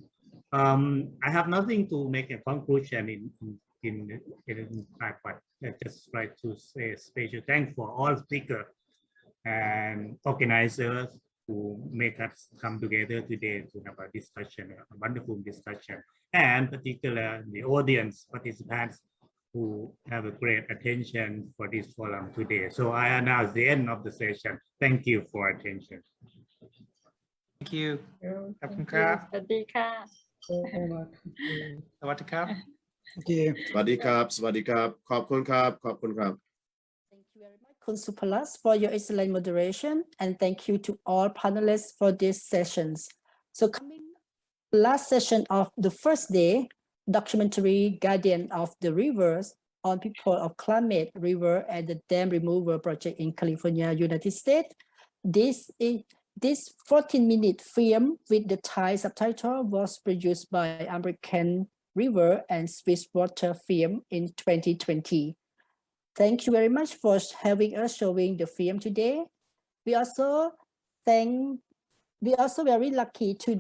I have nothing to make a conclusion in fact, but I just like to say a special thanks for all speakers and organizers who make us come together today to have a discussion, a wonderful discussion, and particularly the audience participants who have a great attention for this forum today. So I announce the end of the session. Thank you for attention. Thank you. Thank you. ขอบคุณครับ สวัสดีค่ะ สวัสดีครับ Thank you. สวัสดีครับ สวัสดีครับ ขอบคุณครับ ขอบคุณครับ Thank you very much, Kun Supalak, for your excellent moderation, and thank you to all panelists for these sessions. So coming last session of the first day, documentary Guardian of the Rivers on people of Klamath River and the dam removal project in California, United States. This 14-minute film with the Thai subtitle was produced by American River and Swiss Water Film in 2020. Thank you very much for having us showing the film today. We also very lucky to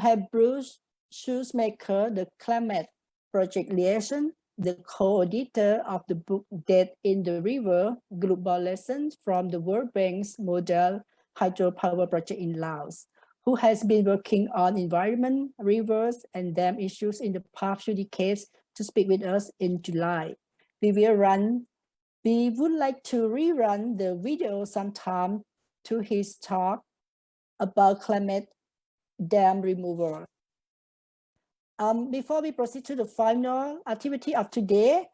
have Bruce Shoemaker, the Klamath Project Liaison, the co-editor of the book Dead in the River, Global Lessons from the World Bank's Model Hydropower Project in Laos, who has been working on environment, rivers, and dam issues in the past few decades to speak with us in July. We would like to rerun the video sometime to his talk about Klamath dam removal. Before we proceed to the final activity of today,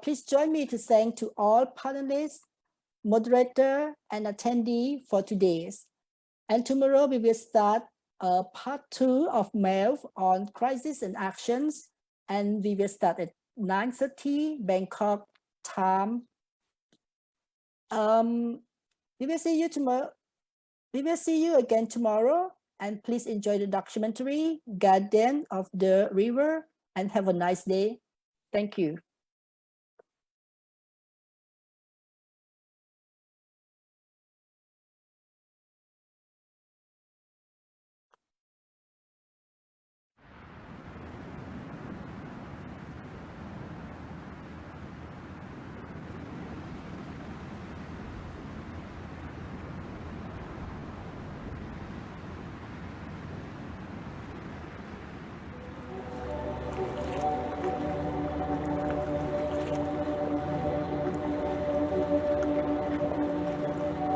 please join me to thank to all panelists, moderator, and attendee for today's. And tomorrow we will start part 2 of MELF on crisis and actions, and we will start at 9:30 Bangkok time. We will see you tomorrow. We will see you again tomorrow, and please enjoy the documentary Guardian of the River and have a nice day. Thank you.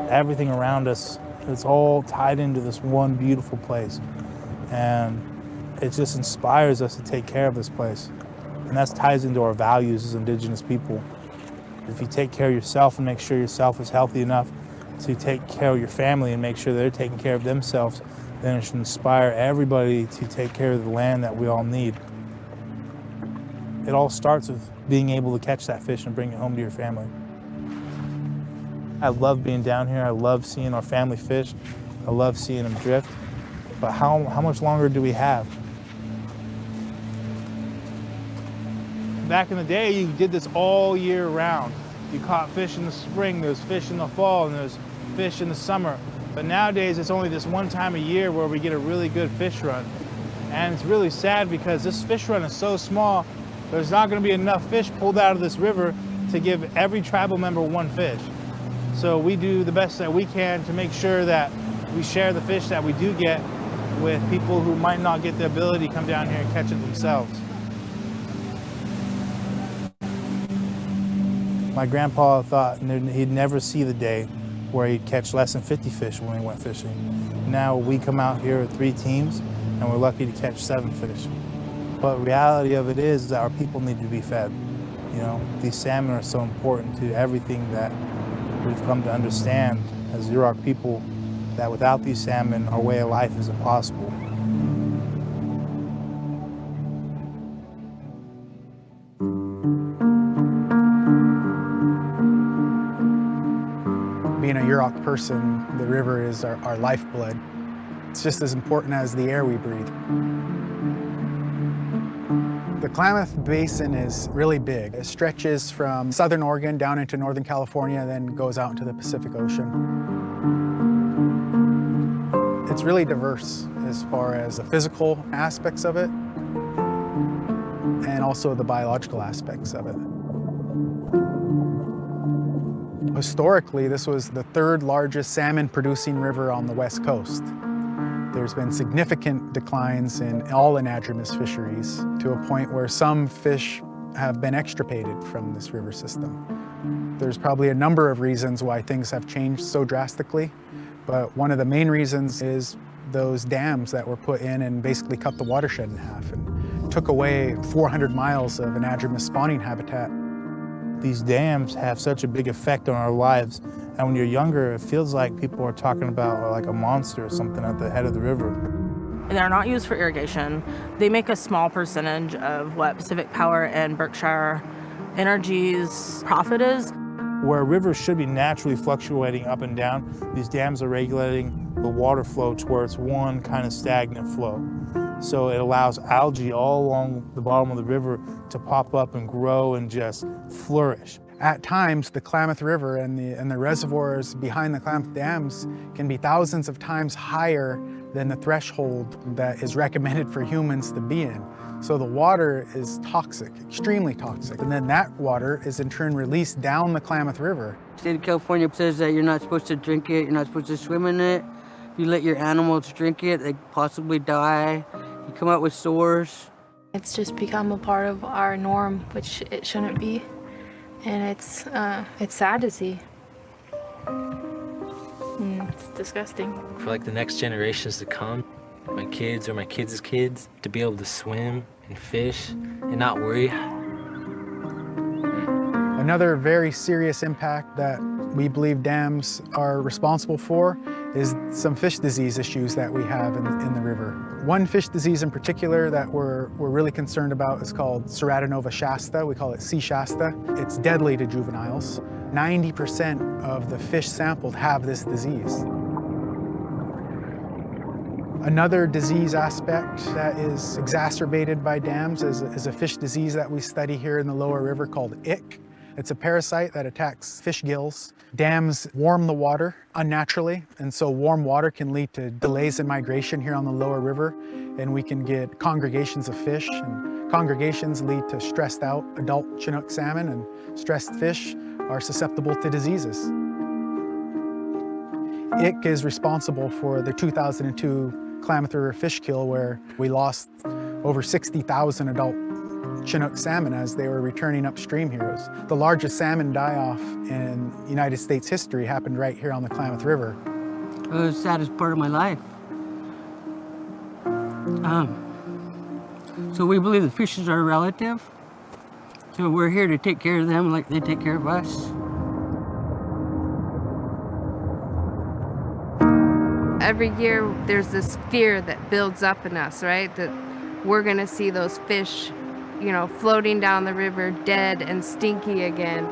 Everything around us, it's all tied into this one beautiful place. And it just inspires us to take care of this place. And that ties into our values as Indigenous people. If you take care of yourself and make sure yourself is healthy enough to take care of your family and make sure they're taking care of themselves, then it should inspire everybody to take care of the land that we all need. It all starts with being able to catch that fish and bring it home to your family. I love being down here. I love seeing our family fish. I love seeing them drift. But how much longer do we have? Back in the day, you did this all year round. You caught fish in the spring, there's fish in the fall, and there's fish in the summer. But nowadays, it's only this one time a year where we get a really good fish run. And it's really sad because this fish run is so small, there's not going to be enough fish pulled out of this river to give every tribal member one fish. So we do the best that we can to make sure that we share the fish that we do get with people who might not get the ability to come down here and catch it themselves. My grandpa thought he'd never see the day where he'd catch less than 50 fish when he went fishing. Now we come out here with 3 teams and we're lucky to catch 7 fish. But the reality of it is that our people need to be fed. You know, these salmon are so important to everything that we've come to understand as Yurok people, that without these salmon, our way of life is impossible. Being a Yurok person, the river is our lifeblood. It's just as important as the air we breathe. The Klamath Basin is really big. It stretches from southern Oregon down into Northern California, then goes out into the Pacific Ocean. It's really diverse as far as the physical aspects of it and also the biological aspects of it. Historically, this was the 3rd largest salmon-producing river on the West Coast. There's been significant declines in all anadromous fisheries to a point where some fish have been extirpated from this river system. There's probably a number of reasons why things have changed so drastically, but one of the main reasons is those dams that were put in and basically cut the watershed in half and took away 400 miles of anadromous spawning habitat. These dams have such a big effect on our lives, and when you're younger, it feels like people are talking about like a monster or something at the head of the river. They're not used for irrigation. They make a small percentage of what Pacific Power and Berkshire Energy's profit is. Where rivers should be naturally fluctuating up and down, these dams are regulating the water flow towards one kind of stagnant flow. So it allows algae all along the bottom of the river to pop up and grow and just flourish. At times, the Klamath River and the reservoirs behind the Klamath dams can be thousands of times higher than the threshold that is recommended for humans to be in. So the water is toxic, extremely toxic. And then that water is in turn released down the Klamath River. The state of California says that you're not supposed to drink it, you're not supposed to swim in it. If you let your animals drink it, they possibly die. You come out with sores. It's just become a part of our norm, which it shouldn't be. And it's sad to see. It's disgusting. For like the next generations to come, my kids or my kids' kids, to be able to swim and fish and not worry. Another very serious impact that we believe dams are responsible for is some fish disease issues that we have in the river. One fish disease in particular that we're really concerned about is called Ceratinova shasta. We call it C. shasta. It's deadly to juveniles. 90% of the fish sampled have this disease. Another disease aspect that is exacerbated by dams is a fish disease that we study here in the lower river called ick. It's a parasite that attacks fish gills. Dams warm the water unnaturally, and so warm water can lead to delays in migration here on the lower river, and we can get congregations of fish, and congregations lead to stressed out adult Chinook salmon, and stressed fish are susceptible to diseases. Ick is responsible for the 2002 Klamath River fish kill, where we lost over 60,000 adult Chinook salmon as they were returning upstream here. It was the largest salmon die-off in United States history happened right here on the Klamath River. It was the saddest part of my life. So we believe the fishes are relative. So we're here to take care of them like they take care of us. Every year there's this fear that builds up in us, right? That we're gonna see those fish, you know, floating down the river dead and stinky again.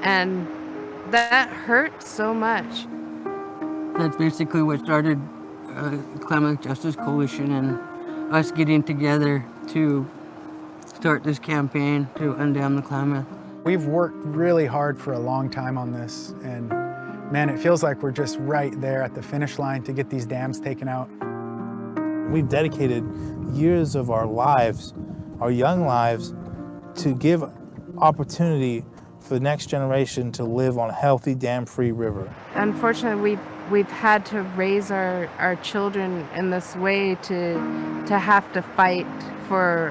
And that hurts so much. That's basically what started Klamath Justice Coalition and us getting together to start this campaign to undam the Klamath. We've worked really hard for a long time on this, and man, it feels like we're just right there at the finish line to get these dams taken out. We've dedicated years of our lives, our young lives, to give opportunity for the next generation to live on a healthy, dam-free river. Unfortunately, we've had to raise our children in this way to have to fight for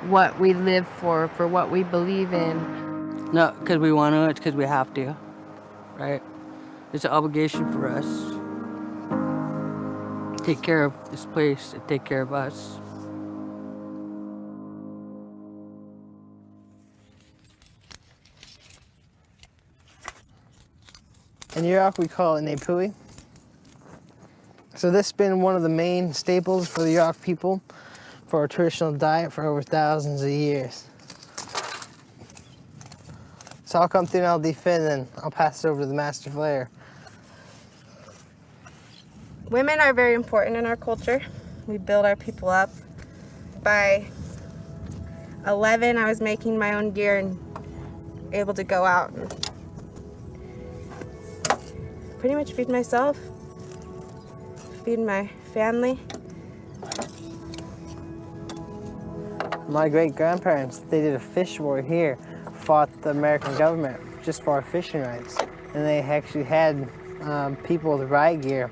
what we live for what we believe in. Not because we want to, it's because we have to, right? It's an obligation for us. Take care of this place and take care of us. In Yurok, we call it Nepui. So this has been one of the main staples for the Yurok people for our traditional diet for over thousands of years. So I'll come through and I'll defend and I'll pass it over to the master flayer. Women are very important in our culture. We build our people up. By 11, I was making my own gear and able to go out and pretty much feed myself, feed my family. My great-grandparents, they did a fish war here, fought the American government just for our fishing rights. And they actually had people with riot gear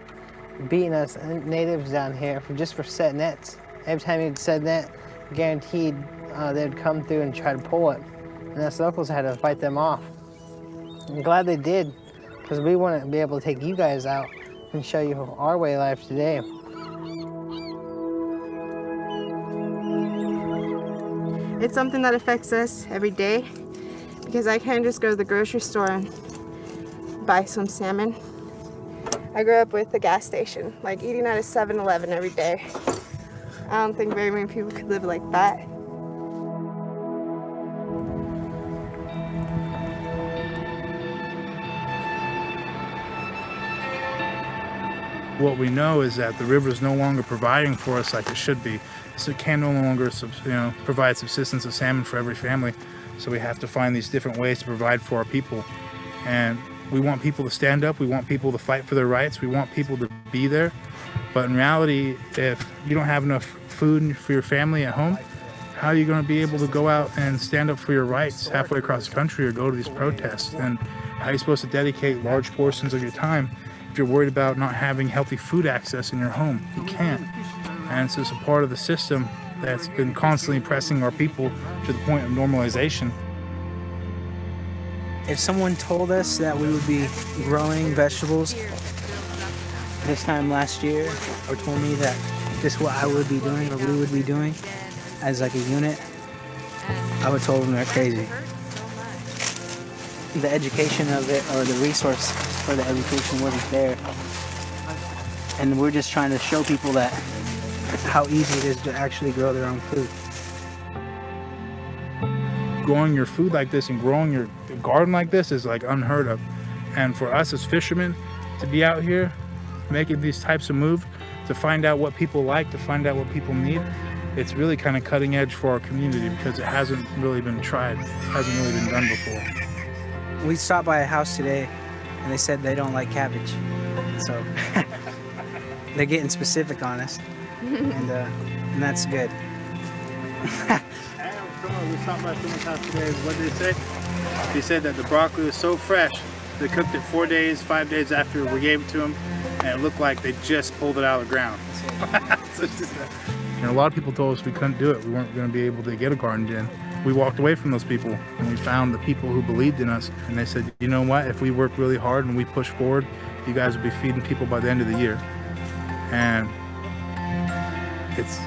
beating us natives down here just for set nets. Every time you'd set net, guaranteed they'd come through and try to pull it. And us locals had to fight them off. I'm glad they did, because we want to be able to take you guys out and show you our way of life today. It's something that affects us every day because I can't just go to the grocery store and buy some salmon. I grew up with a gas station, like eating at a 7-Eleven every day. I don't think very many people could live like that. What we know is that the river is no longer providing for us like it should be. So it can no longer provide subsistence of salmon for every family. So we have to find these different ways to provide for our people. And we want people to stand up. We want people to fight for their rights. We want people to be there. But in reality, if you don't have enough food for your family at home, how are you going to be able to go out and stand up for your rights halfway across the country or go to these protests? And how are you supposed to dedicate large portions of your time if you're worried about not having healthy food access in your home? You can't. And it's just a part of the system that's been constantly pressing our people to the point of normalization. If someone told us that we would be growing vegetables this time last year, or told me that this is what I would be doing or we would be doing as like a unit, I would have told them they're crazy. The education of it, or the resource for the education, wasn't there. And we're just trying to show people that how easy it is to actually grow their own food. Growing your food like this and growing your garden like this is like unheard of. And for us as fishermen to be out here making these types of moves, to find out what people like, to find out what people need, it's really kind of cutting edge for our community because it hasn't really been tried, hasn't really been done before. We stopped by a house today and they said they don't like cabbage. So they're getting specific on us. And that's good. We stopped by someone's house today. What did they say? They said that the broccoli was so fresh, they cooked it 4 days, 5 days after we gave it to them, and it looked like they just pulled it out of the ground. And a lot of people told us we couldn't do it. We weren't going to be able to get a garden in. We walked away from those people, and we found the people who believed in us, and they said, you know what, if we work really hard and we push forward, you guys will be feeding people by the end of the year. And it's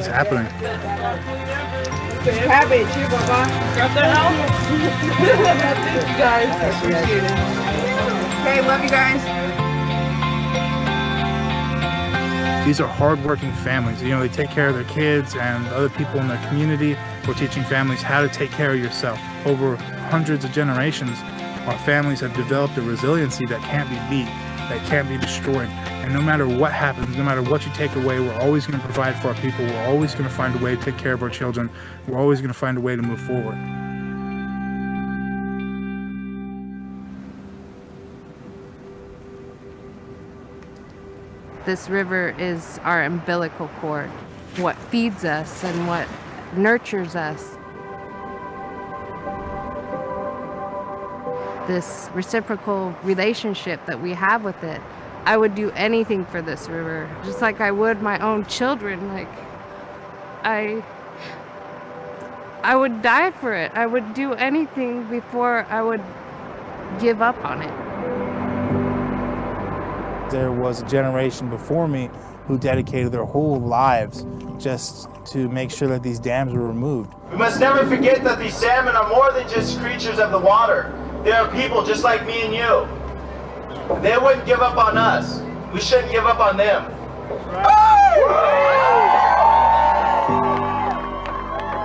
happening. Cabbage, here, Baba. Got the help? Thank you guys. Appreciate it. Okay, love you guys. These are hardworking families. You know, they take care of their kids and other people in their community. We're teaching families how to take care of yourself. Over hundreds of generations, our families have developed a resiliency that can't be beat, that can't be destroyed. And no matter what happens, no matter what you take away, we're always going to provide for our people. We're always going to find a way to take care of our children. We're always going to find a way to move forward. this river is our umbilical cord, what feeds us and what nurtures us. This reciprocal relationship that we have with it. I would do anything for this river, just like I would my own children. Like, I would die for it. I would do anything before I would give up on it. There was a generation before me who dedicated their whole lives just to make sure that these dams were removed. We must never forget that these salmon are more than just creatures of the water. They are people just like me and you. They wouldn't give up on us. We shouldn't give up on them.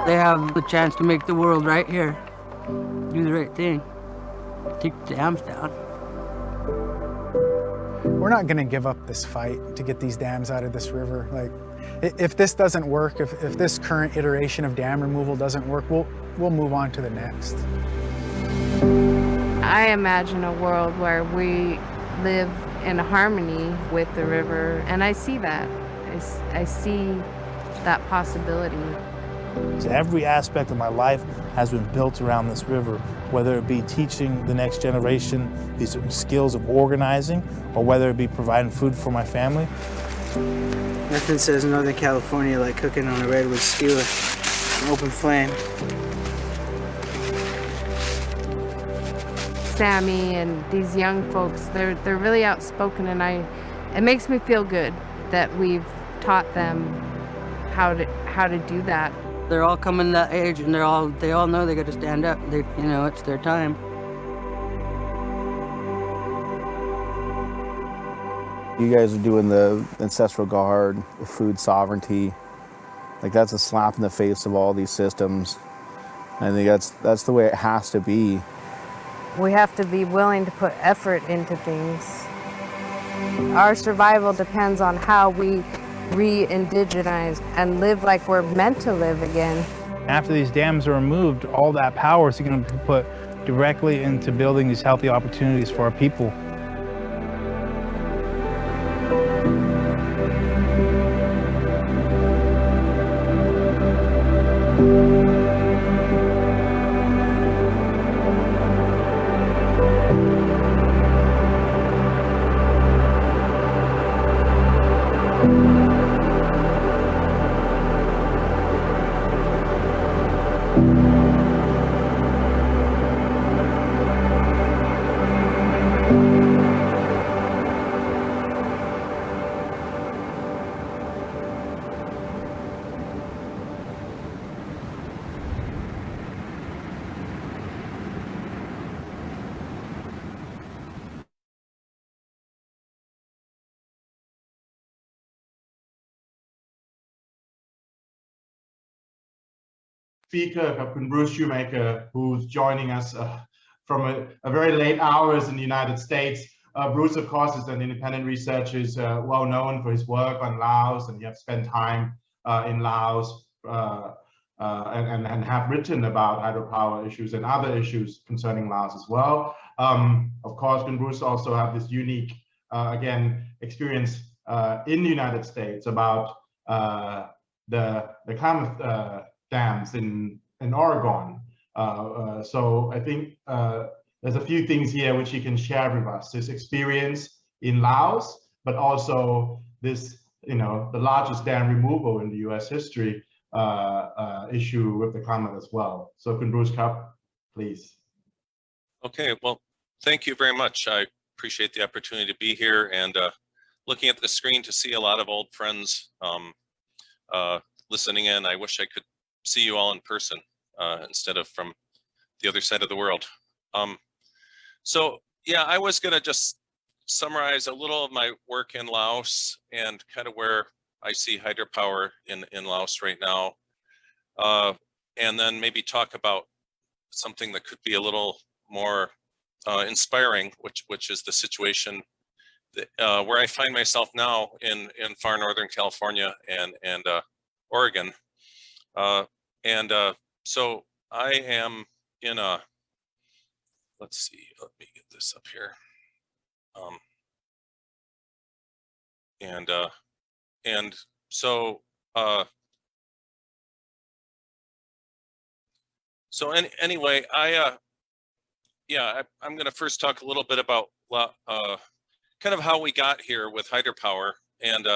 They have the chance to make the world right here. Do the right thing. Take the dams down. We're not going to give up this fight to get these dams out of this river. Like, if this doesn't work, if this current iteration of dam removal doesn't work, we'll move on to the next. I imagine a world where we live in harmony with the river, and I see that. I see that possibility. So every aspect of my life has been built around this river, whether it be teaching the next generation these skills of organizing, or whether it be providing food for my family. Nothing says Northern California like cooking on a redwood skewer, an open flame. Sammy and these young folks, they're really outspoken, and it makes me feel good that we've taught them how to do that. They're all coming to that age, and they all know they got to stand up. It's their time. You guys are doing the ancestral guard, the food sovereignty. Like, that's a slap in the face of all these systems. I think that's the way it has to be. We have to be willing to put effort into things. Our survival depends on how we re-indigenize and live like we're meant to live again. After these dams are removed, all that power is going to be put directly into building these healthy opportunities for our people. Speaker, Bruce Shoemaker, who's joining us from a very late hours in the United States. Bruce, of course, is an independent researcher, is well known for his work on Laos, and you have spent time in Laos and have written about hydropower issues and other issues concerning Laos as well. Of course, Bruce also have this unique, again, experience in the United States about the Klamath dams in Oregon. So I think there's a few things here which he can share with us. His experience in Laos, but also this, the largest dam removal in the US history issue with the Klamath as well. So Bruce Cup, please. Okay, well, thank you very much. I appreciate the opportunity to be here and looking at the screen to see a lot of old friends listening in. I wish I could see you all in person instead of from the other side of the world. So yeah, I was gonna just summarize a little of my work in Laos and kind of where I see hydropower in Laos right now. And then maybe talk about something that could be a little more inspiring, which is the situation that, where I find myself now in far northern California and Oregon. So I am in a, let's see, let me get this up here. and so anyway, I'm going to first talk a little bit about kind of how we got here with hydropower. And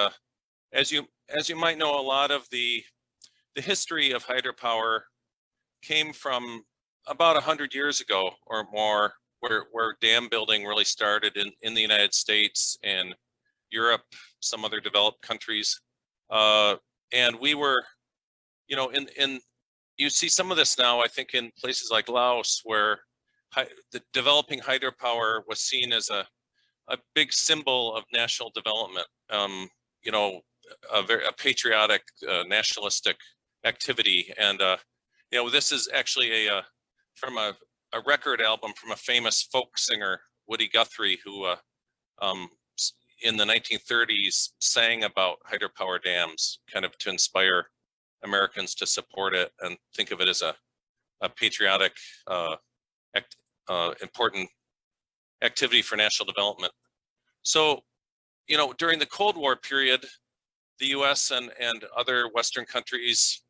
as you might know, a lot of the history of hydropower came from about 100 years ago or more, where dam building really started in the United States and Europe, some other developed countries. And we were, you know, you see some of this now, I think, in places like Laos, where the developing hydropower was seen as a big symbol of national development, you know, a patriotic, nationalistic activity. And, you know, this is actually from a record album from a famous folk singer, Woody Guthrie, who in the 1930s sang about hydropower dams, kind of to inspire Americans to support it and think of it as a patriotic, important activity for national development. So, you know, during the Cold War period, the US and other Western countries,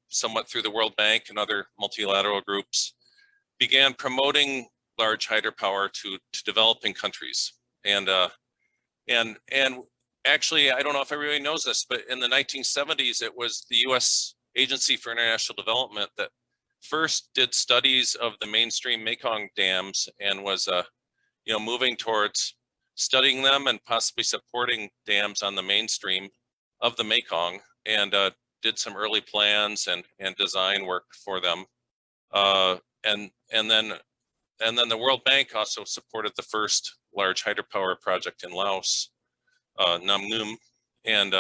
somewhat through the World Bank and other multilateral groups, began promoting large hydropower to developing countries. And actually, I don't know if everybody knows this, but in the 1970s, it was the US Agency for International Development that first did studies of the mainstream Mekong dams and was, you know, moving towards studying them and possibly supporting dams on the mainstream of the Mekong, and did some early plans and design work for them. And then the World Bank also supported the first large hydropower project in Laos, Nam Num, and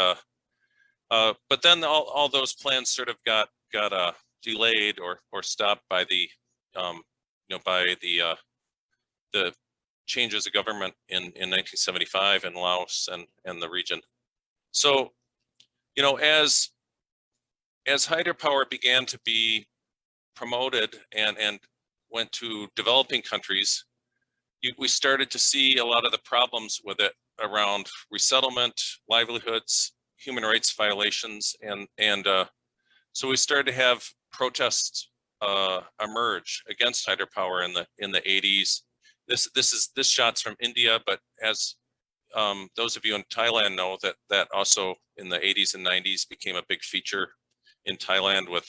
but then all those plans sort of got delayed or stopped by the you know, by the changes of government in 1975 in Laos and the region. So, you know, as hydropower began to be promoted and went to developing countries, we started to see a lot of the problems with it around resettlement, livelihoods, human rights violations, and so we started to have protests emerge against hydropower in the 80s. This shot's from India, but as those of you in Thailand know, that also in the 80s and 90s became a big feature in Thailand with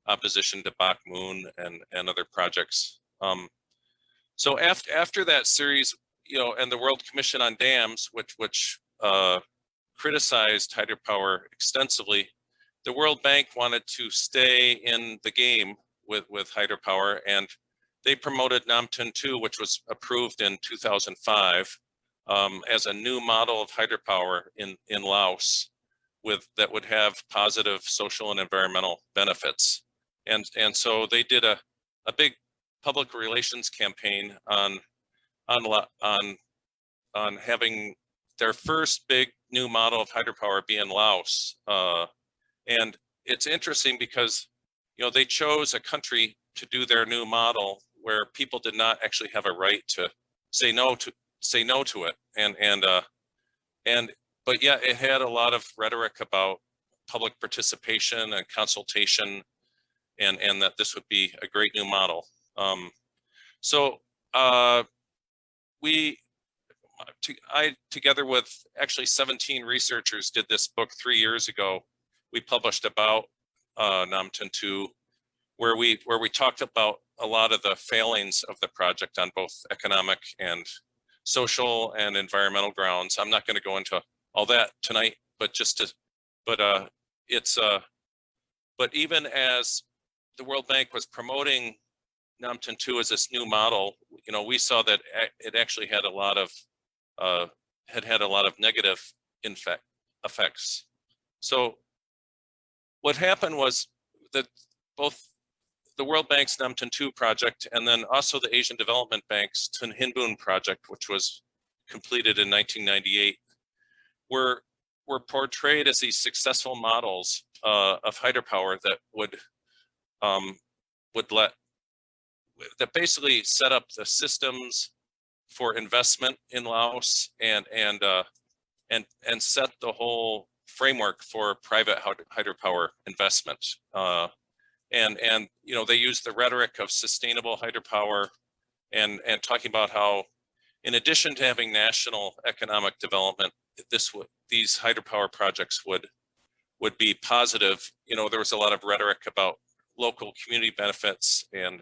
opposition to Bak Moon and other projects. So after that series, you know, and the World Commission on Dams, which criticized hydropower extensively, the World Bank wanted to stay in the game with hydropower, and they promoted Nam Tin 2, which was approved in 2005 as a new model of hydropower in Laos that would have positive social and environmental benefits. And so they did a big public relations campaign on having their first big new model of hydropower be in Laos. And it's interesting because, you know, they chose a country to do their new model where people did not actually have a right to say no to it. But yeah, it had a lot of rhetoric about public participation and consultation, and that this would be a great new model. I, together with actually 17 researchers, did this book 3 years ago. We published about Nam Tin 2, where we talked about a lot of the failings of the project on both economic and social and environmental grounds. I'm not going to go into all that tonight, but but even as the World Bank was promoting Nam Tin 2 as this new model, you know, we saw that it actually had a lot of had a lot of negative effects. So what happened was that both the World Bank's Nam Tin 2 project and then also the Asian Development Bank's Tun Hin Boon project, which was completed in 1998, were portrayed as these successful models of hydropower that that basically set up the systems for investment in Laos and and set the whole framework for private hydropower investment. And you know, they use the rhetoric of sustainable hydropower and talking about how, in addition to having national economic development, these hydropower projects would be positive. You know, there was a lot of rhetoric about local community benefits, and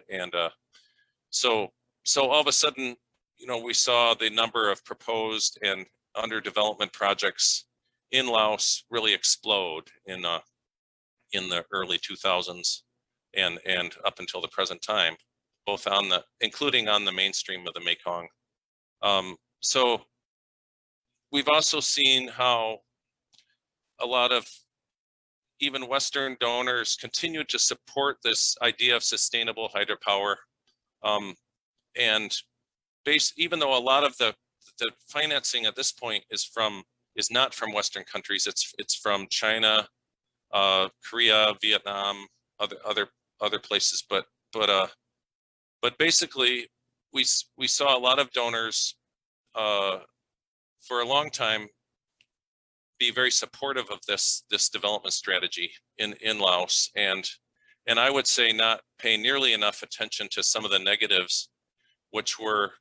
so all of a sudden, you know, we saw the number of proposed and under development projects in Laos really explode in the early 2000s and up until the present time, both including on the mainstream of the Mekong. So we've also seen how a lot of even Western donors continue to support this idea of sustainable hydropower. And even though a lot of the financing at this point is not from Western countries, it's from China, Korea, Vietnam, other places, but basically we saw a lot of donors for a long time be very supportive of this development strategy in Laos, and I would say not pay nearly enough attention to some of the negatives, which were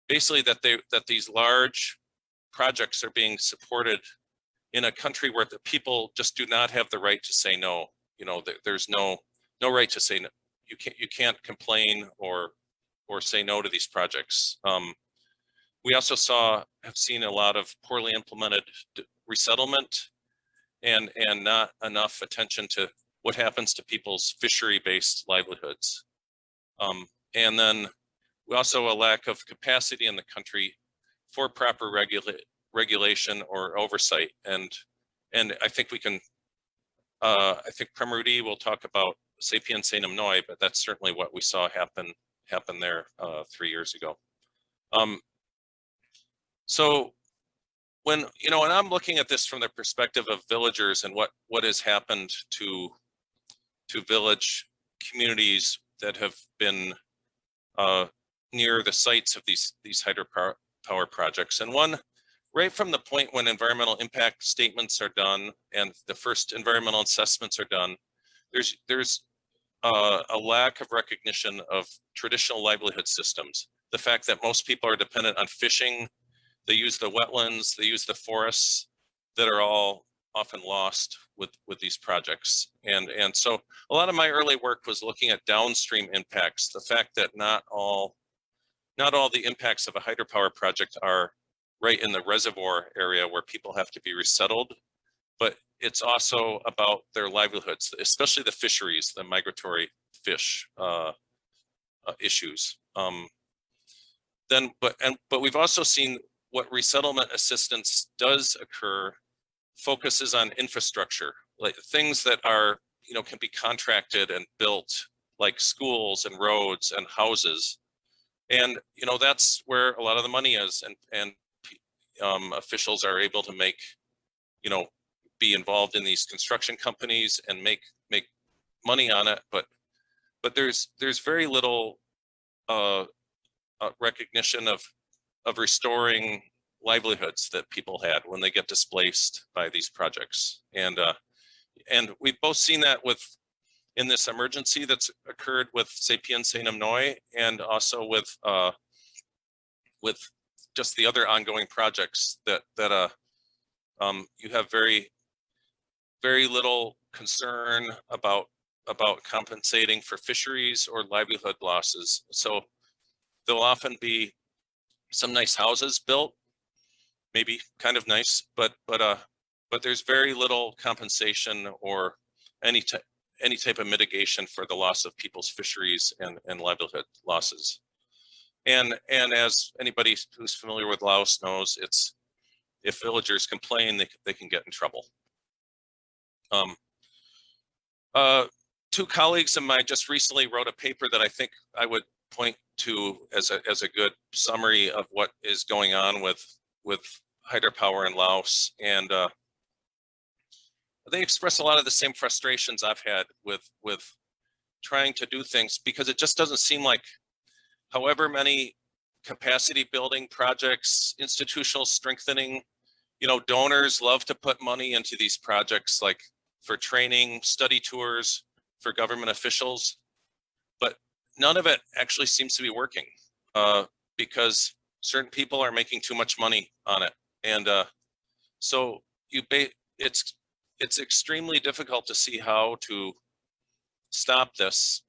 basically that these large projects are being supported in a country where the people just do not have the right to say no. You know, there's no right to say no. You can't complain or say no to these projects. We also have seen a lot of poorly implemented resettlement and not enough attention to what happens to people's fishery-based livelihoods. And then we also a lack of capacity in the country for proper regulation or oversight. And I think we can, I think Prem will talk about Sapien Saenam Noi, but that's certainly what we saw happen there 3 years ago. So when I'm looking at this from the perspective of villagers and what has happened to village communities that have been near the sites of these hydropower projects, and one right from the point when environmental impact statements are done and the first environmental assessments are done, there's a lack of recognition of traditional livelihood systems. The fact that most people are dependent on fishing, they use the wetlands, they use the forests that are all often lost with these projects. And so a lot of my early work was looking at downstream impacts, the fact that not all the impacts of a hydropower project are right in the reservoir area where people have to be resettled, but it's also about their livelihoods, especially the fisheries, the migratory fish issues. But we've also seen what resettlement assistance does occur focuses on infrastructure, like things that are, can be contracted and built, like schools and roads and houses. And, that's where a lot of the money is, and officials are able to make, be involved in these construction companies and make money on it. But there's very little recognition of restoring livelihoods that people had when they get displaced by these projects. And we've both seen that in this emergency that's occurred with Sapien Saenam Noi, and also with just the other ongoing projects that you have very, very little concern about compensating for fisheries or livelihood losses. So there'll often be some nice houses built, maybe kind of nice, but there's very little compensation or any type of mitigation for the loss of people's fisheries and livelihood losses. And as anybody who's familiar with Laos knows, if villagers complain, they can get in trouble. Two colleagues of mine just recently wrote a paper that I think I would point to as a good summary of what is going on with hydropower in Laos, and they express a lot of the same frustrations I've had with trying to do things, because it just doesn't seem like, however many capacity building projects, institutional strengthening you know, donors love to put money into these projects, like for training, study tours, for government officials, but none of it actually seems to be working because certain people are making too much money on it. And so it's extremely difficult to see how to stop this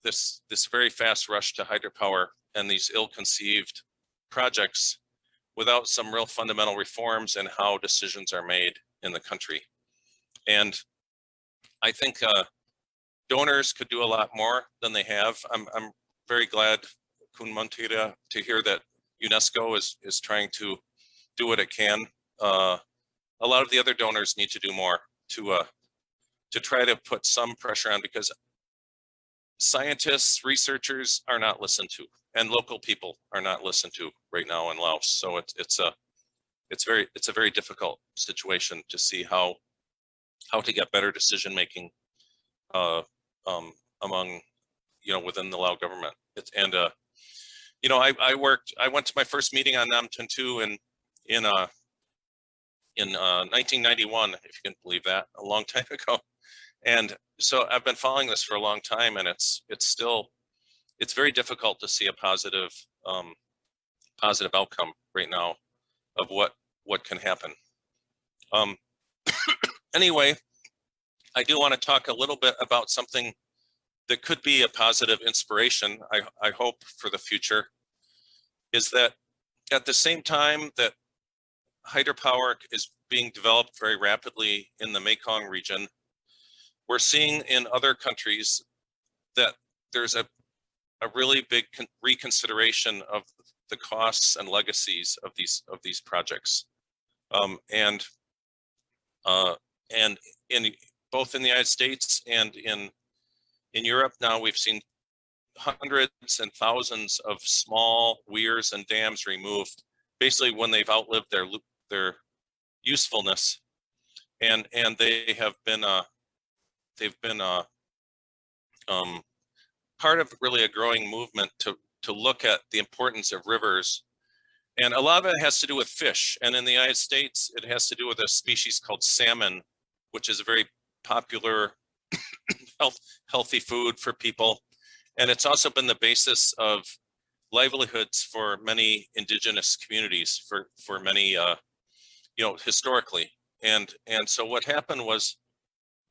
this very fast rush to hydropower and these ill-conceived projects without some real fundamental reforms in how decisions are made in the country. And I think donors could do a lot more than they have. I'm very glad, Kun Montira, to hear that UNESCO is trying to do what it can. A lot of the other donors need to do more to try to put some pressure on, because scientists, researchers are not listened to, and local people are not listened to right now in Laos. So it's a very difficult situation to see how to get better decision making among, you know, within the Lao government. You know, I went to my first meeting on Nam Tuntu in 1991, if you can believe that, a long time ago. And so I've been following this for a long time, and it's very difficult to see a positive outcome right now of what can happen. Anyway, I do want to talk a little bit about something that could be a positive inspiration, I hope, for the future, is that at the same time that hydropower is being developed very rapidly in the Mekong region, we're seeing in other countries that there's a really big reconsideration of the costs and legacies of these projects, and in both in the United States and in Europe now, we've seen hundreds and thousands of small weirs and dams removed, basically when they've outlived their usefulness, and they have been part of really a growing movement to look at the importance of rivers. And a lot of it has to do with fish. And in the United States, it has to do with a species called salmon, which is a very popular healthy food for people. And it's also been the basis of livelihoods for many indigenous communities for many, you know, historically. And so what happened was,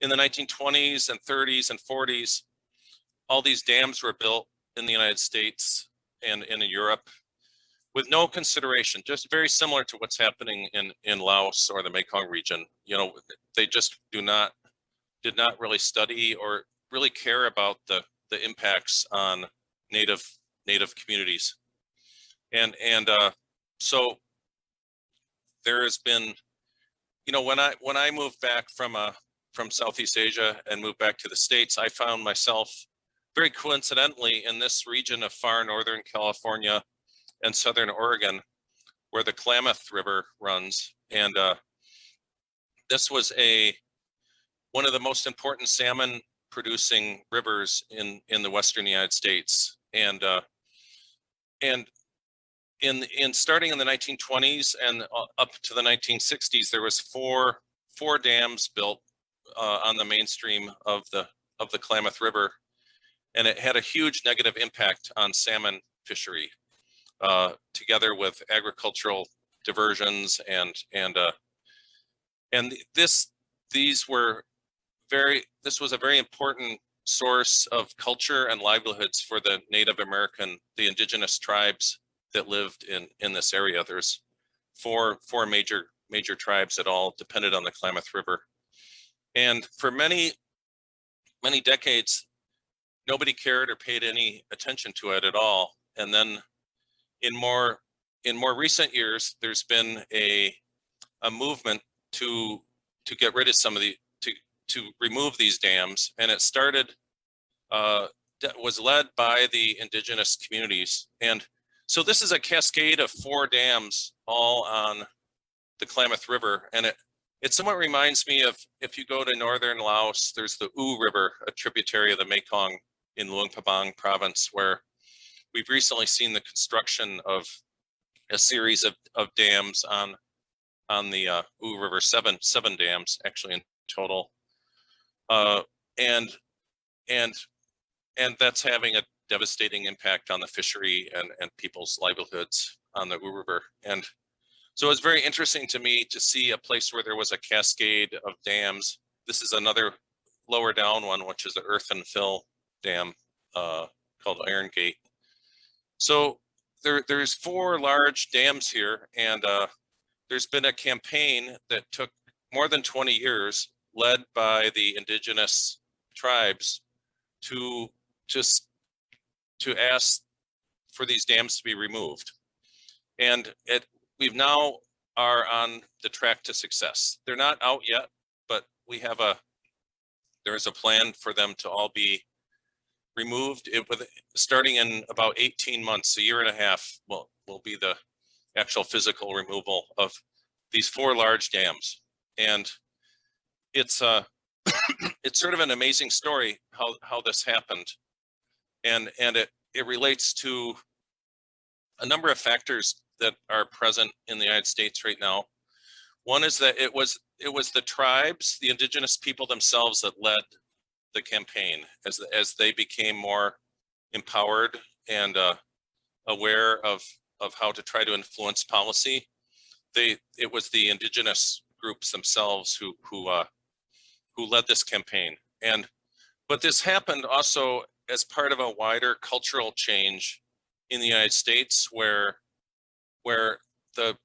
in the 1920s and 30s and 40s, all these dams were built in the United States and in Europe with no consideration, just very similar to what's happening in Laos or the Mekong region. You know, they just did not really study or really care about the impacts on native communities. And so there has been, you know, when I moved back from Southeast Asia and moved back to the States, I found myself very coincidentally in this region of far northern California and southern Oregon, where the Klamath River runs. And this was one of the most important salmon producing rivers in the Western United States. And in starting in the 1920s and up to the 1960s, there was four dams built on the mainstream of the Klamath River, and it had a huge negative impact on salmon fishery, together with agricultural diversions this was a very important source of culture and livelihoods for the Native American, the indigenous tribes that lived in this area. There's four major tribes that all depended on the Klamath River. And for many decades, nobody cared or paid any attention to it at all. And then in more recent years, there's been a movement to get rid of some of to remove these dams, and it started was led by the indigenous communities. And so this is a cascade of 4 dams all on the Klamath River, and it somewhat reminds me of, if you go to northern Laos, there's the U River, a tributary of the Mekong in Luang Prabang province, where we've recently seen the construction of a series of dams on on the Uwe River, seven dams actually in total, and that's having a devastating impact on the fishery and people's livelihoods on the Uwe River. And so it's very interesting to me to see a place where there was a cascade of dams. This is another lower down one, which is the earth and fill dam called Iron Gate. So there's 4 large dams here, and there's been a campaign that took more than 20 years, led by the indigenous tribes, to ask for these dams to be removed. And we've now are on the track to success. They're not out yet, but there is a plan for them to all be removed. Starting in about 18 months, a year and a half, will be the actual physical removal of these 4 large dams. And it's it's sort of an amazing story how this happened. And it relates to a number of factors that are present in the United States right now. One is that it was the tribes, the indigenous people themselves, that led the campaign as they became more empowered and aware of how to try to influence policy. It was the indigenous groups themselves who led this campaign. But this happened also as part of a wider cultural change in the United States, where the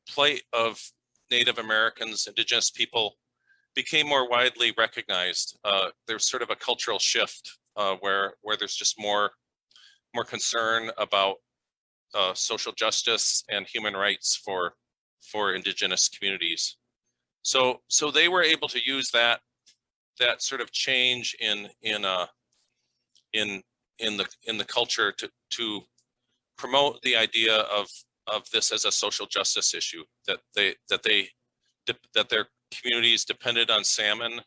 plight of Native Americans, indigenous people, became more widely recognized. There's sort of a cultural shift where there's just more concern about social justice and human rights for indigenous communities. So they were able to use that sort of change in the culture to promote the idea of this as a social justice issue, that their communities depended on salmon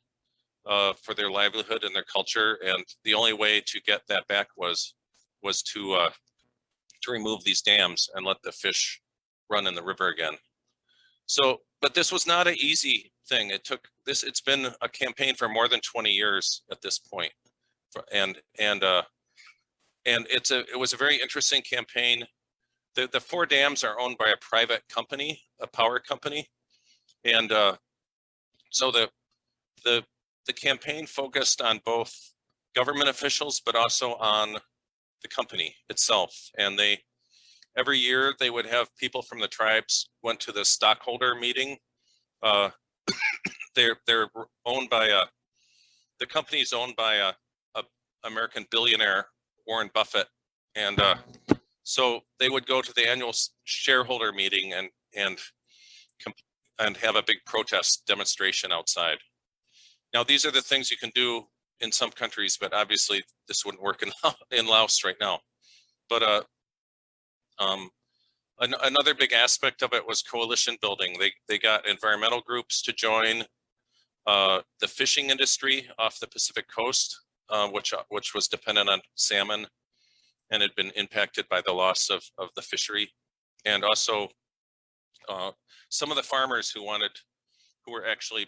for their livelihood and their culture, and the only way to get that back was to remove these dams and let the fish run in the river again. So, but this was not an easy thing. It's been a campaign for more than 20 years at this point, and it was a very interesting campaign. The 4 dams are owned by a private company, a power company, and so the campaign focused on both government officials, but also on the company itself. And every year they would have people from the tribes went to the stockholder meeting. They're owned by the company is owned by a American billionaire, Warren Buffett, and so they would go to the annual shareholder meeting and have a big protest demonstration outside. Now, these are the things you can do in some countries, but obviously this wouldn't work in Laos right now. But another big aspect of it was coalition building. They got environmental groups to join the fishing industry off the Pacific coast, which was dependent on salmon and had been impacted by the loss of the fishery. And also some of the farmers who were actually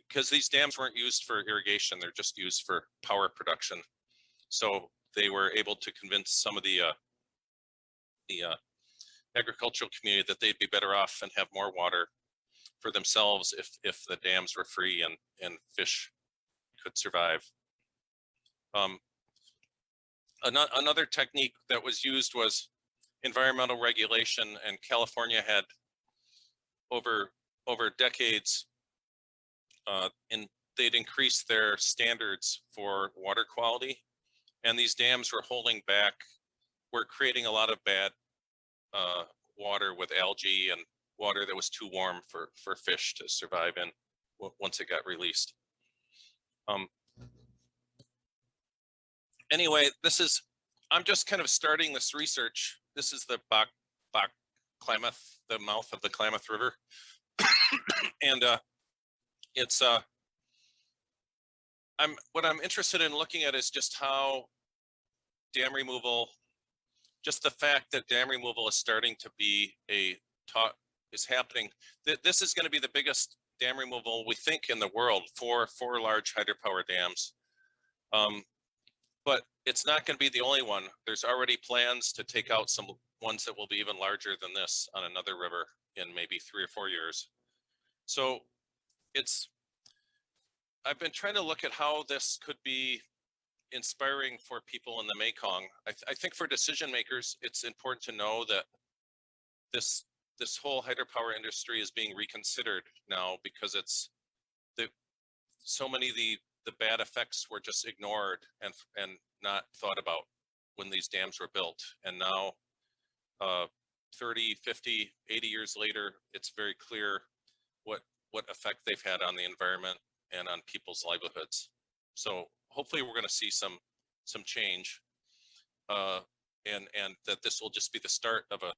because these dams weren't used for irrigation, they're just used for power production. So they were able to convince some of the agricultural community that they'd be better off and have more water for themselves if the dams were free and fish could survive. Another technique that was used was environmental regulation, and California had over decades and they'd increased their standards for water quality, and these dams were creating a lot of bad water with algae and water that was too warm for fish to survive in once it got released. Anyway, I'm just kind of starting this research. This is the Klamath, the mouth of the Klamath River. And what I'm interested in looking at is just how dam removal just the fact that dam removal is starting to be a talk is happening. This is going to be the biggest dam removal we think in the world for 4 large hydropower dams. But it's not going to be the only one. There's already plans to take out some ones that will be even larger than this on another river in maybe 3 or 4 years. So I've been trying to look at how this could be inspiring for people in the Mekong. I think for decision makers, it's important to know that this whole hydropower industry is being reconsidered now, because it's so many of the bad effects were just ignored and not thought about when these dams were built. And now 30, 50, 80 years later, it's very clear what effect they've had on the environment and on people's livelihoods. So hopefully we're going to see some change, and that this will just be the start of a